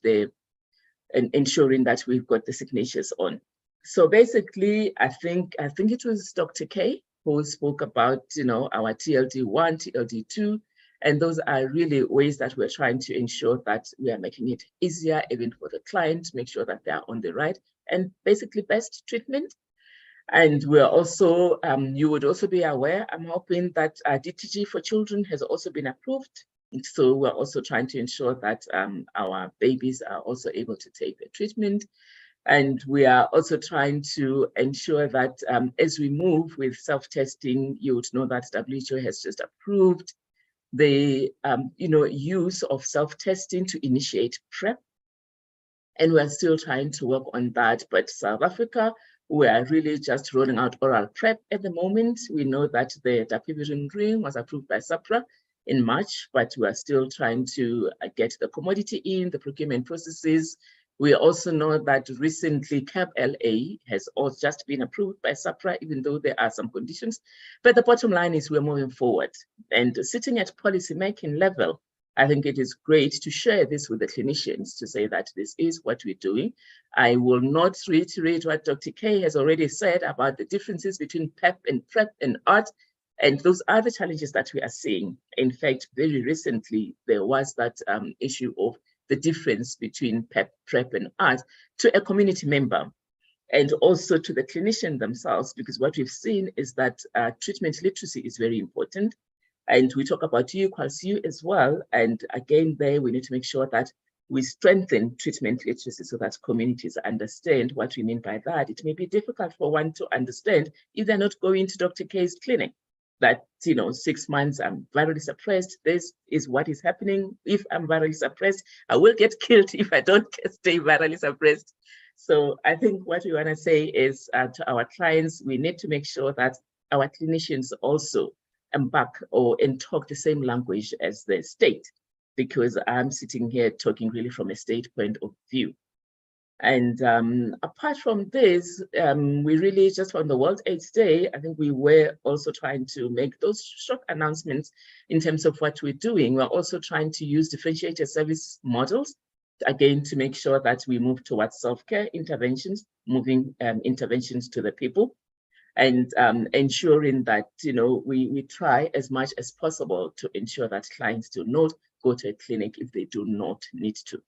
[SPEAKER 6] ensuring that we've got the signatures on. So basically, I think it was Dr. K who spoke about, our TLD1, TLD2, and those are really ways that we're trying to ensure that we are making it easier even for the client, make sure that they are on the right and basically best treatment. And we're also, you would also be aware, I'm hoping that DTG for children has also been approved. So we're also trying to ensure that our babies are also able to take the treatment. And we are also trying to ensure that as we move with self-testing, you would know that WHO has just approved the use of self-testing to initiate PrEP. And we're still trying to work on that. But South Africa, we are really just rolling out oral PrEP at the moment. We know that the dapivirine ring was approved by SAPRA in March, but we are still trying to get the commodity in, the procurement processes. We also know that recently CAB-LA has also just been approved by SAPRA, even though there are some conditions. But the bottom line is we're moving forward. And sitting at policy-making level, I think it is great to share this with the clinicians to say that this is what we're doing. I will not reiterate what Dr. K has already said about the differences between PEP and PrEP and ART, and those are the challenges that we are seeing. In fact, very recently, there was that issue of the difference between PEP, PrEP, and ART to a community member, and also to the clinician themselves, because what we've seen is that treatment literacy is very important. And we talk about U equals U as well. And again, there we need to make sure that we strengthen treatment literacy so that communities understand what we mean by that. It may be difficult for one to understand if they're not going to Dr. K's clinic, that 6 months I'm virally suppressed. This is what is happening. If I'm virally suppressed, I will get killed if I don't stay virally suppressed. So I think what we want to say is to our clients, we need to make sure that our clinicians also embark and talk the same language as the state, because I'm sitting here talking really from a state point of view. And apart from this, we really just on the World AIDS Day, I think we were also trying to make those short announcements in terms of what we're doing. We're also trying to use differentiated service models, again, to make sure that we move towards self-care interventions, moving interventions to the people, and ensuring that we try as much as possible to ensure that clients do not go to a clinic if they do not need to.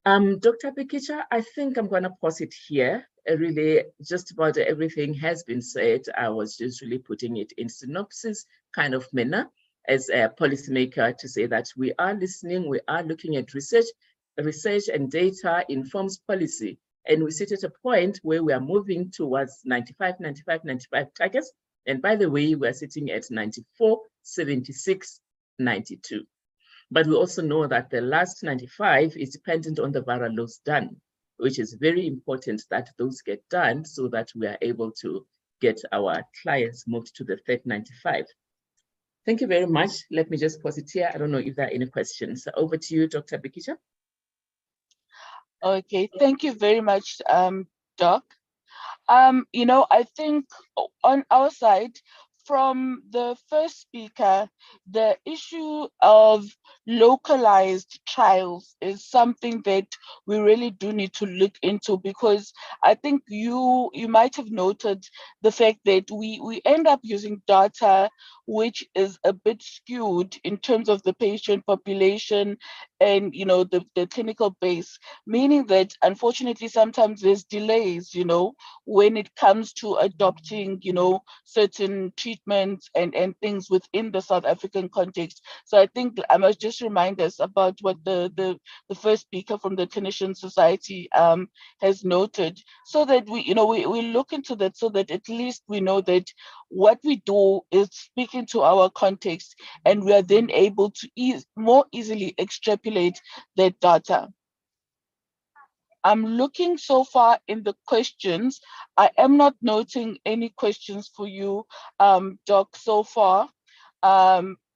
[SPEAKER 6] Dr. Bekicha, I think I'm going to pause it here. Really, just about everything has been said. I was just really putting it in synopsis kind of manner as a policymaker to say that we are listening, we are looking at research. Research and data informs policy. And we sit at a point where we are moving towards 95 targets. And by the way, we're sitting at 94, 76, 92. But we also know that the last 95 is dependent on the viral loads done, which is very important that those get done so that we are able to get our clients moved to the third 95. Thank you very much. Let me just pause it here. I don't know if there are any questions. Over to you, Dr. Bekicha.
[SPEAKER 3] Okay, thank you very much, Doc. I think on our side, from the first speaker, the issue of localized trials is something that we really do need to look into, because I think you might have noted the fact that we end up using data which is a bit skewed in terms of the patient population and, the clinical base, meaning that unfortunately sometimes there's delays, when it comes to adopting, certain treatments and things within the South African context. So I think I must just remind us about what the first speaker from the Clinician Society has noted, so that we look into that, so that at least we know that what we do is speaking to our context, and we are then able to more easily extrapolate that data. I'm looking so far in the questions. I am not noting any questions for you, Doc, so far.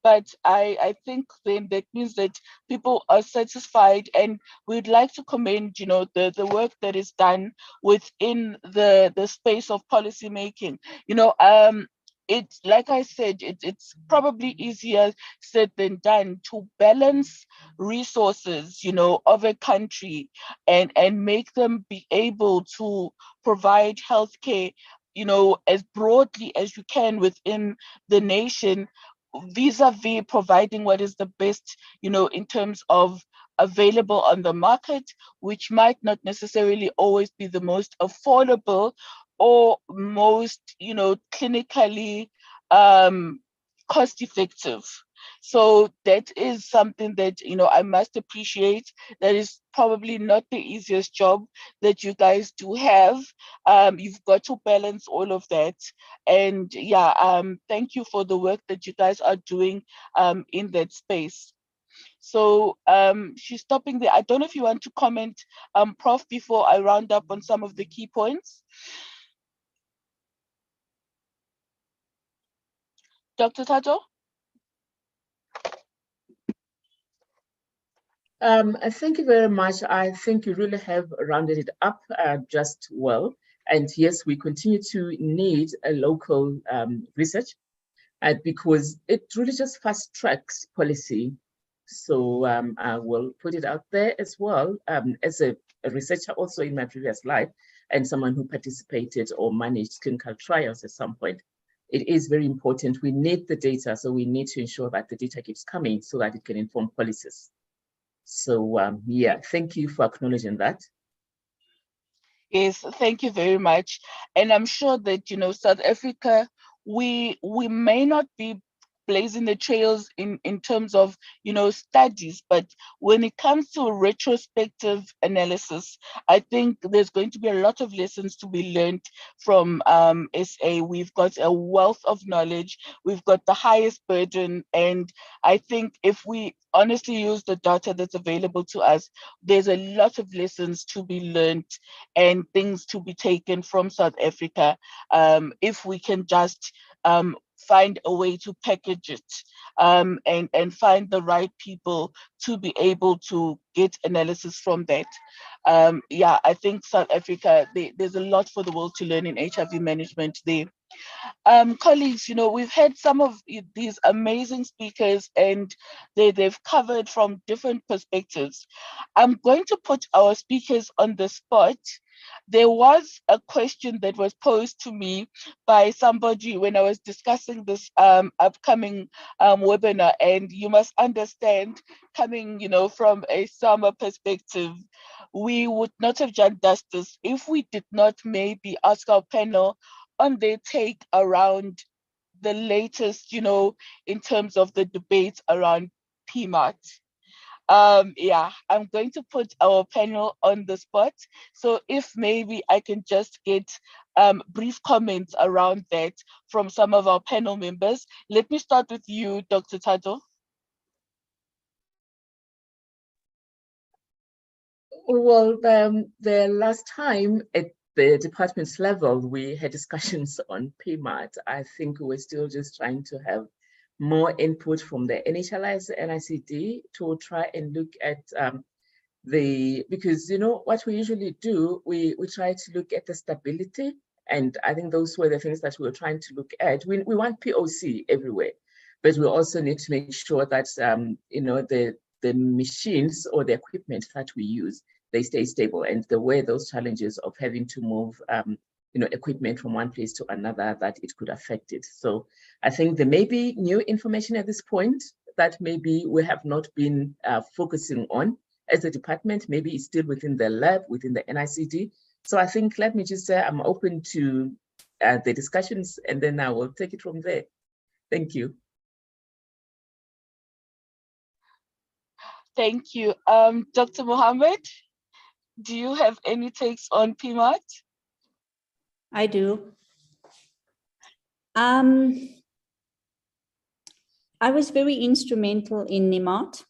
[SPEAKER 3] But I think then that means that people are satisfied, and we'd like to commend, the work that is done within the space of policy making. It's like I said, it's probably easier said than done to balance resources, of a country and make them be able to provide healthcare, as broadly as you can within the nation, vis-a-vis providing what is the best, in terms of available on the market, which might not necessarily always be the most affordable or most, clinically cost effective. So that is something that, I must appreciate. That is probably not the easiest job that you guys do have. You've got to balance all of that. And yeah, thank you for the work that you guys are doing in that space. So she's stopping there. I don't know if you want to comment, Prof, before I round up on some of the key points. Dr. Thato?
[SPEAKER 6] Thank you very much. I think you really have rounded it up just well. And yes, we continue to need a local research because it really just fast tracks policy. So I will put it out there as well, as a researcher also in my previous life, and someone who participated or managed clinical trials at some point. It is very important. We need the data, so we need to ensure that the data keeps coming so that it can inform policies. So yeah, thank you for acknowledging that.
[SPEAKER 3] Yes, thank you very much. And I'm sure that, South Africa, we may not be blazing the trails in terms of, studies, but when it comes to retrospective analysis, I think there's going to be a lot of lessons to be learned from SA. We've got a wealth of knowledge, we've got the highest burden, and I think if we honestly use the data that's available to us, there's a lot of lessons to be learned and things to be taken from South Africa, if we can just find a way to package it and find the right people to be able to get analysis from that. Yeah, I think South Africa, there's a lot for the world to learn in HIV management there. Colleagues, we've had some of these amazing speakers and they've covered from different perspectives. I'm going to put our speakers on the spot. There was a question that was posed to me by somebody when I was discussing this upcoming webinar, and you must understand, coming from a SAMA perspective, we would not have done justice if we did not maybe ask our panel on their take around the latest, in terms of the debate around PMAT. Yeah, I'm going to put our panel on the spot. So if maybe I can just get brief comments around that from some of our panel members. Let me start with you, Dr. Thato.
[SPEAKER 6] Well, the last time at the department's level, we had discussions on PMAT. I think we're still just trying to have more input from the NHLI's NICD to try and look at because what we usually do, we try to look at the stability, and I think those were the things that we were trying to look at. We want POC everywhere, but we also need to make sure that the machines or the equipment that we use, they stay stable, and the way those challenges of having to move equipment from one place to another, that it could affect it. So I think there may be new information at this point that maybe we have not been focusing on as a department. Maybe it's still within the lab, within the NICD. So I think, let me just say I'm open to the discussions, and then I will take it from there. Thank you.
[SPEAKER 3] Thank you. Dr. Mohammed, do you have any takes on PMAT?
[SPEAKER 5] I do. I was very instrumental in NIMAT,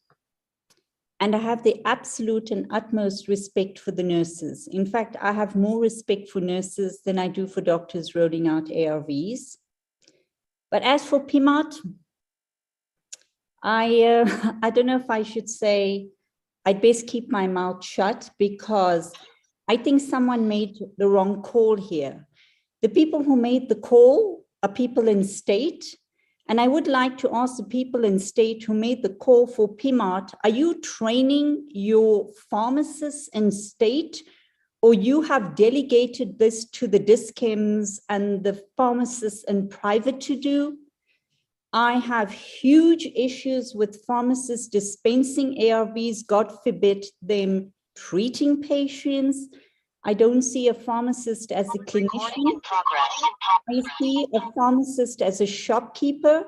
[SPEAKER 5] and I have the absolute and utmost respect for the nurses. In fact, I have more respect for nurses than I do for doctors rolling out ARVs. But as for PMAT, I don't know if I should say I'd best keep my mouth shut, because I think someone made the wrong call here. The people who made the call are people in state. And I would like to ask the people in state who made the call for PMAT, are you training your pharmacists in state, or you have delegated this to the DISCEMs and the pharmacists in private to do? I have huge issues with pharmacists dispensing ARVs, God forbid them treating patients. I don't see a pharmacist as a clinician. I see a pharmacist as a shopkeeper.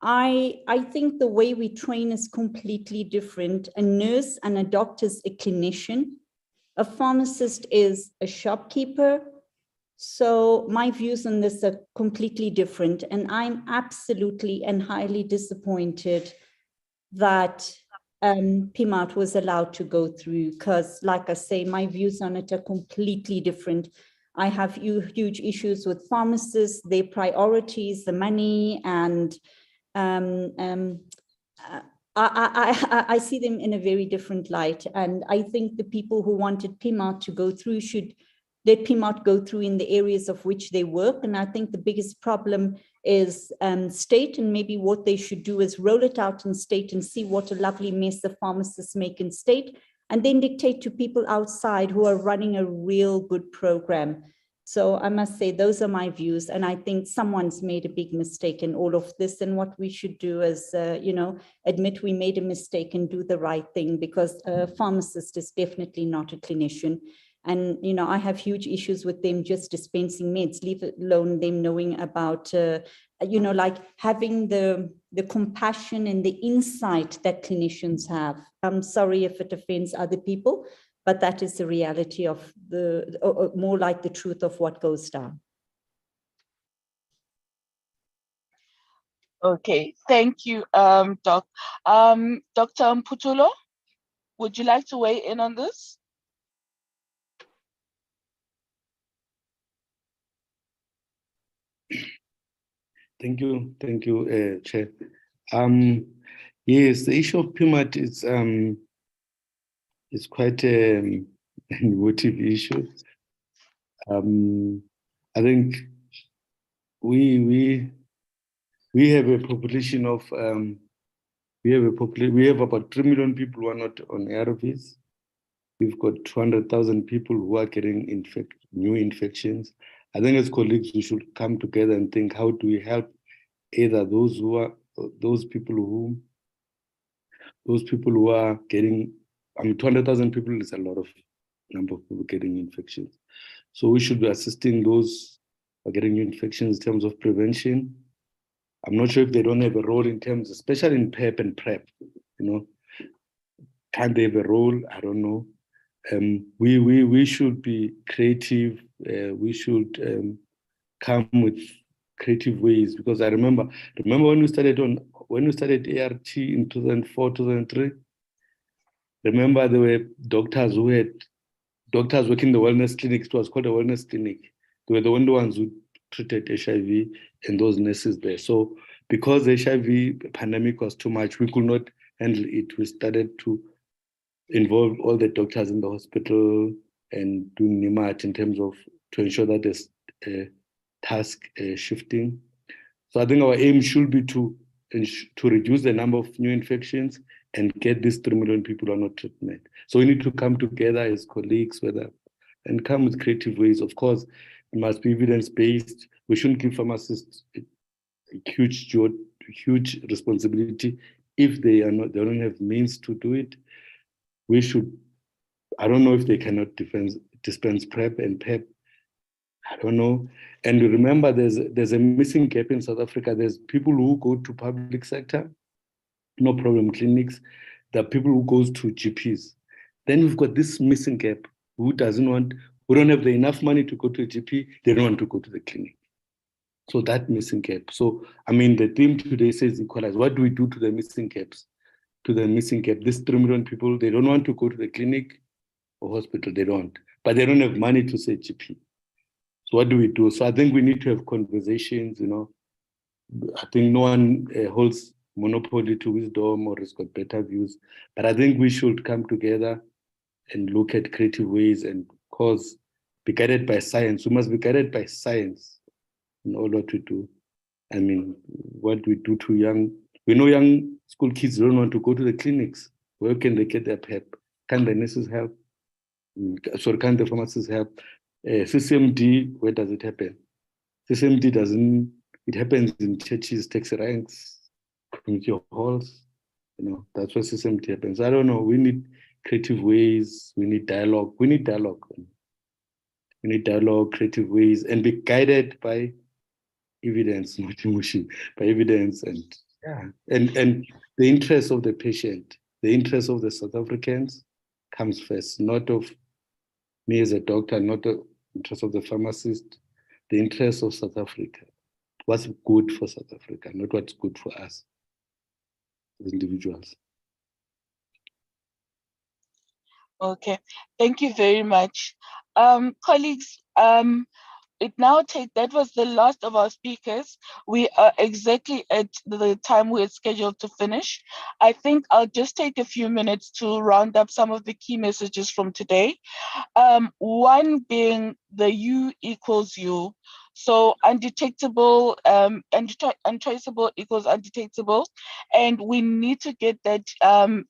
[SPEAKER 5] I think the way we train is completely different. A nurse and a doctor is a clinician. A pharmacist is a shopkeeper. So my views on this are completely different. And I'm absolutely and highly disappointed that PMAT was allowed to go through, because like I say, my views on it are completely different. I have huge issues with pharmacists, their priorities, the money, and I see them in a very different light. And I think the people who wanted PMAT to go through should let PMAT go through in the areas of which they work. And I think the biggest problem is state, and maybe what they should do is roll it out in state and see what a lovely mess the pharmacists make in state, and then dictate to people outside who are running a real good program. So I must say, those are my views. And I think someone's made a big mistake in all of this. And what we should do is, admit we made a mistake and do the right thing, because a pharmacist is definitely not a clinician. And, I have huge issues with them just dispensing meds, leave alone them knowing about, like having the compassion and the insight that clinicians have. I'm sorry if it offends other people, but that is the reality of more like the truth of what goes down.
[SPEAKER 3] Okay, thank you, Doc. Dr. Mphothulo, would you like to weigh in on this?
[SPEAKER 4] Thank you, Chair. Yes, the issue of PMAT is quite an emotive issue. I think we have a population of we have about 3 million people who are not on ARVs. We've got 200,000 people who are getting new infections. I think as colleagues, we should come together and think, how do we help either those people who are getting, 200,000 people is a lot of number of people getting infections. So we should be assisting those who are getting new infections in terms of prevention. I'm not sure if they don't have a role in terms, especially in PEP and PrEP, Can they have a role? I don't know. We should be creative. We should come with creative ways, because I remember when we started ART in 2004, 2003. Remember there were doctors working in the wellness clinics. It was called a wellness clinic. They were the only ones who treated HIV, and those nurses there. So because the HIV pandemic was too much, we could not handle it. We started to involve all the doctors in the hospital and doing NIMAT in terms of to ensure that there's task shifting. So I think our aim should be to reduce the number of new infections and get these 3 million people on treatment. So we need to come together as colleagues and come with creative ways. Of course, It must be evidence-based. We shouldn't give pharmacists a huge responsibility if they don't have means to do it. We should, I don't know if they cannot dispense PrEP and PEP. I don't know. And remember, there's a missing gap in South Africa. There's people who go to public sector, no problem clinics. There are people who goes to GPs. Then we've got this missing gap. Who don't have enough money to go to a GP, they don't want to go to the clinic. So that missing gap. So, I mean, the theme today says equalize. What do we do to the missing gaps? To the missing gap. These 3 million people, they don't want to go to the clinic or hospital, they don't. But they don't have money to say GP. So what do we do? So I think we need to have conversations, I think no one holds monopoly to wisdom or has got better views. But I think we should come together and look at creative ways and be guided by science. We must be guided by science in all what we do. I mean, what we do to we know young school kids don't want to go to the clinics. Where can they get their PEP? Can the nurses help? Sorry, can the pharmacists help? CCMD, where does it happen? CCMD it happens in churches, taxi ranks, community halls. That's where CCMD happens. I don't know, we need creative ways, we need dialogue. We need dialogue, creative ways, and be guided by evidence, not emotion, by evidence and the interest of the patient, the interest of the South Africans comes first, not of me as a doctor, not the interest of the pharmacist, the interest of South Africa. What's good for South Africa, not what's good for us as individuals.
[SPEAKER 3] Okay, thank you very much. Colleagues, that was the last of our speakers. We are exactly at the time we're scheduled to finish. I think I'll just take a few minutes to round up some of the key messages from today. One being the U equals U. So undetectable, untraceable equals undetectable. And we need to get that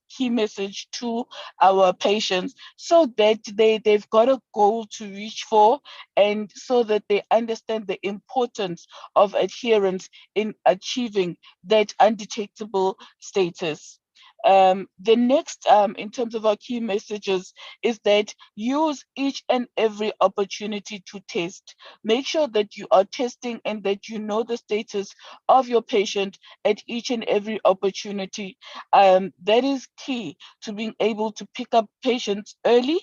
[SPEAKER 3] key message to our patients so that they've got a goal to reach for, and so that they understand the importance of adherence in achieving that undetectable status. The next, in terms of our key messages, is that use each and every opportunity to test. Make sure that you are testing and that you know the status of your patient at each and every opportunity. That is key to being able to pick up patients early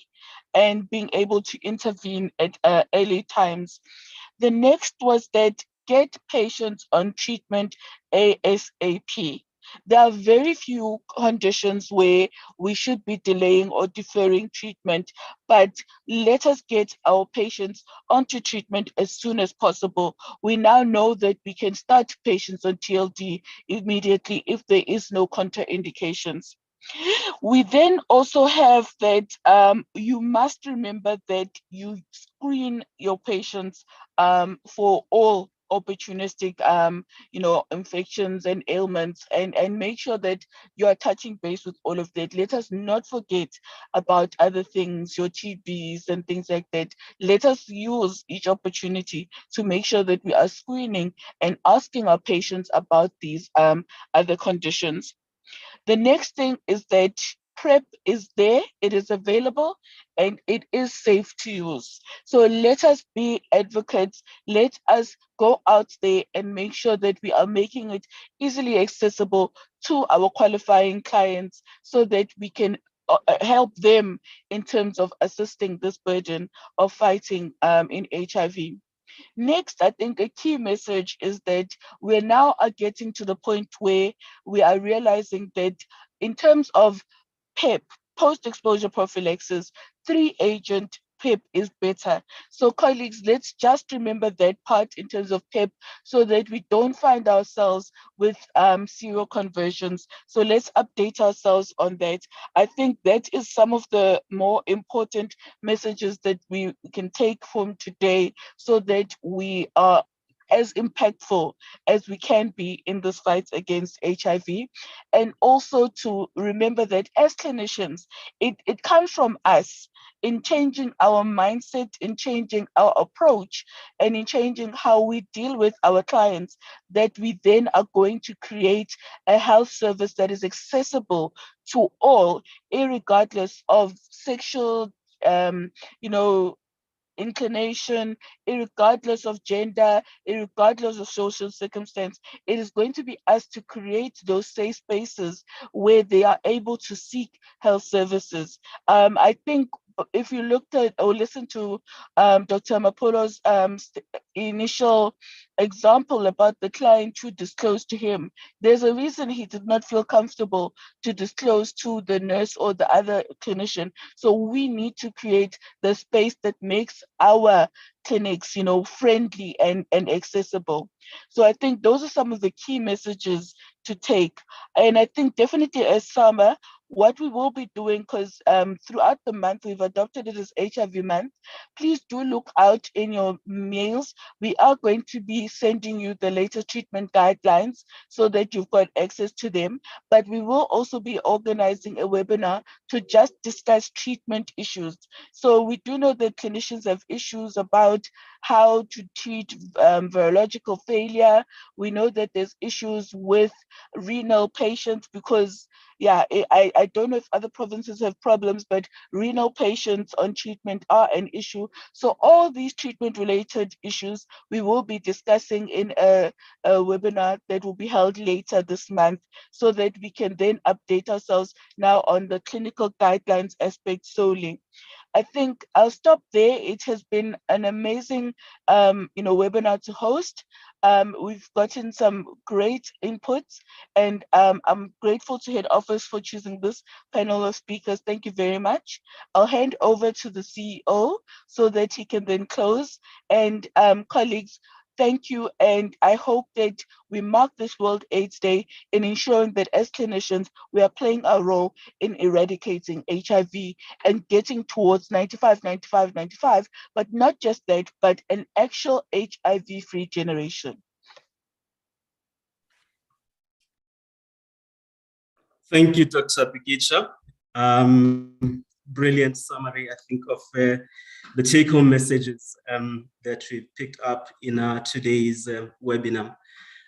[SPEAKER 3] and being able to intervene at early times. The next was that get patients on treatment ASAP. There are very few conditions where we should be delaying or deferring treatment, but let us get our patients onto treatment as soon as possible. We now know that we can start patients on TLD immediately if there is no contraindications. We then also have that you must remember that you screen your patients for all opportunistic infections and ailments, and make sure that you are touching base with all of that. Let us not forget about other things, your TBs and things like that. Let us use each opportunity to make sure that we are screening and asking our patients about these other conditions. The next thing is that PrEP is there, it is available, and it is safe to use. So let us be advocates. Let us go out there and make sure that we are making it easily accessible to our qualifying clients so that we can help them in terms of assisting this burden of fighting in HIV. Next, I think a key message is that we now are getting to the point where we are realizing that in terms of PEP, post-exposure prophylaxis, 3-agent PEP is better. So colleagues, let's just remember that part in terms of PEP so that we don't find ourselves with seroconversions. So let's update ourselves on that. I think that is some of the more important messages that we can take from today so that we are as impactful as we can be in this fight against HIV. And also to remember that as clinicians, it comes from us in changing our mindset, in changing our approach, and in changing how we deal with our clients, that we then are going to create a health service that is accessible to all, irregardless of sexual, inclination, irregardless of gender, irregardless of social circumstance. It is going to be us to create those safe spaces where they are able to seek health services. I think if you looked at or listened to Dr. Mphothulo's initial example about the client who disclosed to him, there's a reason he did not feel comfortable to disclose to the nurse or the other clinician. So we need to create the space that makes our clinics, friendly and accessible. So I think those are some of the key messages to take. And I think definitely as summer, what we will be doing, because throughout the month, we've adopted it as HIV month. Please do look out in your mails. We are going to be sending you the latest treatment guidelines so that you've got access to them. But we will also be organizing a webinar to just discuss treatment issues. So we do know that clinicians have issues about how to treat virological failure. We know that there's issues with renal patients because I don't know if other provinces have problems, but renal patients on treatment are an issue. So all these treatment-related issues we will be discussing in a webinar that will be held later this month, so that we can then update ourselves now on the clinical guidelines aspect solely. I think I'll stop there. It has been an amazing, webinar to host. We've gotten some great inputs, and I'm grateful to Head Office for choosing this panel of speakers. Thank you very much. I'll hand over to the CEO so that he can then close. And colleagues, thank you. And I hope that we mark this World AIDS Day in ensuring that as clinicians, we are playing our role in eradicating HIV and getting towards 95, 95, 95, but not just that, but an actual HIV-free generation.
[SPEAKER 2] Thank you, Dr. Bikicha. Brilliant summary, I think, of the take-home messages that we picked up in today's webinar.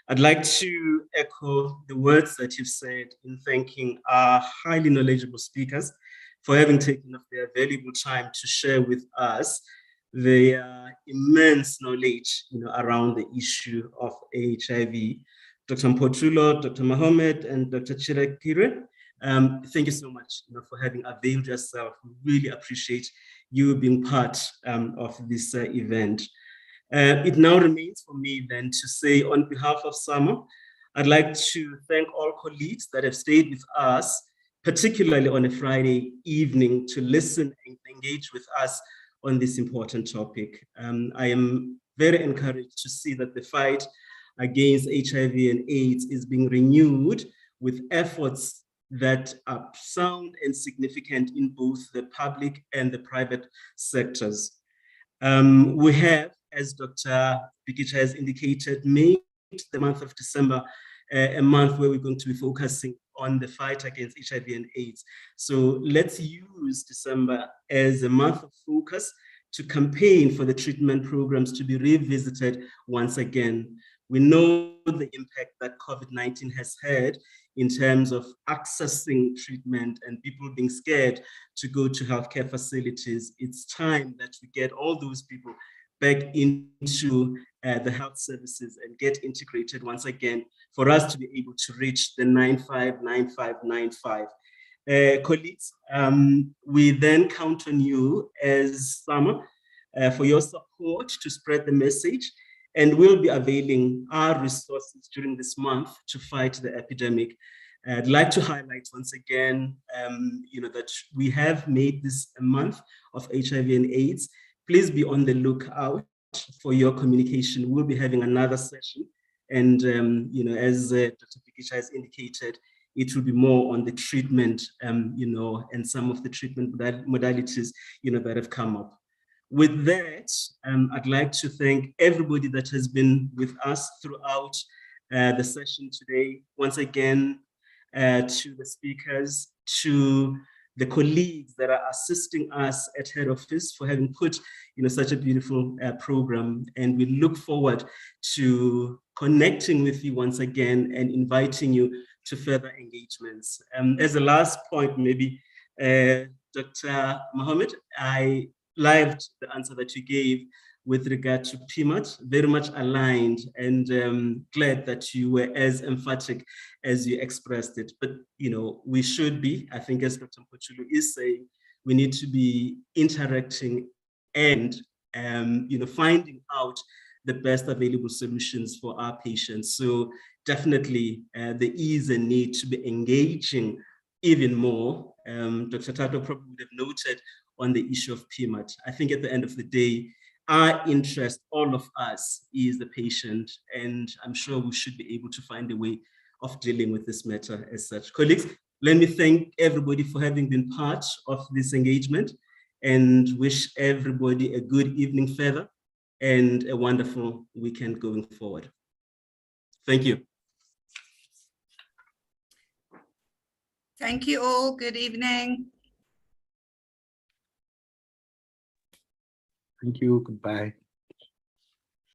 [SPEAKER 2] I'd like to echo the words that you've said in thanking our highly knowledgeable speakers for having taken up their valuable time to share with us their immense knowledge, around the issue of HIV. Dr. Mphothulo, Dr. Mohammed, and Dr. Chidarikire, thank you so much for having availed yourself. We really appreciate you being part of this event. It now remains for me then to say, on behalf of SAMA, I'd like to thank all colleagues that have stayed with us, particularly on a Friday evening, to listen and engage with us on this important topic. I am very encouraged to see that the fight against HIV and AIDS is being renewed with efforts that are sound and significant in both the public and the private sectors. We have, as Dr. Bikicha has indicated, made the month of December a month where we're going to be focusing on the fight against HIV and AIDS. So let's use December as a month of focus to campaign for the treatment programs to be revisited once again. We know the impact that COVID-19 has had in terms of accessing treatment and people being scared to go to healthcare facilities. It's time that we get all those people back into the health services and get integrated once again for us to be able to reach the 959595. Colleagues, we then count on you as SAMA for your support to spread the message, and we'll be availing our resources during this month to fight the epidemic. I'd like to highlight once again, that we have made this a month of HIV and AIDS. Please be on the lookout for your communication. We'll be having another session, and as Dr. Bikicha has indicated, it will be more on the treatment, and some of the treatment modalities, that have come up. With that, I'd like to thank everybody that has been with us throughout the session today. Once again, to the speakers, to the colleagues that are assisting us at head office for having put such a beautiful program. And we look forward to connecting with you once again and inviting you to further engagements. As a last point, maybe, Dr. Mohammed, I liked the answer that you gave with regard to PMAT, very much aligned, and glad that you were as emphatic as you expressed it. But we should be, I think, as Dr. Mphothulo is saying, we need to be interacting and finding out the best available solutions for our patients. So definitely there is a need to be engaging even more. Dr. Thato probably would have noted on the issue of PMAT. I think at the end of the day, our interest, all of us, is the patient, and I'm sure we should be able to find a way of dealing with this matter as such. Colleagues, let me thank everybody for having been part of this engagement and wish everybody a good evening further and a wonderful weekend going forward. Thank you.
[SPEAKER 7] Thank you all. Good evening.
[SPEAKER 4] Thank you. Goodbye.